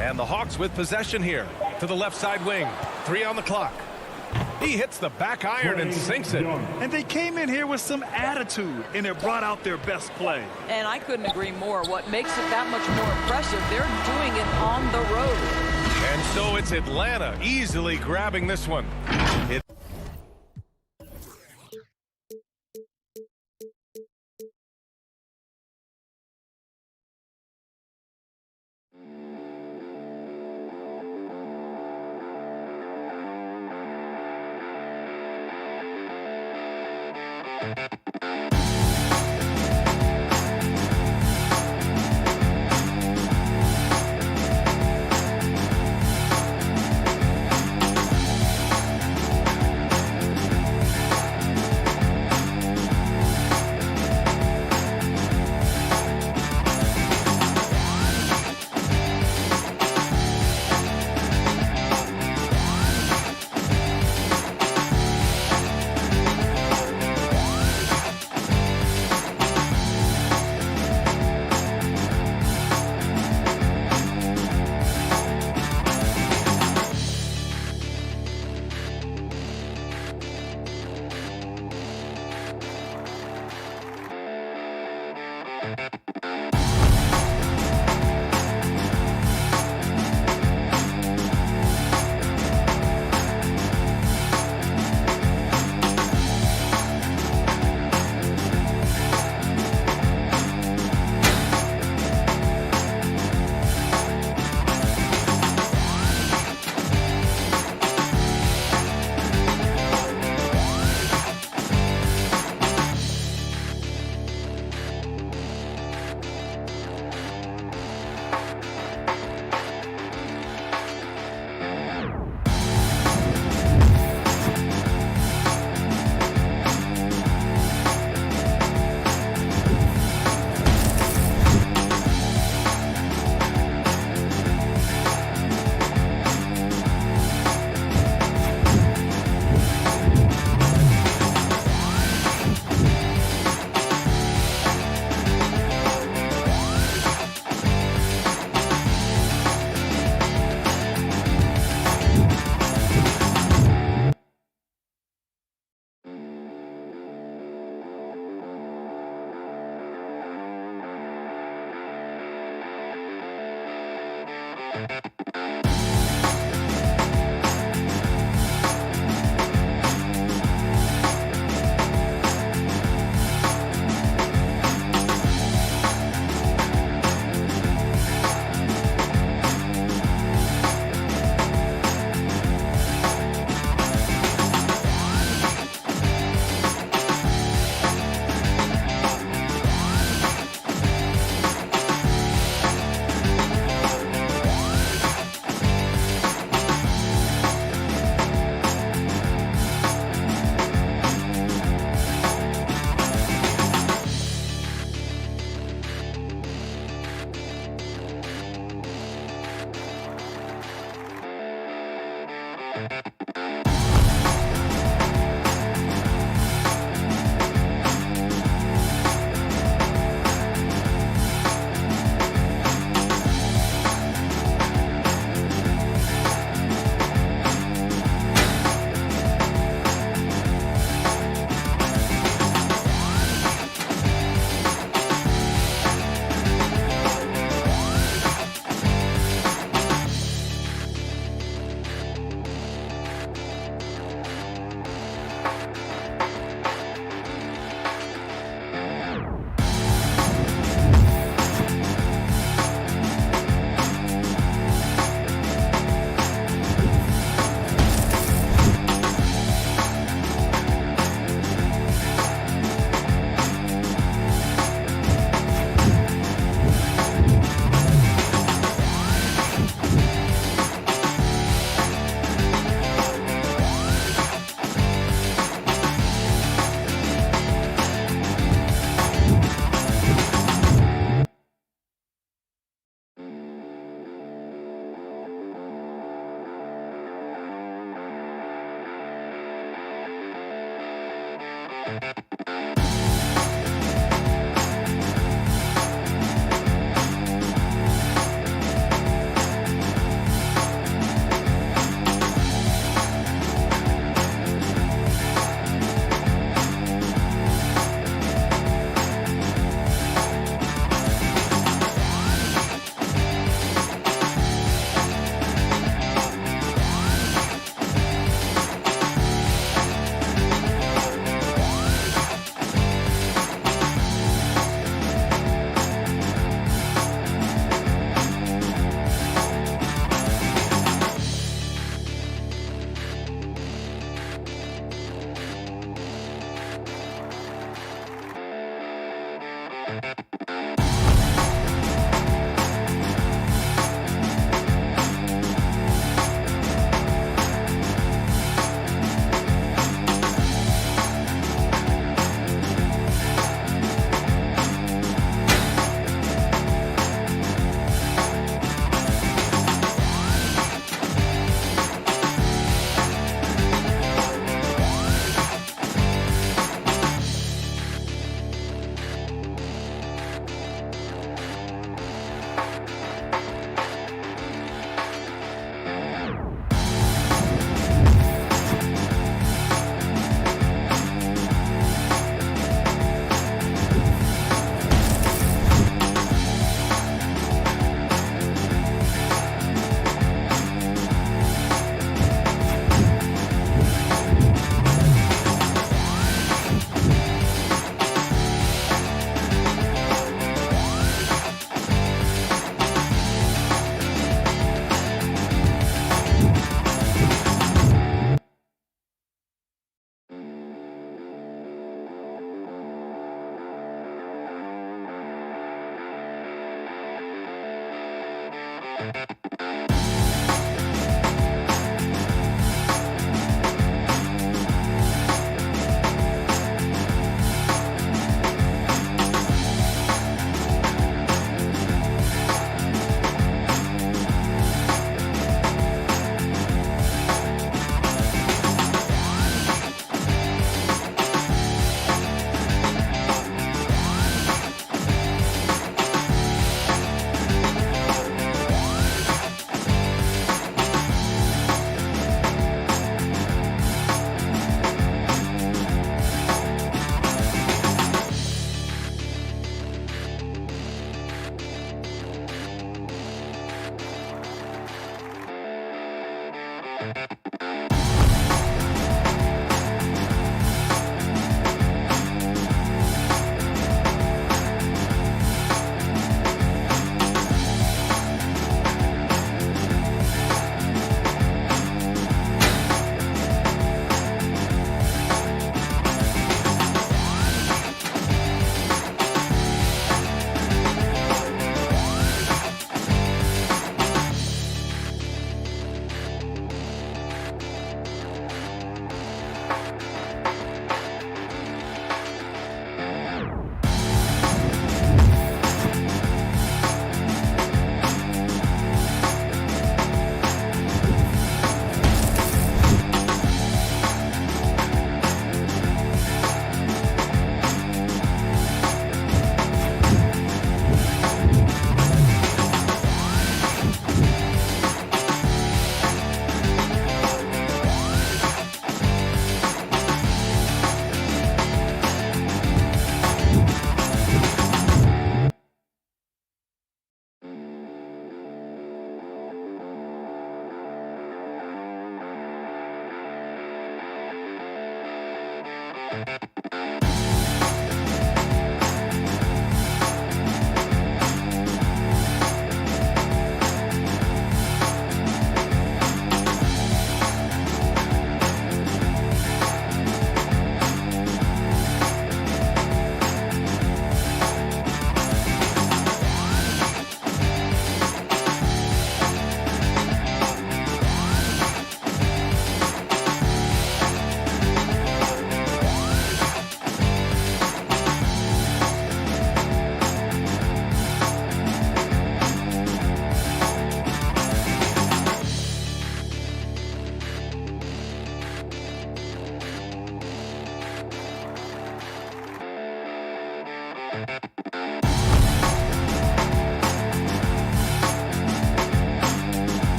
And the Hawks with possession here to the left side wing. 3 on the clock. He hits the back iron and sinks it. And they came in here with some attitude, and it brought out their best play. And I couldn't agree more. What makes it that much more impressive, they're doing it on the road. And so it's Atlanta easily grabbing this one.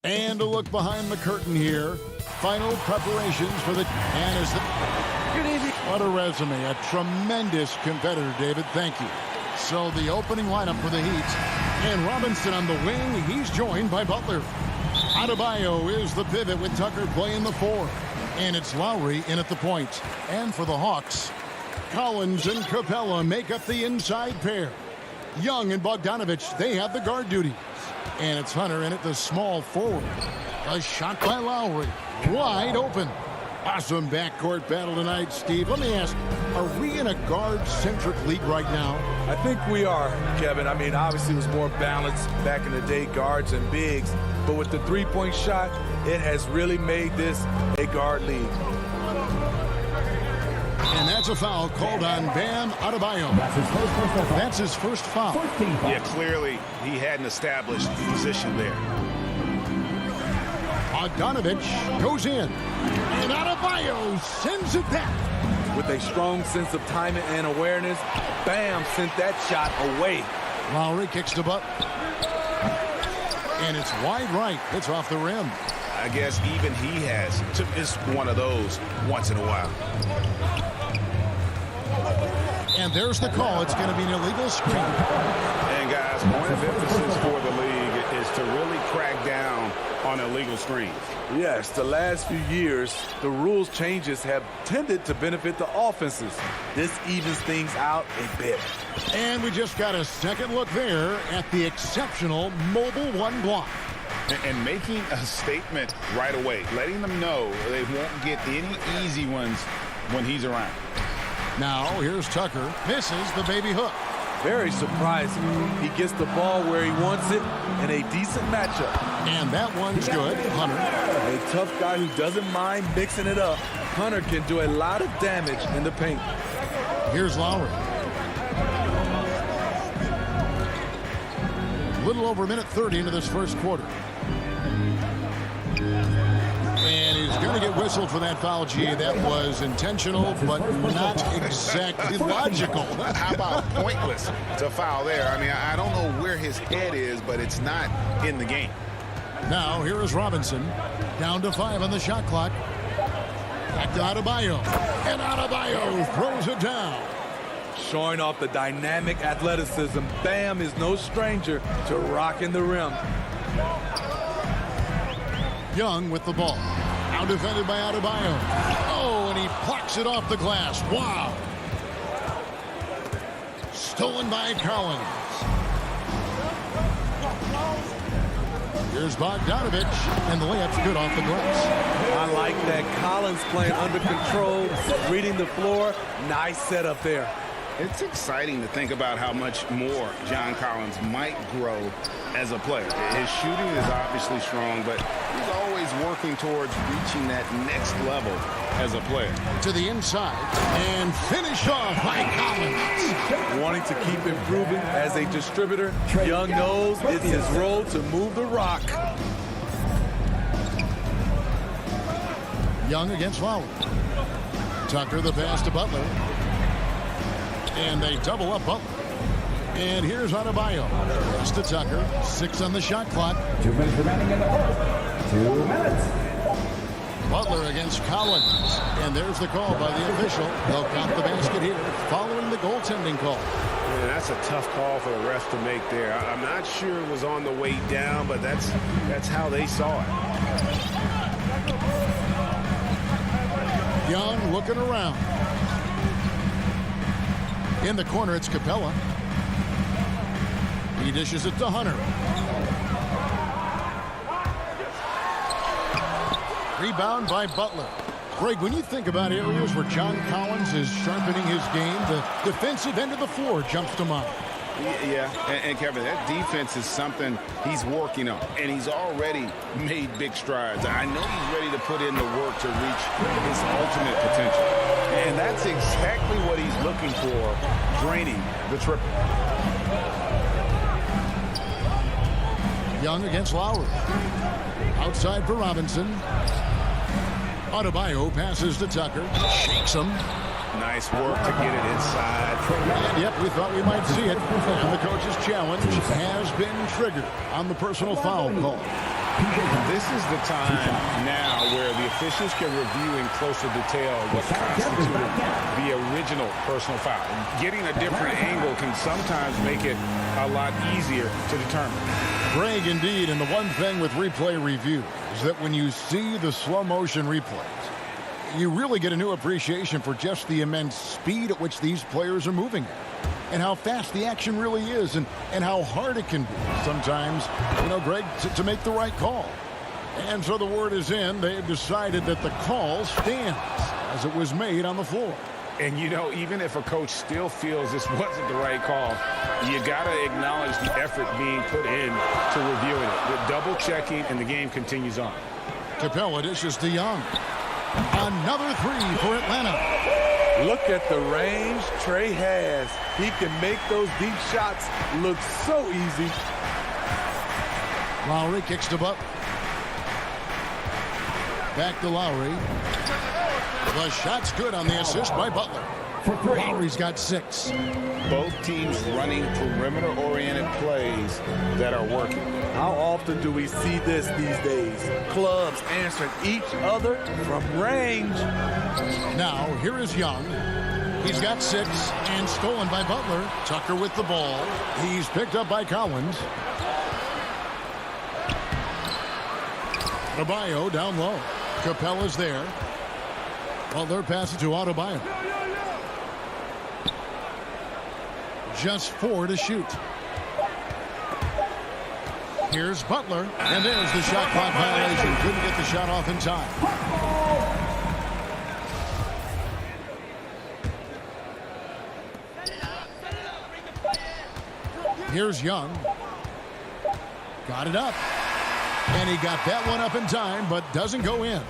And a look behind the curtain here. Final preparations for the... And is the... Good evening. What a resume. A tremendous competitor, David. Thank you. So the opening lineup for the Heat. And Robinson on the wing. He's joined by Butler. Adebayo is the pivot with Tucker playing the 4. And it's Lowry in at the point. And for the Hawks, Collins and Capella make up the inside pair. Young and Bogdanovich, they have the guard duty. And it's Hunter in at the small forward. A shot by Lowry. Wide open. Awesome backcourt battle tonight, Steve. Let me ask, are we in a guard-centric league right now? I think we are, Kevin. I mean, obviously it was more balanced back in the day, guards and bigs. But with the three-point shot, it has really made this a guard league. And that's a foul called on Bam Adebayo. That's his first foul. Yeah, clearly he hadn't established position there. Bogdanovich goes in. And Adebayo sends it back. With a strong sense of timing and awareness, Bam sent that shot away. Lowry kicks to Butler. And it's wide right. It's off the rim. I guess even he has to miss one of those once in a while. And there's the call. It's going to be an illegal screen. And guys, point of emphasis for the league is to really crack down on illegal screens. Yes, the last few years, the rules changes have tended to benefit the offenses. This evens things out a bit. And we just got a second look there at the exceptional mobile one block. And making a statement right away, letting them know they won't get any easy ones when he's around. Now, here's Tucker. Misses the baby hook. Very surprising. He gets the ball where he wants it in a decent matchup. And that one's good. Hunter. A tough guy who doesn't mind mixing it up. Hunter can do a lot of damage in the paint. Here's Lowry. A little over a minute 30 into this first quarter. And he's going to get whistled for that foul, G. That was intentional, but not exactly logical. How about pointless to foul there? I mean, I don't know where his head is, but it's not in the game. Now, here is Robinson. Down to 5 on the shot clock. Back to Adebayo. And Adebayo throws it down. Showing off the dynamic athleticism, Bam is no stranger to rocking the rim. Young with the ball. Now defended by Adebayo. Oh, and he plucks it off the glass. Wow. Stolen by Collins. Here's Bogdanovich, and the layup's good off the glass. I like that. Collins playing under control, reading the floor. Nice setup there. It's exciting to think about how much more John Collins might grow as a player. His shooting is obviously strong, but he's always working towards reaching that next level as a player. To the inside, and finished off by Collins. Wanting to keep improving as a distributor, Young knows it's his role to move the rock. Young against Lowry. Tucker the pass to Butler. And they double up Butler. And here's Adebayo. Pass to Tucker. 6 on the shot clock. 2 minutes remaining in the first. 2 minutes. Butler against Collins. And there's the call by the official. They'll count the basket here following the goaltending call. Man, that's a tough call for the ref to make there. I'm not sure it was on the way down, but that's how they saw it. Young looking around. In the corner, it's Capella. He dishes it to Hunter. Rebound by Butler. Greg, when you think about areas where John Collins is sharpening his game, the defensive end of the floor jumps to mind. Yeah, and Kevin, that defense is something he's working on, and he's already made big strides. I know he's ready to put in the work to reach his ultimate potential. And that's exactly what he's looking for, draining the triple. Young against Lowry. Outside for Robinson. Adebayo passes to Tucker. Shakes him. Nice work to get it inside. And yep, we thought we might see it. And the coach's challenge has been triggered on the personal foul call. This is the time now where the officials can review in closer detail what constituted the original personal foul. Getting a different angle can sometimes make it a lot easier to determine. Greg, indeed, and the one thing with replay review is that when you see the slow motion replays, you really get a new appreciation for just the immense speed at which these players are moving and how fast the action really is and how hard it can be sometimes, Greg, to make the right call. And so the word is in. They've decided that the call stands as it was made on the floor. And, even if a coach still feels this wasn't the right call, you got to acknowledge the effort being put in to reviewing it. The double checking, and the game continues on. Capella dishes to Young. Another three for Atlanta. Look at the range Trey has. He can make those deep shots look so easy. Lowry kicks to Butler. Back to Lowry. The shot's good on the assist by Butler. Lowry's got 6. Both teams running perimeter-oriented plays that are working. How often do we see this these days? Clubs answering each other from range. Now, here is Young. He's got 6 and stolen by Butler. Tucker with the ball. He's picked up by Collins. Adebayo down low. Capella's there. Butler passes to Adebayo. Just 4 to shoot. Here's Butler, and there's the shot clock violation. Couldn't get the shot off in time. Here's Young. Got it up. And he got that one up in time, but doesn't go in.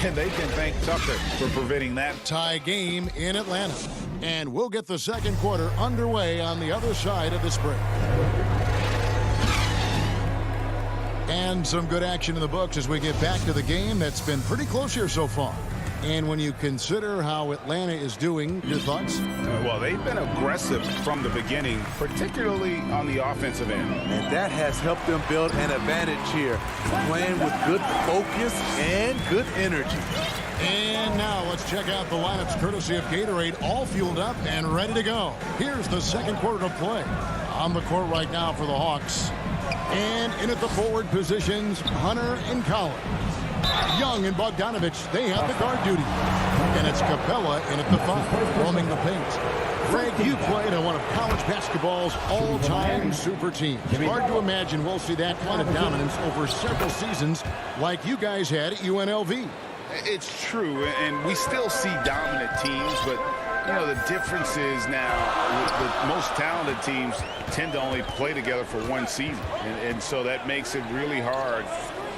And they can thank Tucker for preventing that. Tie game in Atlanta. And we'll get the second quarter underway on the other side of this break. And some good action in the books as we get back to the game that's been pretty close here so far. And when you consider how Atlanta is doing, your thoughts? Well, they've been aggressive from the beginning, particularly on the offensive end. And that has helped them build an advantage here, playing with good focus and good energy. And now let's check out the lineups courtesy of Gatorade, all fueled up and ready to go. Here's the second quarter to play. On the court right now for the Hawks. And in at the forward positions, Hunter and Collins. Young and Bogdanovich, they have the guard duty. And it's Capella in at the 5, roaming the paint. Frank, you played on one of college basketball's all-time super teams. Hard to imagine we'll see that kind of dominance over several seasons like you guys had at UNLV. It's true, and we still see dominant teams, but the difference is now the most talented teams tend to only play together for one season, and so that makes it really hard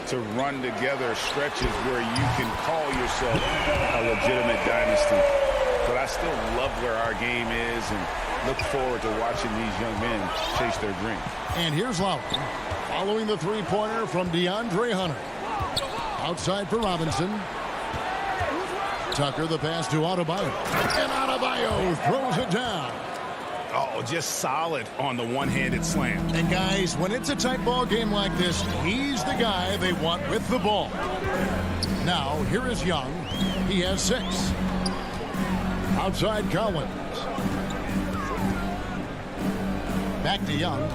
to run together stretches where you can call yourself a legitimate dynasty. But I still love where our game is and look forward to watching these young men chase their dream. And here's Lowry following the three-pointer from DeAndre Hunter. Outside for Robinson. Tucker the pass to Adebayo. And Adebayo throws it down. Oh, just solid on the one-handed slam. And guys, when it's a tight ball game like this, he's the guy they want with the ball. Now, here is Young. He has 6. Outside Collins. Back to Young.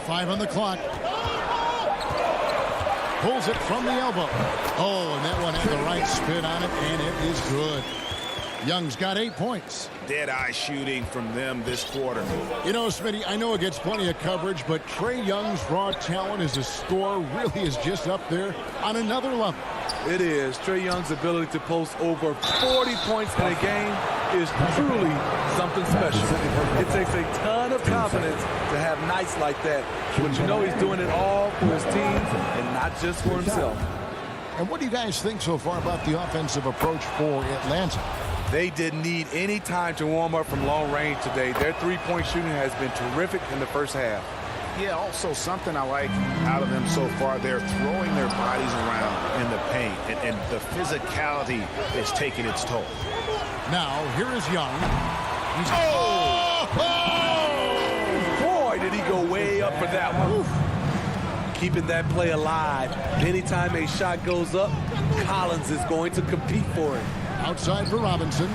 5 on the clock. Pulls it from the elbow. Oh, and that one had the right spin on it, and it is good. Young's got 8 points. Dead-eye shooting from them this quarter. You know, Smitty, I know it gets plenty of coverage, but Trae Young's raw talent as a scorer really is just up there on another level. It is. Trae Young's ability to post over 40 points in a game is truly something special. It takes a ton of confidence to have nights like that, but you know he's doing it all for his team and not just for himself. And what do you guys think so far about the offensive approach for Atlanta? They didn't need any time to warm up from long range today. Their three-point shooting has been terrific in the first half. Yeah, also something I like out of them so far, they're throwing their bodies around in the paint, and the physicality is taking its toll. Now, here is Young. He's Boy, did he go way up for that one. Keeping that play alive. Anytime a shot goes up, Collins is going to compete for it. Outside for Robinson.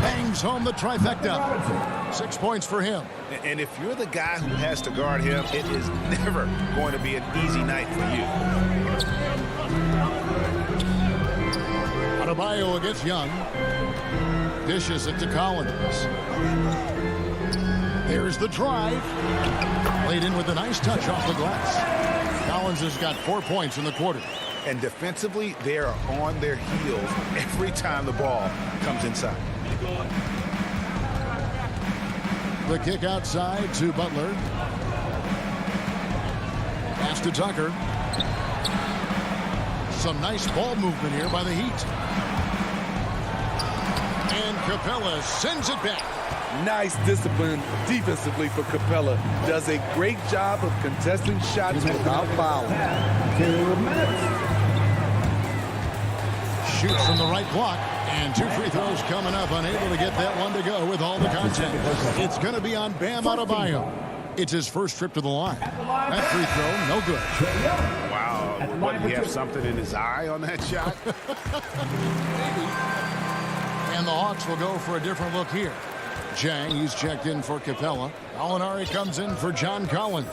Bangs home the trifecta. 6 points for him. And if you're the guy who has to guard him, it is never going to be an easy night for you. Adebayo against Young. Dishes it to Collins. There's the drive. Laid in with a nice touch off the glass. Collins has got 4 points in the quarter. And defensively, they are on their heels every time the ball comes inside. The kick outside to Butler. Pass to Tucker. Some nice ball movement here by the Heat. And Capella sends it back. Nice discipline defensively for Capella. Does a great job of contesting shots without fouling. 2 minutes. Shoots from the right block, and 2 free throws coming up, unable to get that one to go with all the contact. It's going to be on Bam Adebayo. It's his first trip to the line. That free throw, no good. Wow, what, did he have something in his eye on that shot? Maybe. And the Hawks will go for a different look here. Jang, he's checked in for Capella. Alinari comes in for John Collins.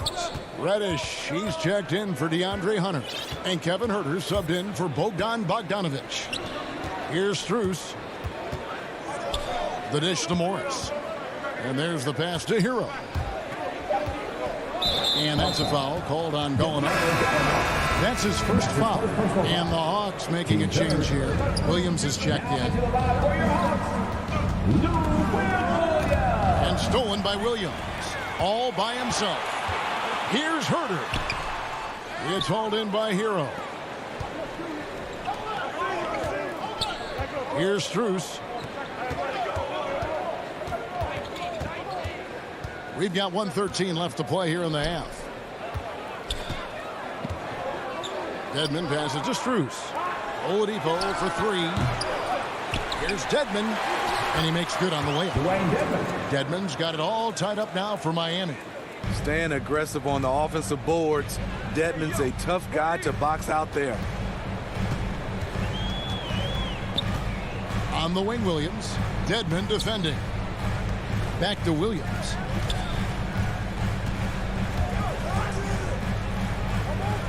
Reddish, he's checked in for DeAndre Hunter. And Kevin Huerter subbed in for Bogdan Bogdanovic. Here's Strus. The dish to Morris. And there's the pass to Hero. And that's a foul called on Gallinari. That's his first foul. And the Hawks making a change here. Williams is checked in. And stolen by Williams. All by himself. Here's Huerter. It's hauled in by Hero. Here's Strus. We've got 1:13 left to play here in the half. Dedmon passes to Strus. Oladipo for 3. Here's Dedmon. And he makes good on the layup. Dedmon's got it all tied up now for Miami. Staying aggressive on the offensive boards. Dedmon's a tough guy to box out there. On the wing, Williams. Dedmon defending. Back to Williams.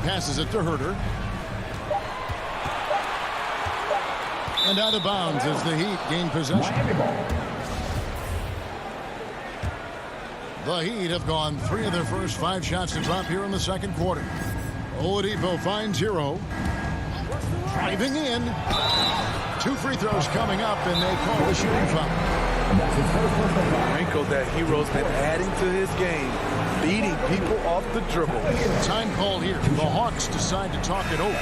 Passes it to Huerter. And out of bounds as the Heat gain possession. The Heat have gone 3 of their first 5 shots to drop here in the second quarter. Oladipo finds Hero. Driving in. 2 free throws coming up, and they call the shooting foul. Wrinkle that Hero's been adding to his game, beating people off the dribble. Time called here. The Hawks decide to talk it over.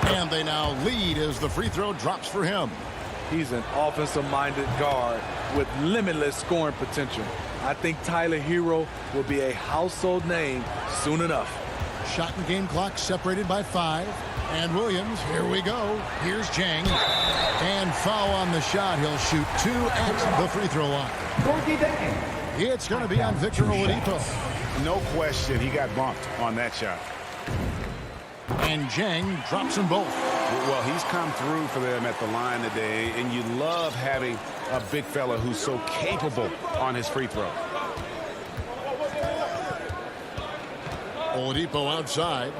And they now lead as the free throw drops for him. He's an offensive-minded guard with limitless scoring potential. I think Tyler Hero will be a household name soon enough. Shot and game clock separated by 5. And Williams, here we go. Here's Jang. And foul on the shot. He'll shoot 2 at the free throw line. It's going to be on Victor Oladipo. No question, he got bumped on that shot. And Jang drops them both. Well, he's come through for them at the line today, and you love having a big fella who's so capable on his free throw. Oladipo outside.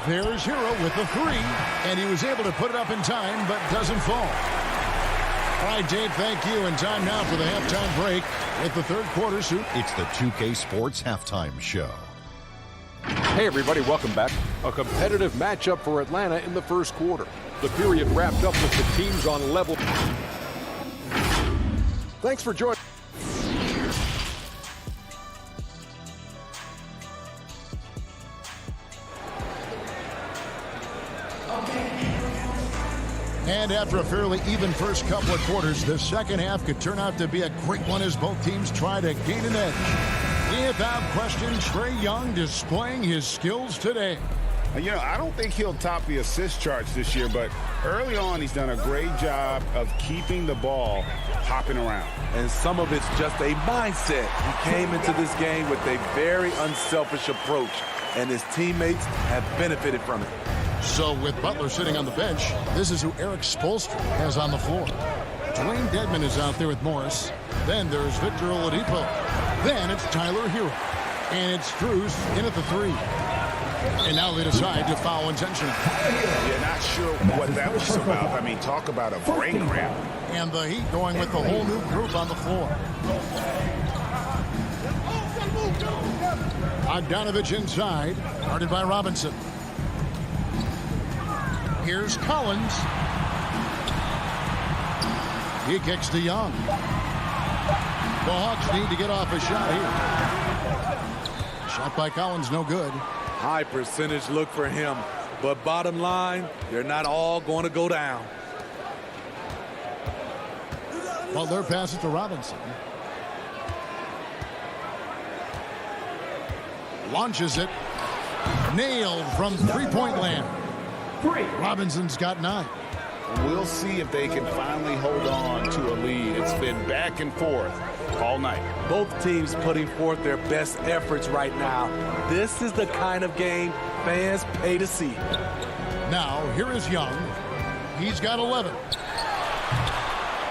There's Hero with the three, and he was able to put it up in time, but doesn't fall. All right, Dave, thank you. And time now for the halftime break with the third quarter suit. It's the 2K Sports Halftime Show. Hey, everybody, welcome back. A competitive matchup for Atlanta in the first quarter. The period wrapped up with the teams on level. Thanks for joining. And after a fairly even first couple of quarters, the second half could turn out to be a great one as both teams try to gain an edge. Without question, Trae Young displaying his skills today. You know, I don't think he'll top the assist charts this year, but early on he's done a great job of keeping the ball hopping around. And some of it's just a mindset. He came into this game with a very unselfish approach, and his teammates have benefited from it. So with Butler sitting on the bench, this is who Eric Spoelstra has on the floor. Dwayne Dedmon is out there with Morris. Then there's Victor Oladipo. Then it's Tyler Hero. And it's Strus in at the three. And now they decide to foul intentionally. You're not sure what that was about. I mean, talk about a brain cramp. And the Heat going with the whole new group on the floor. Bogdanovich inside, guarded by Robinson. Here's Collins. He kicks to Young. The Hawks need to get off a shot here. Shot by Collins, no good. High percentage look for him. But bottom line, they're not all going to go down. Butler passes to Robinson. Launches it. Nailed from three-point land. Robinson's got 9. We'll see if they can finally hold on to a lead. It's been back and forth all night. Both teams putting forth their best efforts right now. This is the kind of game fans pay to see. Now, here is Young. He's got 11.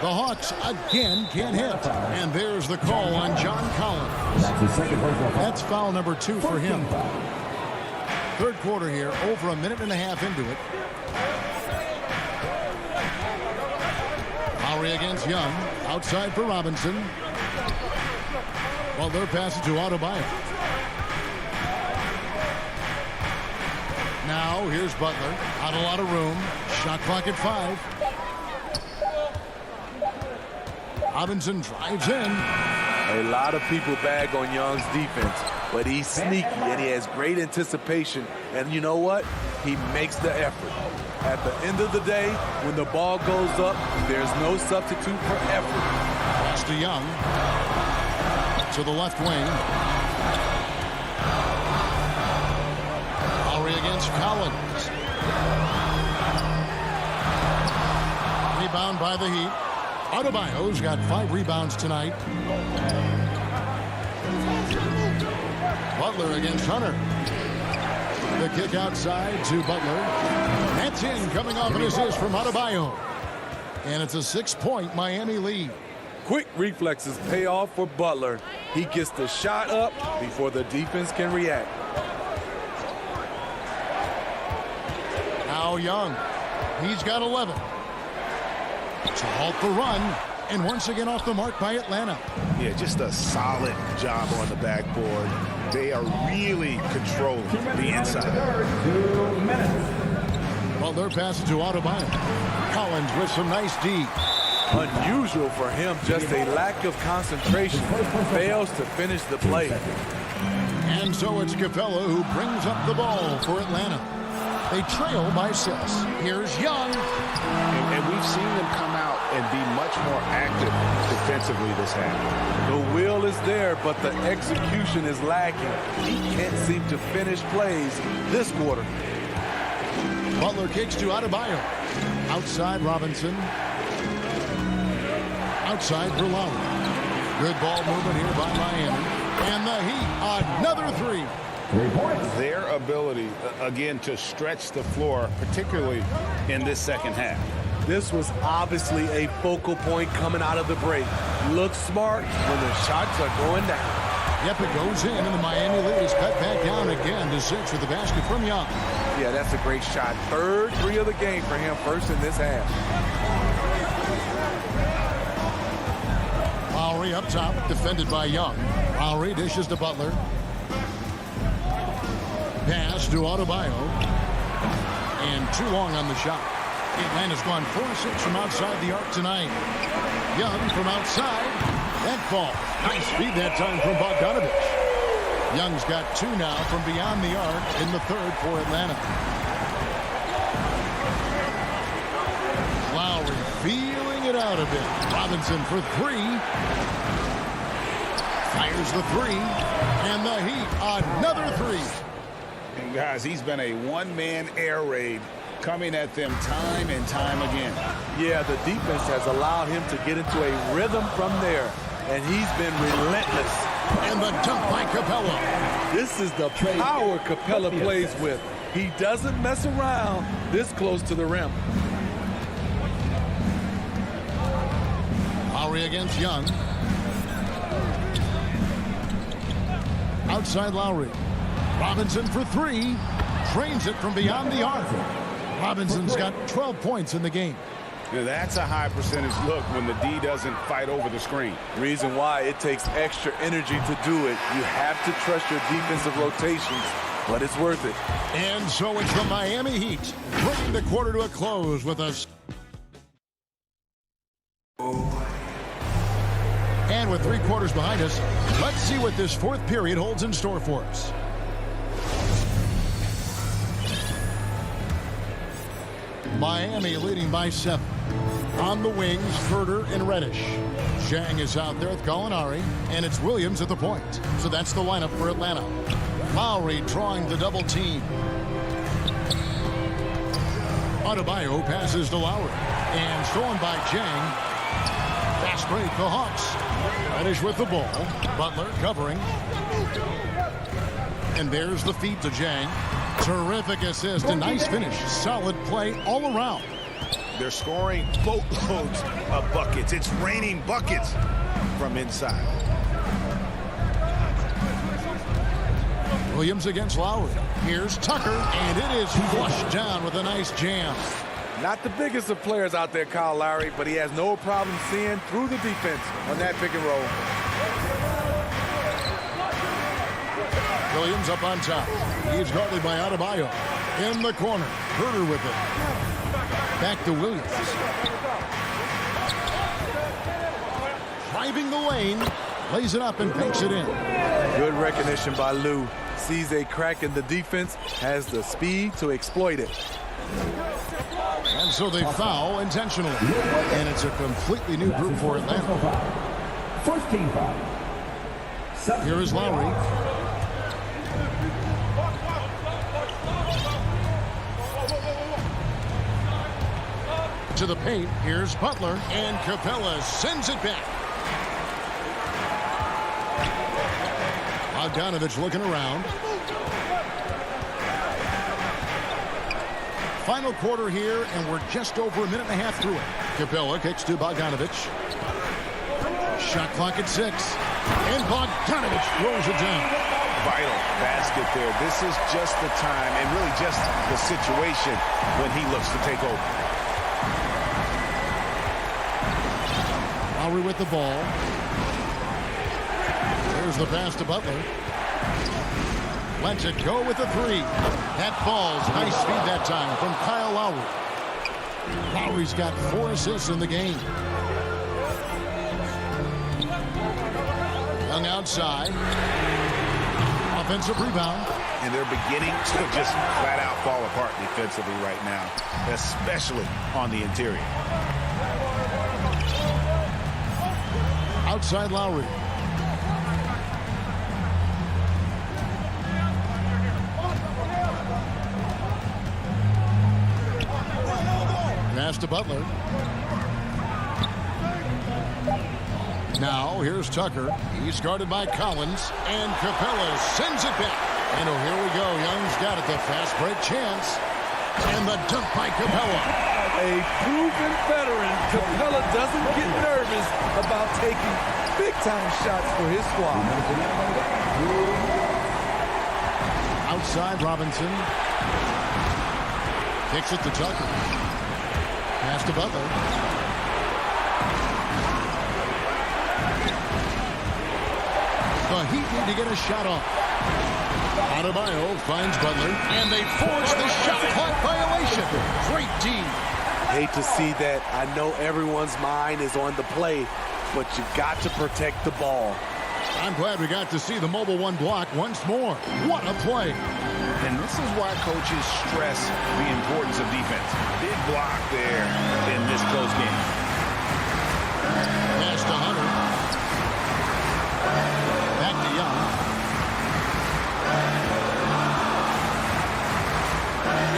The Hawks again can't hit. And there's the call on John Collins. That's foul number 2 for him. Third quarter here, over a minute and a half into it. Lowry against Young, outside for Robinson. Butler passes to Adebayo. Now here's Butler, out a lot of room. Shot clock at 5. Robinson drives in. A lot of people bag on Young's defense, but he's sneaky and he has great anticipation. And you know what? He makes the effort. At the end of the day, when the ball goes up, there's no substitute for effort. Pass to Young. To the left wing. Lowry against Collins. Rebound by the Heat. Adebayo's got 5 rebounds tonight. Butler against Hunter. The kick outside to Butler. That's in, coming off an assist from Adebayo. And it's a 6-point Miami lead. Quick reflexes pay off for Butler. He gets the shot up before the defense can react. Now Young. He's got 11. To halt the run, and once again off the mark by Atlanta. Yeah, just a solid job on the backboard. They are really controlling the inside. Butler passes to Adebayo. Collins with some nice D. Unusual for him, just a lack of concentration. Fails to finish the play. And so it's Capella who brings up the ball for Atlanta. They trail by 6. Here's Young. And we've seen them come out and be much more active defensively this half. The will is there, but the execution is lacking. He can't seem to finish plays this quarter. Butler kicks to Adebayo. Outside Robinson. outside for Lowry. Good ball movement here by Miami. And the Heat, another three. Their ability, again, to stretch the floor, particularly in this second half. This was obviously a focal point coming out of the break. Look smart when the shots are going down. Yep, it goes in, and the Miami lead is cut back down again to 6 with the basket from Young. Yeah, that's a great shot. Third three of the game for him, first in this half. Lowry up top, defended by Young. Lowry dishes to Butler. Pass to Adebayo. And too long on the shot. Atlanta's gone 4-6 from outside the arc tonight. Young from outside. That ball. Nice feed that time from Bogdanovich. Young's got 2 now from beyond the arc in the third for Atlanta. Lowry feeling it out a bit. Robinson for 3. Fires the 3. And the Heat, another 3. And guys, he's been a one-man air raid coming at them time and time again. Yeah, the defense has allowed him to get into a rhythm from there. And he's been relentless. And the dunk by Capella. This is the power Capella plays with. He doesn't mess around this close to the rim. Lowry against Young. Outside Lowry. Robinson for 3. Trains it from beyond the arc. Robinson's got 12 points in the game. That's a high percentage look when the D doesn't fight over the screen. Reason why it takes extra energy to do it. You have to trust your defensive rotations, but it's worth it. And so it's the Miami Heat bringing the quarter to a close with us. And with 3 quarters behind us, let's see what this fourth period holds in store for us. Miami leading by 7. On the wings, Furter and Reddish. Zhang is out there with Gallinari, and it's Williams at the point. So that's the lineup for Atlanta. Lowry drawing the double team. Adebayo passes to Lowry, and stolen by Zhang. Fast break, the Hawks. Reddish with the ball. Butler covering. And there's the feed to Zhang. Terrific assist, a nice finish. Solid play all around. They're scoring boatloads of buckets. It's raining buckets from inside. Williams against Lowry. Here's Tucker, and it is flushed down with a nice jam. Not the biggest of players out there, Kyle Lowry, but he has no problem seeing through the defense on that pick and roll. Williams up on top. He's guarded by Adebayo. In the corner. Herter with it. Back to Williams. Driving the lane. Lays it up and banks it in. Good recognition by Lou. Sees a crack in the defense. Has the speed to exploit it. And so they foul intentionally. And it's a completely new group for Atlanta. First team foul. Here is Lowry. To the paint, here's Butler, and Capella sends it back. Bogdanovich looking around. Final quarter here, and we're just over a minute and a half through it. Capella kicks to Bogdanovich. Shot clock at 6. And Bogdanovich throws it down. Vital basket there. This is just the time and really just the situation when he looks to take over. Lowry with the ball. There's the pass to Butler. Lets it go with the 3. That falls. Nice speed that time from Kyle Lowry. Lowry's got 4 assists in the game. Young outside. Offensive rebound. And they're beginning to just flat out fall apart defensively right now, especially on the interior. Outside Lowry. Pass to Butler. Now, here's Tucker. He's guarded by Collins, and Capella sends it back. And oh, here we go. Young's got it. The fast break chance. And the dunk by Capella. A proven veteran, Capella doesn't get nervous about taking big-time shots for his squad. Outside, Robinson. Kicks it to Tucker. Pass to Butler. The Heat need to get a shot off. Adebayo finds Butler, and they force the shot clock violation. Great D. Hate to see that. I know everyone's mind is on the play, but you got to protect the ball. I'm glad we got to see the mobile one block once more. What a play. And this is why coaches stress the importance of defense. Big block there in this close game. Pass to Hunter. Back to Young.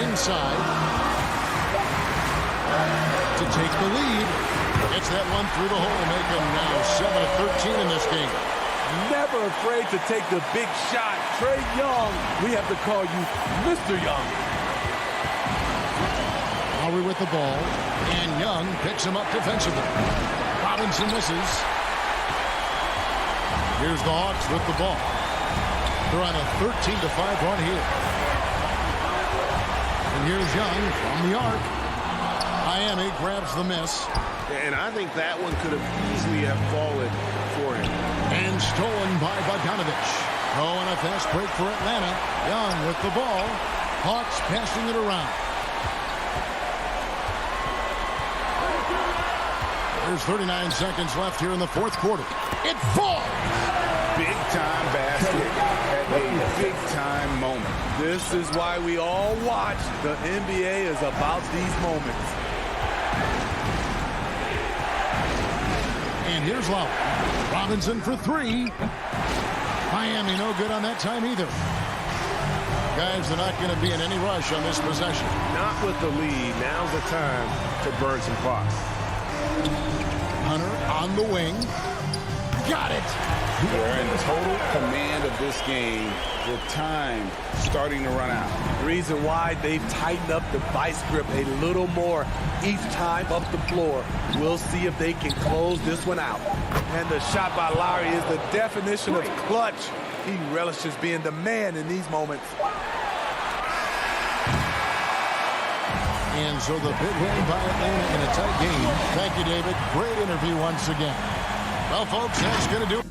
Inside. To take the lead. Gets that one through the hole, making now 7 of 13 in this game. Never afraid to take the big shot. Trae Young, we have to call you Mr. Young. Lowry with the ball, and Young picks him up defensively. Robinson misses. Here's the Hawks with the ball. They're on a 13-5 run here. And here's Young from the arc. Miami grabs the miss. And I think that one could have easily have fallen for him. And stolen by Bogdanovich. Oh, and a fast break for Atlanta. Young with the ball. Hawks passing it around. There's 39 seconds left here in the fourth quarter. It falls! Big-time basket at a big-time moment. This is why we all watch. The NBA is about these moments. And here's Lowry. Robinson for three. Miami no good on that time either. Guys, they're not going to be in any rush on this possession. Not with the lead. Now's the time to burn some clock. Hunter on the wing. Got it. They're in total command of this game with time starting to run out. Reason why they've tightened up the vice grip a little more each time up the floor. We'll see if they can close this one out. And the shot by Lowry is the definition of clutch. He relishes being the man in these moments. And so the big win by Atlanta in a tight game. Thank you, David. Great interview once again. Well, folks, that's going to do it.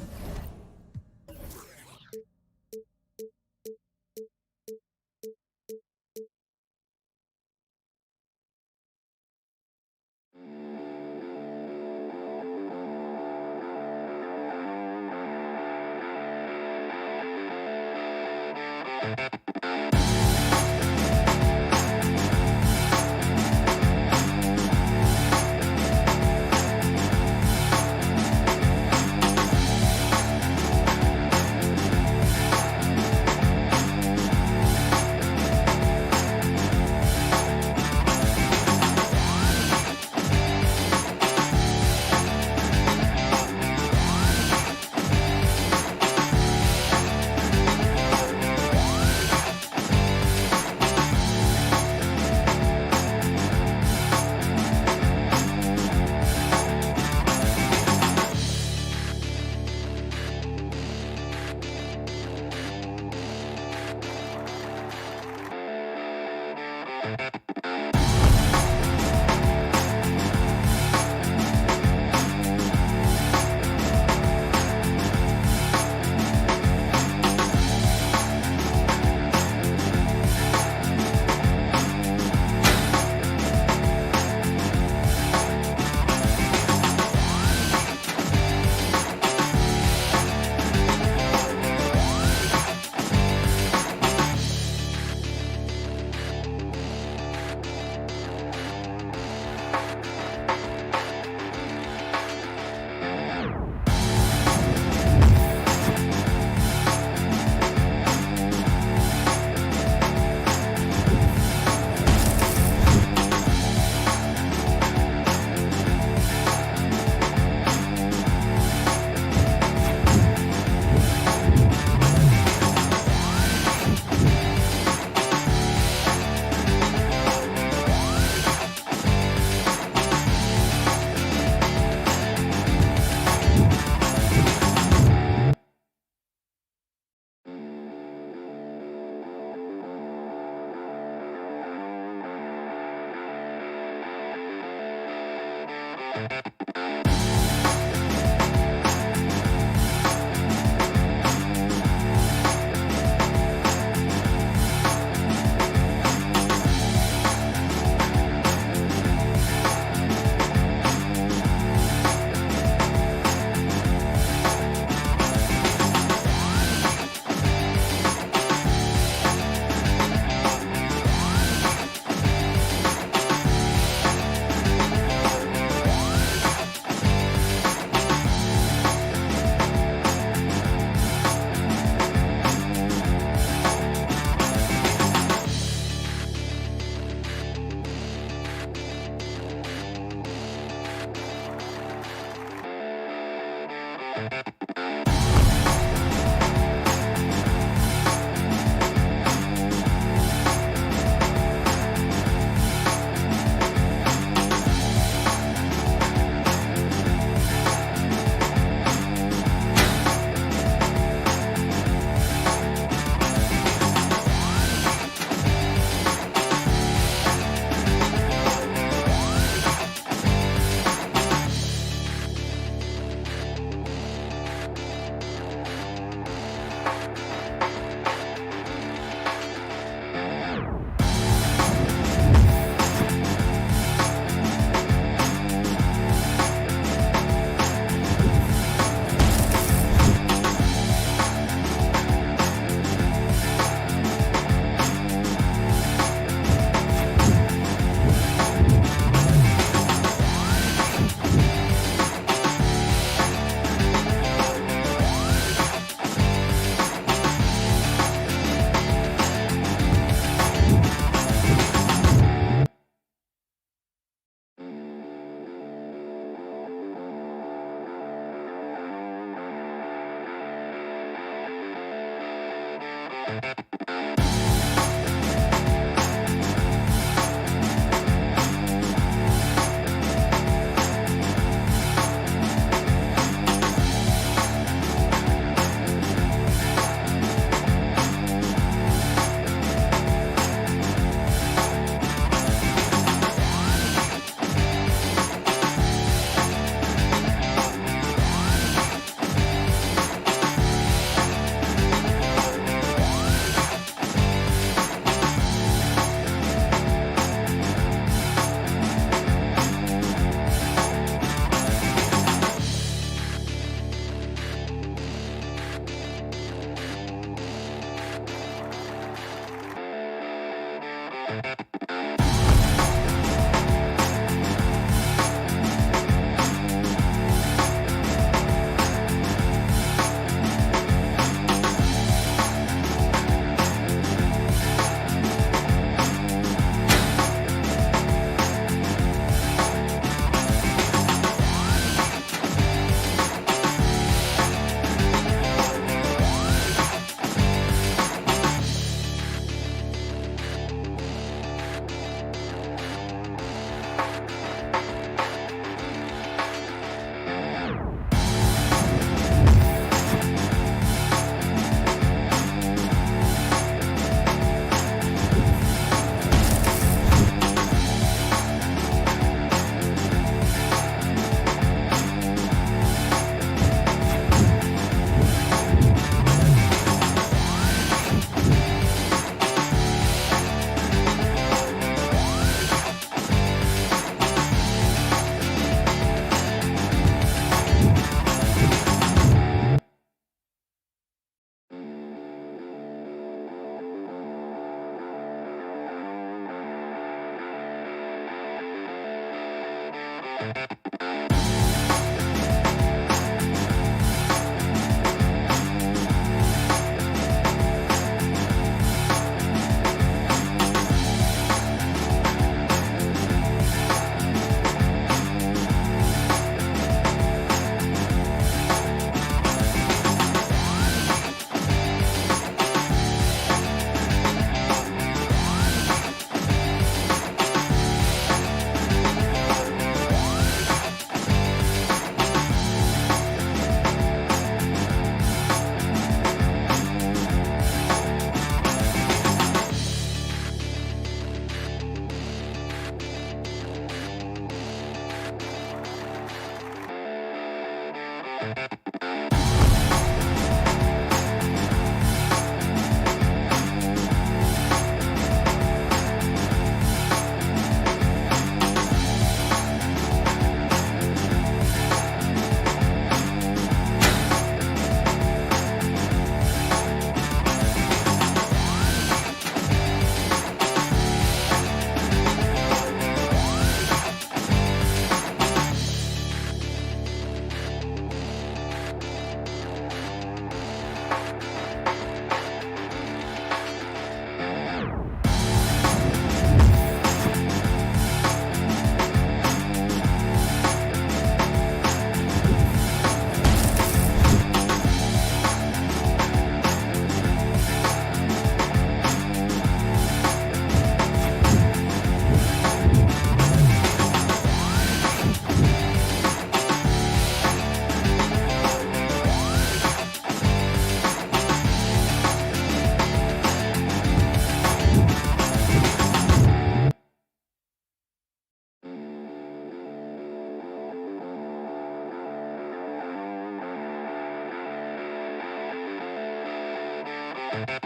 Are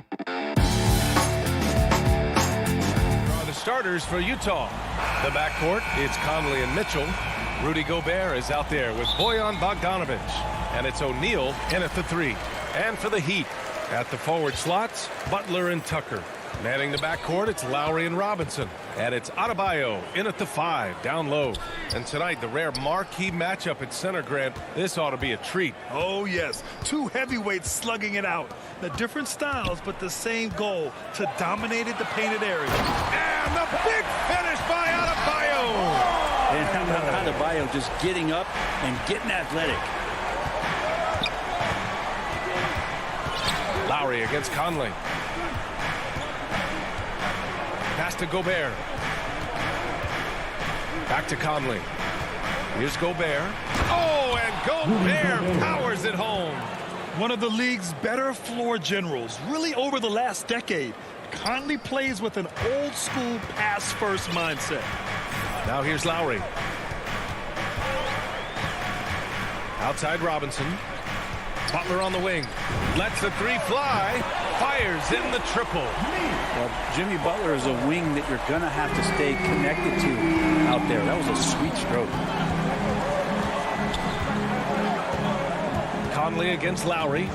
the starters for Utah. The backcourt, it's Conley and Mitchell. Rudy Gobert is out there with Bojan Bogdanovic. And it's O'Neal in at the 3. And for the Heat, at the forward slots, Butler and Tucker. Manning the backcourt, it's Lowry and Robinson. And it's Adebayo in at the 5, down low. And tonight, the rare marquee matchup at center, Grant. This ought to be a treat. Oh, yes. Two heavyweights slugging it out. The different styles, but the same goal, to dominate the painted area. And the big finish by Adebayo. And Adebayo just getting up and getting athletic. Lowry against Conley. Pass to Gobert. Back to Conley. Here's Gobert. Oh, and Gobert powers it home. One of the league's better floor generals, really over the last decade. Conley plays with an old-school pass-first mindset. Now here's Lowry. Outside Robinson. Butler on the wing. Lets the 3 fly. Fires in the triple. Well, Jimmy Butler is a wing that you're going to have to stay connected to out there. That was a sweet stroke. Conley against Lowry.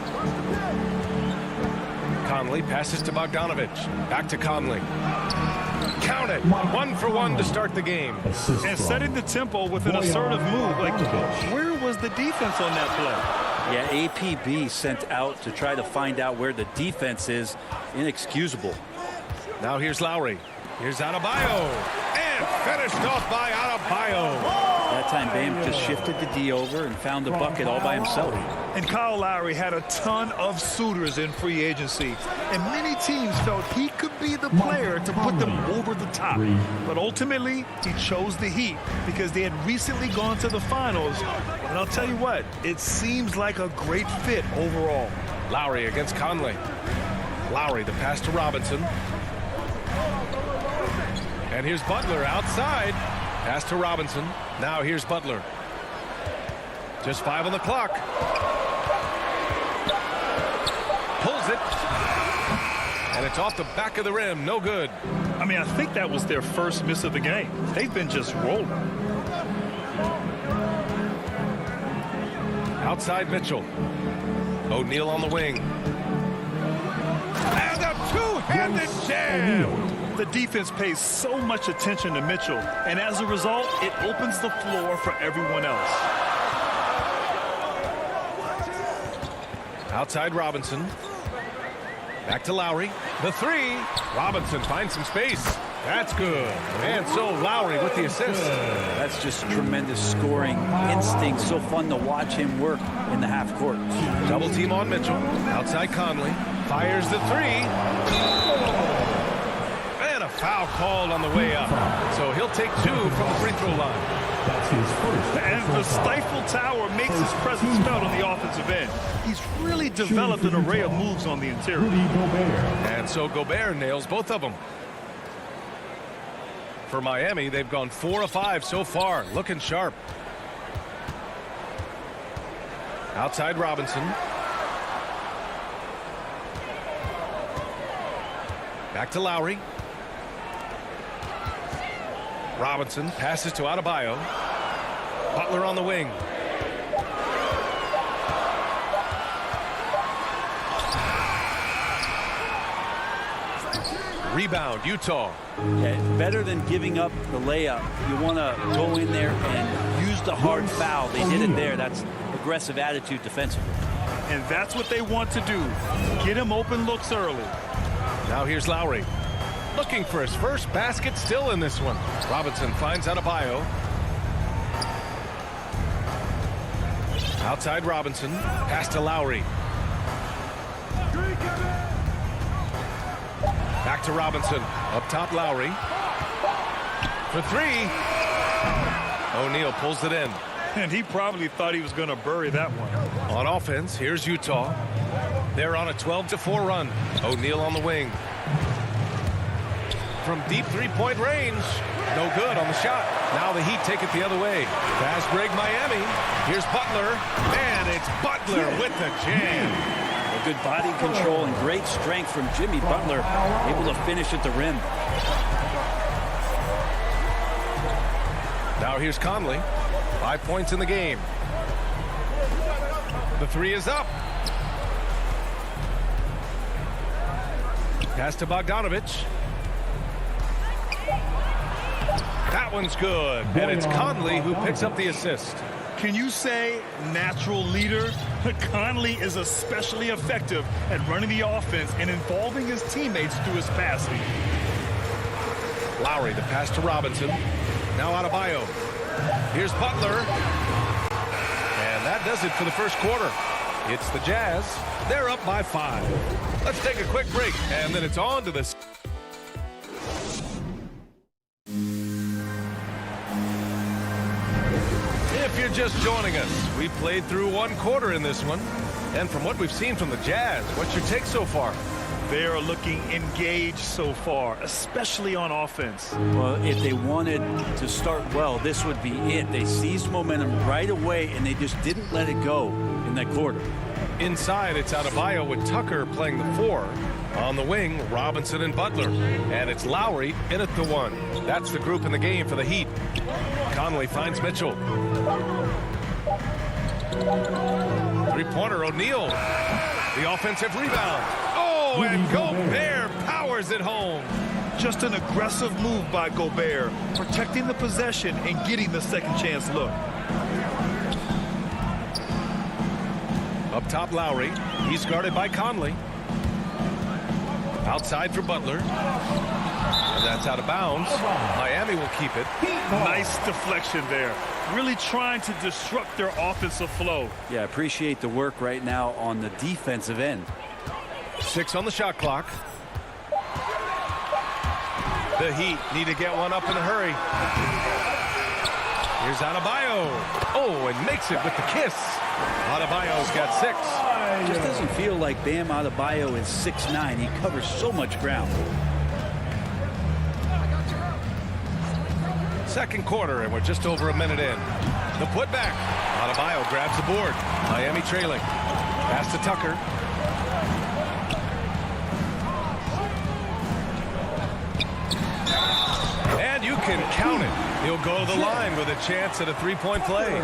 Conley passes to Bogdanovic. Back to Conley. Count it. 1 for 1 to start the game. And setting the tempo with an assertive move. Like, where was the defense on that play? Yeah, APB sent out to try to find out where the defense is. Inexcusable. Now here's Lowry. Here's Adebayo. And finished off by Adebayo. That time Bam just shifted the D over and found the bucket all by himself. And Kyle Lowry had a ton of suitors in free agency. And many teams felt he could be the player to put them over the top. But ultimately, he chose the Heat because they had recently gone to the finals. And I'll tell you what, it seems like a great fit overall. Lowry against Conley. Lowry, the pass to Robinson. And here's Butler outside. Pass to Robinson. Now here's Butler. Just 5 on the clock. Pulls it. And it's off the back of the rim. No good. I mean, I think that was their first miss of the game. They've been just rolling. Outside Mitchell. O'Neal on the wing. And a two-handed jam. The defense pays so much attention to Mitchell, and as a result, it opens the floor for everyone else. Outside Robinson. Back to Lowry. The 3. Robinson finds some space. That's good. And so Lowry with the assist. That's just tremendous scoring instinct. So fun to watch him work in the half court. Double team on Mitchell. Outside Conley. Fires the 3. Foul called on the way up. So he'll take 2 from the free throw line. That's his first. And the stifle tower makes his presence felt on the offensive end. He's really developed an array of moves on the interior. And so Gobert nails both of them. For Miami, they've gone 4 of 5 so far. Looking sharp. Outside Robinson. Back to Lowry. Robinson passes to Adebayo. Butler on the wing. Rebound, Utah. Yeah, better than giving up the layup. You want to go in there and use the hard foul. They did it there. That's aggressive attitude defensively. And that's what they want to do. Get him open looks early. Now here's Lowry. Looking for his first basket still in this one. Robinson finds Adebayo. Outside Robinson. Pass to Lowry. Back to Robinson. Up top Lowry. For 3. O'Neal pulls it in. And he probably thought he was going to bury that one. On offense, here's Utah. They're on a 12-4 run. O'Neal on the wing. From deep three-point range. No good on the shot. Now the Heat take it the other way. Fast break Miami. Here's Butler. And it's Butler with the jam. The Good body control and great strength from Jimmy Butler, able to finish at the rim. Now here's Conley. 5 points in the game. The three is up. Pass to Bogdanovich. That one's good. And it's Conley who picks up the assist. Can you say natural leader? Conley is especially effective at running the offense and involving his teammates through his passing. Lowry, the pass to Robinson. Now Adebayo. Here's Butler. And that does it for the first quarter. It's the Jazz. They're up by 5. Let's take a quick break, and then it's on to this. If you're just joining us, we played through 1 quarter in this one. And from what we've seen from the Jazz, what's your take so far? They are looking engaged so far, especially on offense. Well, if they wanted to start well, this would be it. They seized momentum right away, and they just didn't let it go in that quarter. Inside, it's Adebayo with Tucker playing the 4. On the wing, Robinson and Butler. And it's Lowry in at the 1. That's the group in the game for the Heat. Conley finds Mitchell. Three-pointer, O'Neal. The offensive rebound. Oh, and Gobert powers it home. Just an aggressive move by Gobert, protecting the possession and getting the second chance look. Up top, Lowry. He's guarded by Conley. Outside for Butler. And that's out of bounds. Miami will keep it. Nice deflection there. Really trying to disrupt their offensive flow. Yeah, appreciate the work right now on the defensive end. 6 on the shot clock. The Heat need to get one up in a hurry. Here's Adebayo. Oh, and makes it with the kiss. Adebayo's got 6. It just doesn't feel like Bam Adebayo is 6'9". He covers so much ground. Second quarter, and we're just over a minute in. The putback. Adebayo grabs the board. Miami trailing. Pass to Tucker. And you can count it. He'll go to the line with a chance at a 3-point play.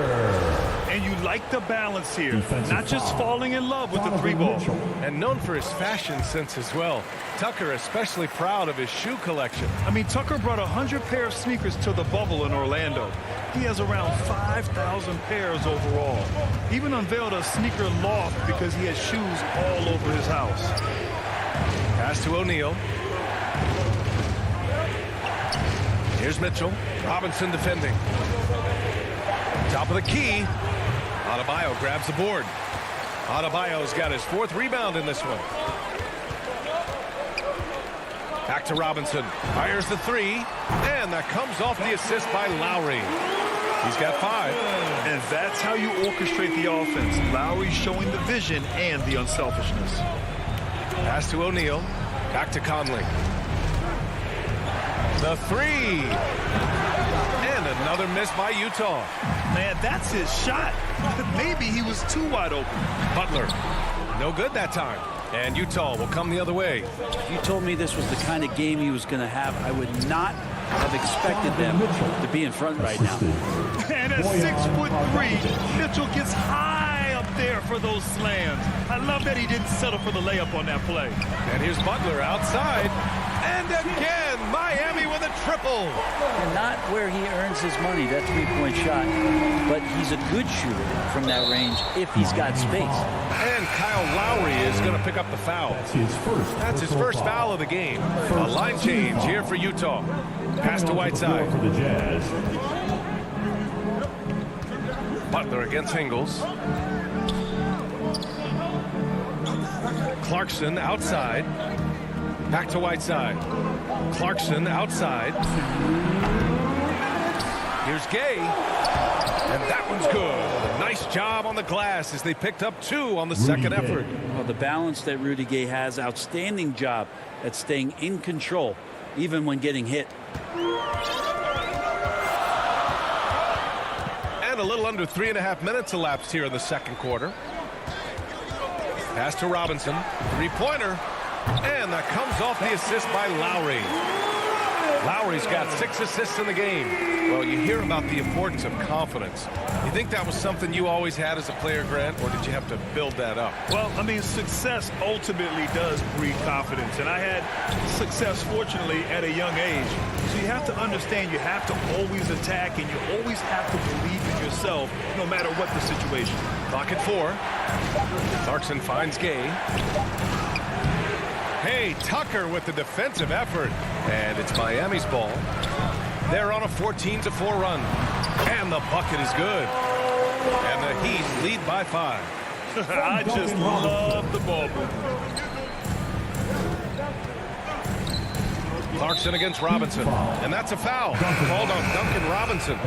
And you like the balance here. Not just falling in love with the 3-ball. And known for his fashion sense as well. Tucker especially proud of his shoe collection. I mean, Tucker brought 100 pair of sneakers to the bubble in Orlando. He has around 5,000 pairs overall. Even unveiled a sneaker loft because he has shoes all over his house. Pass to O'Neal. Here's Mitchell. Robinson defending. Top of the key. Adebayo grabs the board. Adebayo's got his 4th rebound in this one. Back to Robinson. Fires the 3. And that comes off the assist by Lowry. He's got 5. And that's how you orchestrate the offense. Lowry showing the vision and the unselfishness. Pass to O'Neal. Back to Conley. The 3. And another miss by Utah. Man, that's his shot. Maybe he was too wide open. Butler. No good that time. And Utah will come the other way. If you told me this was the kind of game he was going to have, I would not have expected them to be in front right now. And at 6'3", Mitchell gets high up there for those slams. I love that he didn't settle for the layup on that play. And here's Butler outside. And again, Miami with a triple. And not where he earns his money, that 3-point shot. But he's a good shooter from that range if he's got space. And Kyle Lowry is going to pick up the foul. That's his first foul of the game. A line change here for Utah. Pass to Whiteside. Butler against Ingles. Clarkson outside. Back to Whiteside. Clarkson outside. Here's Gay. And that one's good. Nice job on the glass as they picked up 2 on the second effort. Well, the balance that Rudy Gay has, outstanding job at staying in control, even when getting hit. And a little under 3.5 minutes elapsed here in the second quarter. Pass to Robinson. Three-pointer. And that comes off the assist by Lowry. Lowry's got 6 assists in the game. Well, you hear about the importance of confidence. You think that was something you always had as a player, Grant, or did you have to build that up? Well, I mean, success ultimately does breed confidence. And I had success, fortunately, at a young age. So you have to understand you have to always attack and you always have to believe in yourself no matter what the situation. Clock at 4. Clarkson finds Gay. Hey, Tucker with the defensive effort. And it's Miami's ball. They're on a 14-4 run. And the bucket is good. And the Heat lead by 5. I just love the ball movement. Clarkson against Robinson. And that's a foul. Called on Duncan Robinson.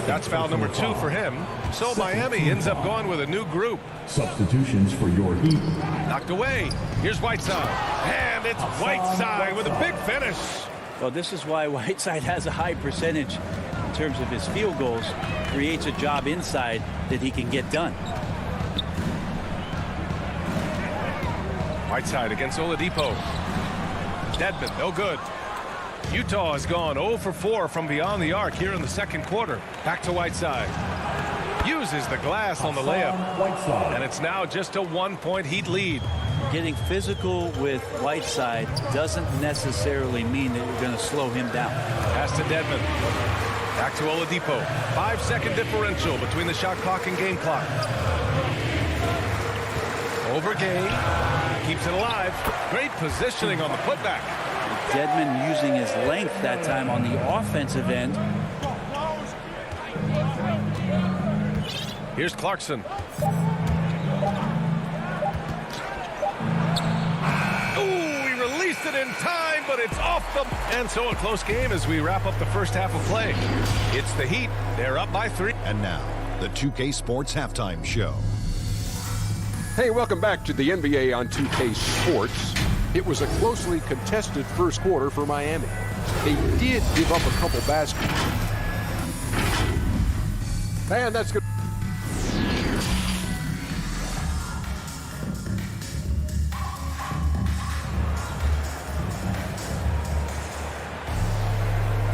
That's foul number 2 for him. So Miami ends up going with a new group. Substitutions for your Heat. Knocked away. Here's Whiteside. And it's Whiteside with a big finish. Well, this is why Whiteside has a high percentage in terms of his field goals. Creates a job inside that he can get done. Whiteside against Oladipo. Dedmon, no good. Utah has gone 0 for 4 from beyond the arc here in the second quarter. Back to Whiteside. Uses the glass on the layup. And it's now just a 1-point Heat lead. Getting physical with Whiteside doesn't necessarily mean that you're going to slow him down. Pass to Dedmon. Back to Oladipo. 5-second differential between the shot clock and game clock. Over Gay. Keeps it alive. Great positioning on the putback. Dedmon using his length that time on the offensive end. Here's Clarkson. Ooh, he released it in time, but it's off the... And so a close game as we wrap up the first half of play. It's the Heat. They're up by 3. And now, the 2K Sports Halftime Show. Hey, welcome back to the NBA on 2K Sports. It was a closely contested first quarter for Miami. They did give up a couple baskets. And that's good.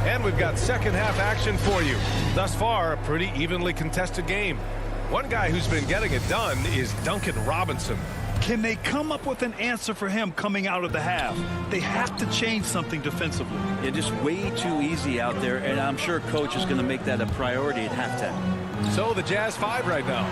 And we've got second half action for you. Thus far, a pretty evenly contested game. One guy who's been getting it done is Duncan Robinson. Can they come up with an answer for him coming out of the half? They have to change something defensively. Yeah, just way too easy out there, and I'm sure coach is going to make that a priority at halftime. So the Jazz 5 right now.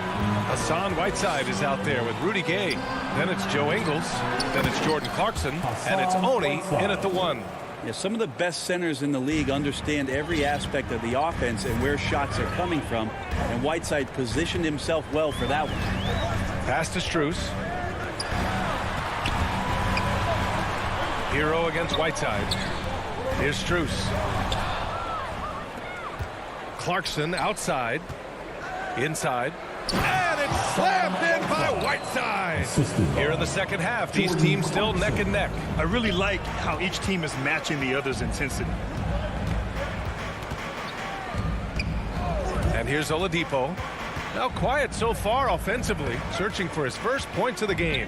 Hassan Whiteside is out there with Rudy Gay. Then it's Joe Ingles. Then it's Jordan Clarkson. And it's Oni in at the 1. Yeah, some of the best centers in the league understand every aspect of the offense and where shots are coming from. And Whiteside positioned himself well for that one. Pass to Strus. Hero against Whiteside. Here's Strus. Clarkson outside. Inside. And it's slammed in by Whiteside. Here in the second half, these teams still neck and neck. I really like how each team is matching the other's intensity. And here's Oladipo. Now quiet so far offensively, searching for his first points of the game.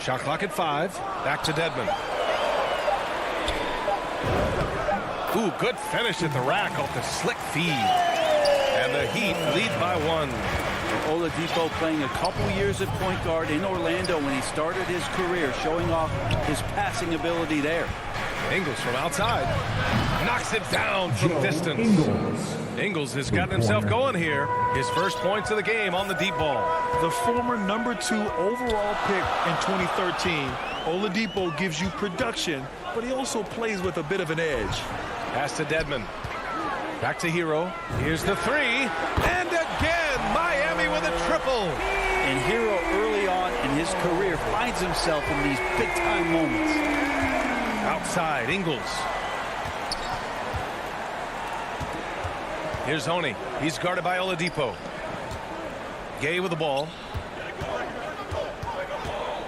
Shot clock at 5. Back to Dedmon. Ooh, good finish at the rack off the slick feed. And the Heat lead by 1. Oladipo playing a couple years at point guard in Orlando when he started his career, showing off his passing ability there. Ingles from outside. Knocks it down from distance. Ingles has gotten himself going here. His first points of the game on the deep ball. The former number 2 overall pick in 2013, Oladipo gives you production, but he also plays with a bit of an edge. Pass to Dedmon. Back to Hero. Here's the 3. And again, Miami with a triple. And Hero early on in his career finds himself in these big-time moments. Outside, Ingles. Here's Oni. He's guarded by Oladipo. Gay with the ball.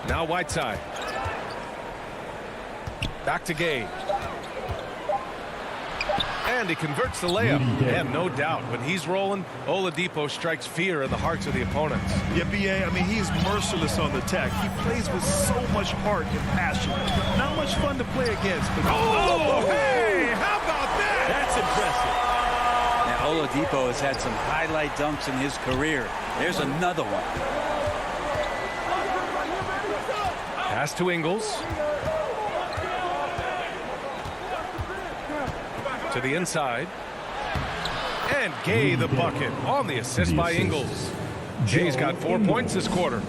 Now Whiteside. Back to Gay. And he converts the layup. And no doubt, when he's rolling, Oladipo strikes fear in the hearts of the opponents. Yeah, B.A., I mean, he's merciless on the attack. He plays with so much heart and passion. Not much fun to play against. But hey, how about that? That's impressive. Now, Oladipo has had some highlight dunks in his career. There's another one. Pass to Ingles. To the inside. And Gay the bucket on the assist by Ingles. Gay's got 4 points this quarter.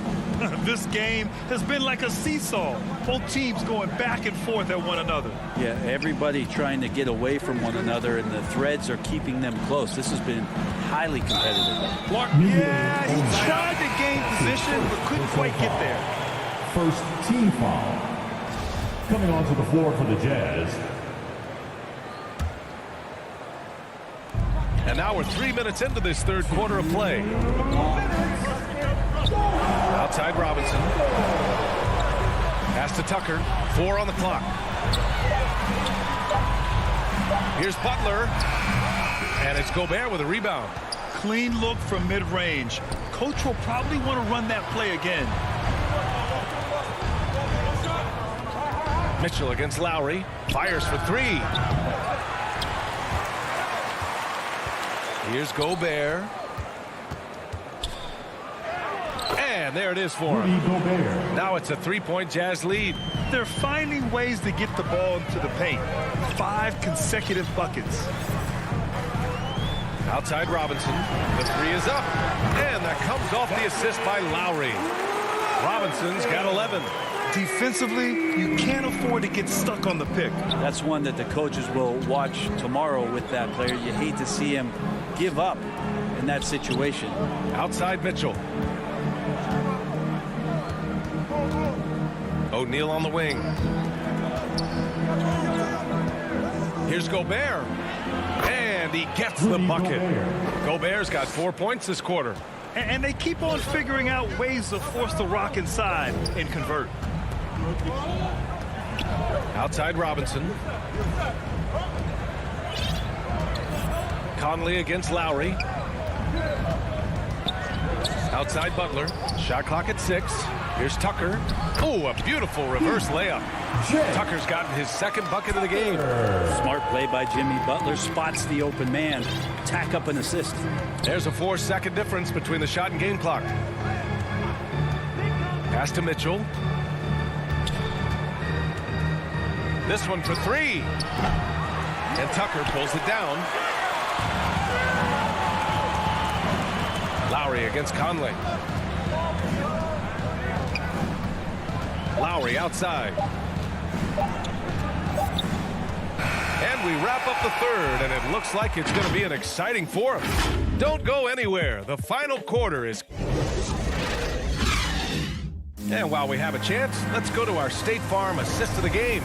This game has been like a seesaw. Both teams going back and forth at one another. Yeah, everybody trying to get away from one another, and the threads are keeping them close. This has been highly competitive. Yeah, he tried to gain position, but couldn't quite get there. First team foul. Coming onto the floor for the Jazz. And now we're 3 minutes into this third quarter of play. Outside Robinson. Pass to Tucker. 4 on the clock. Here's Butler. And it's Gobert with a rebound. Clean look from mid-range. Coach will probably want to run that play again. Mitchell against Lowry. Fires for 3. Here's Gobert. And there it is for him. Now it's a 3-point Jazz lead. They're finding ways to get the ball into the paint. 5 consecutive buckets. Outside Robinson. The 3 is up. And that comes off the assist by Lowry. Robinson's got 11. Defensively, you can't afford to get stuck on the pick. That's one that the coaches will watch tomorrow with that player. You hate to see him give up in that situation. Outside Mitchell. O'Neal on the wing. Here's Gobert. And he gets the bucket. Gobert's got 4 points this quarter. And they keep on figuring out ways to force the rock inside and convert. Outside Robinson. Conley against Lowry. Outside Butler. Shot clock at 6. Here's Tucker. Oh, a beautiful reverse layup. Tucker's gotten his second bucket of the game. Smart play by Jimmy Butler. Spots the open man. Tack up an assist. There's a 4-second difference between the shot and game clock. Pass to Mitchell. This one for 3. And Tucker pulls it down. Lowry against Conley. Lowry outside. And we wrap up the third, and it looks like it's going to be an exciting fourth. Don't go anywhere. The final quarter is... And while we have a chance, let's go to our State Farm assist of the game.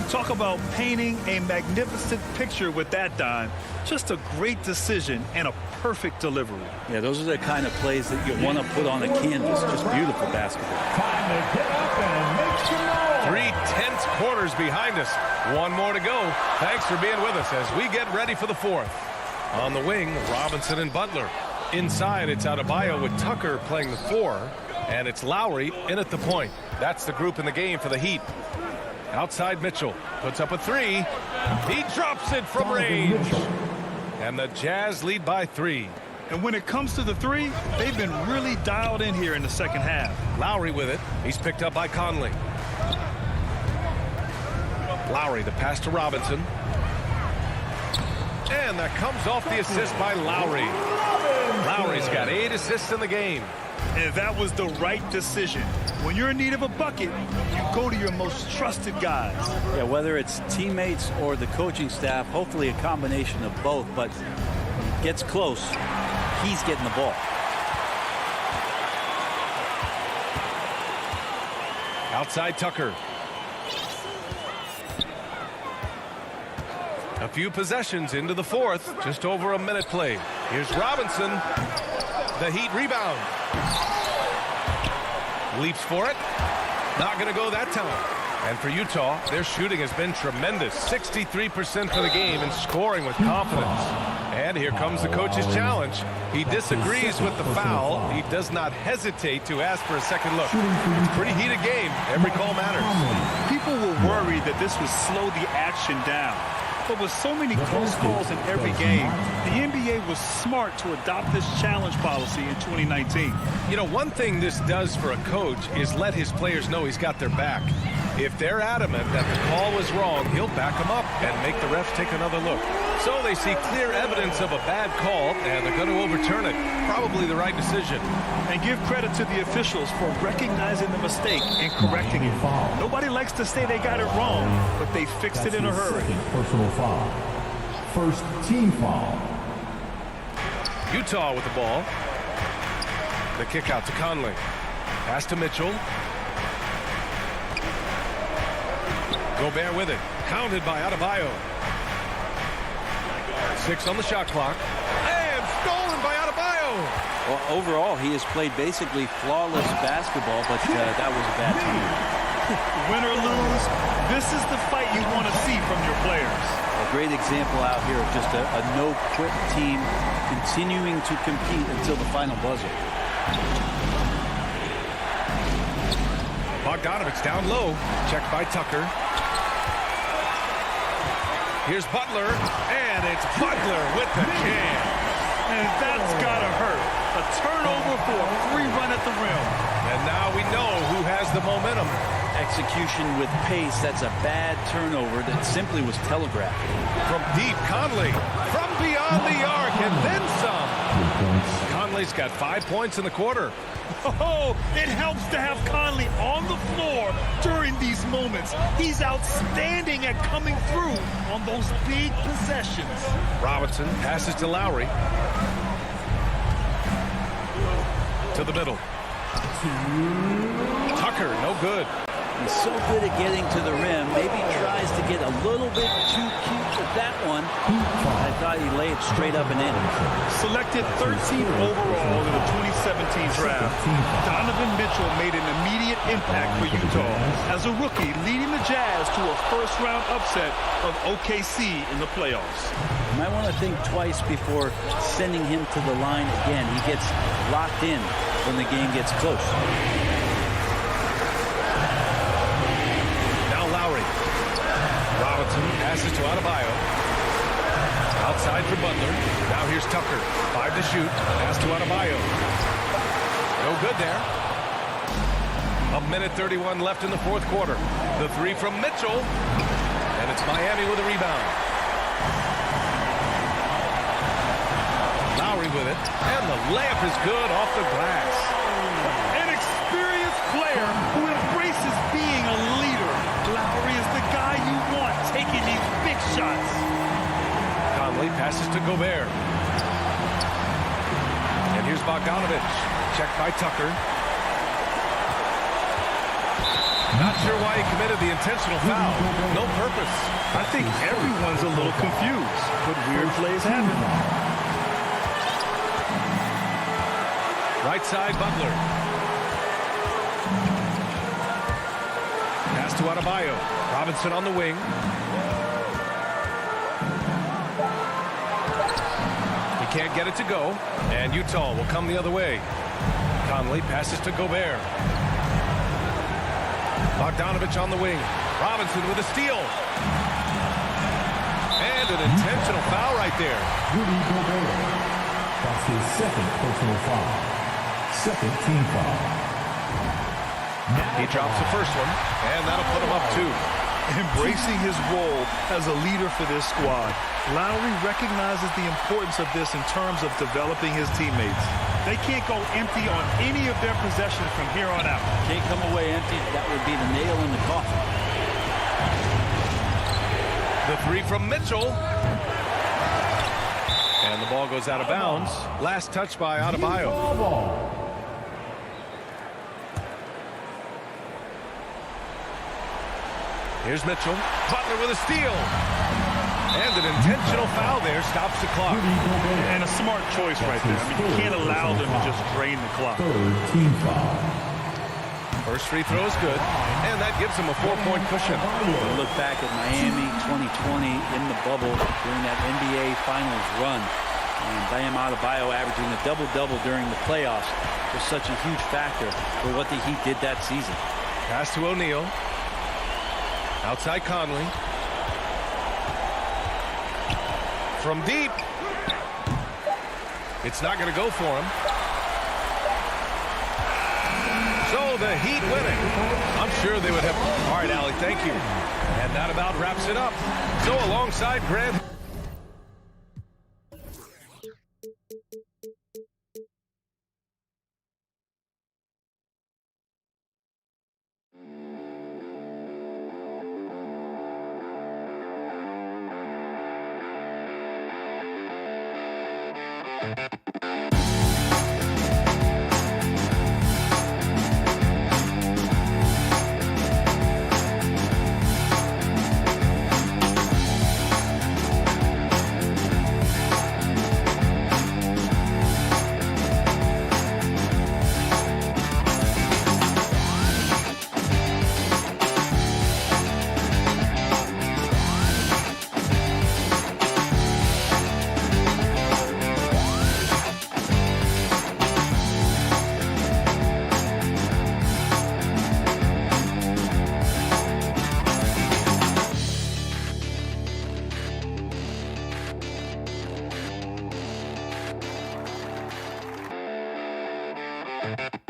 Talk about painting a magnificent picture with that dime. Just a great decision and a perfect delivery. Yeah, those are the kind of plays that you want to put on a canvas. Just beautiful basketball. Time to get up and make some noise. 3 tense quarters behind us. 1 more to go. Thanks for being with us as we get ready for the fourth. On the wing, Robinson and Butler. Inside, it's Adebayo with Tucker playing the 4. And it's Lowry in at the point. That's the group in the game for the Heat. Outside Mitchell puts up a 3. He drops it from range. And the Jazz lead by 3. And when it comes to the 3, they've been really dialed in here in the second half. Lowry with it. He's picked up by Conley. Lowry, the pass to Robinson. And that comes off the assist by Lowry. Lowry's got 8 assists in the game. And that was the right decision. When you're in need of a bucket, you go to your most trusted guys. Yeah, whether it's teammates or the coaching staff, hopefully a combination of both, but when it gets close, he's getting the ball. Outside Tucker. A few possessions into the fourth, just over a minute played. Here's Robinson. The Heat rebound. Leaps for it. Not going to go that time. And for Utah, their shooting has been tremendous. 63% for the game and scoring with confidence. And here comes the coach's challenge. He disagrees with the foul. He does not hesitate to ask for a second look. It's a pretty heated game. Every call matters. People were worried that this would slow the action down. But with so many close calls in every game, the NBA was smart to adopt this challenge policy in 2019. You know, one thing this does for a coach is let his players know he's got their back. If they're adamant that the call was wrong, he'll back them up and make the refs take another look. So they see clear evidence of a bad call, and they're going to overturn it. Probably the right decision. And give credit to the officials for recognizing the mistake and correcting it. Nobody likes to say they got it wrong, but they fixed it in a hurry. Personal foul. First team foul. Utah with the ball. The kick out to Conley. Pass to Mitchell. Gobert with it. Counted by Adebayo. 6 on the shot clock. And stolen by Adebayo. Well, overall, he has played basically flawless basketball, but that was a bad team. Win or lose, this is the fight you want to see from your players. A great example out here of just a no-quit team continuing to compete until the final buzzer. Bogdanovich down low. Checked by Tucker. Here's Butler, and it's Butler with the can. And that's gotta hurt. A turnover for a free run at the rim. And now we know who has the momentum. Execution with pace, that's a bad turnover that simply was telegraphed. From deep, Conley. From beyond the arc, and then some. Conley's got 5 points in the quarter. Oh, it helps to have Conley on the floor during these moments. He's outstanding at coming through on those big possessions. Robinson passes to Lowry. To the middle. Tucker, no good. He's so good at getting to the rim. Maybe tries to get a little bit too cute with that one. I thought he laid straight up and in. Selected 13th overall in the 2017 draft, Donovan Mitchell made an immediate impact for Utah as a rookie, leading the Jazz to a first-round upset of OKC in the playoffs. You might want to think twice before sending him to the line again. He gets locked in when the game gets close. Robinson passes to Adebayo. Outside for Butler. Now here's Tucker. 5 to shoot. Pass to Adebayo. No good there. 1:31 left in the fourth quarter. The 3 from Mitchell. And it's Miami with a rebound. Lowry with it. And the layup is good off the glass. An experienced player who embraces being a leader. Lowry is the guy you want taking these big shots. Conley passes to Gobert. And here's Bogdanovich. Checked by Tucker. Not sure why he committed the intentional foul. No purpose. I think everyone's a little confused, but weird plays happen. Right side, Butler. Pass to Adebayo. Robinson on the wing. He can't get it to go, and Utah will come the other way. Conley passes to Gobert. Bogdanovich on the wing. Robinson with a steal. And an intentional foul right there. Rudy Gobert. That's his second personal foul. Second team foul. He drops the first one, and that'll put him up 2. Embracing his role as a leader for this squad, Lowry recognizes the importance of this in terms of developing his teammates. They can't go empty on any of their possessions from here on out. Can't come away empty. That would be the nail in the coffin. The 3 from Mitchell. And the ball goes out of bounds. Last touch by Adebayo. Here's Mitchell. Butler with a steal. And an intentional foul there stops the clock. And a smart choice right there. I mean, you can't allow them to just drain the clock. Third team foul. First free throw is good, and that gives them a 4-point cushion. We look back at Miami 2020 in the bubble during that NBA Finals run. And Bam Adebayo averaging a double-double during the playoffs was such a huge factor for what the Heat did that season. Pass to O'Neal. Outside Conley. From deep. It's not going to go for him. So the Heat winning. I'm sure they would have. All right, Allie, thank you. And that about wraps it up. So alongside Grant. you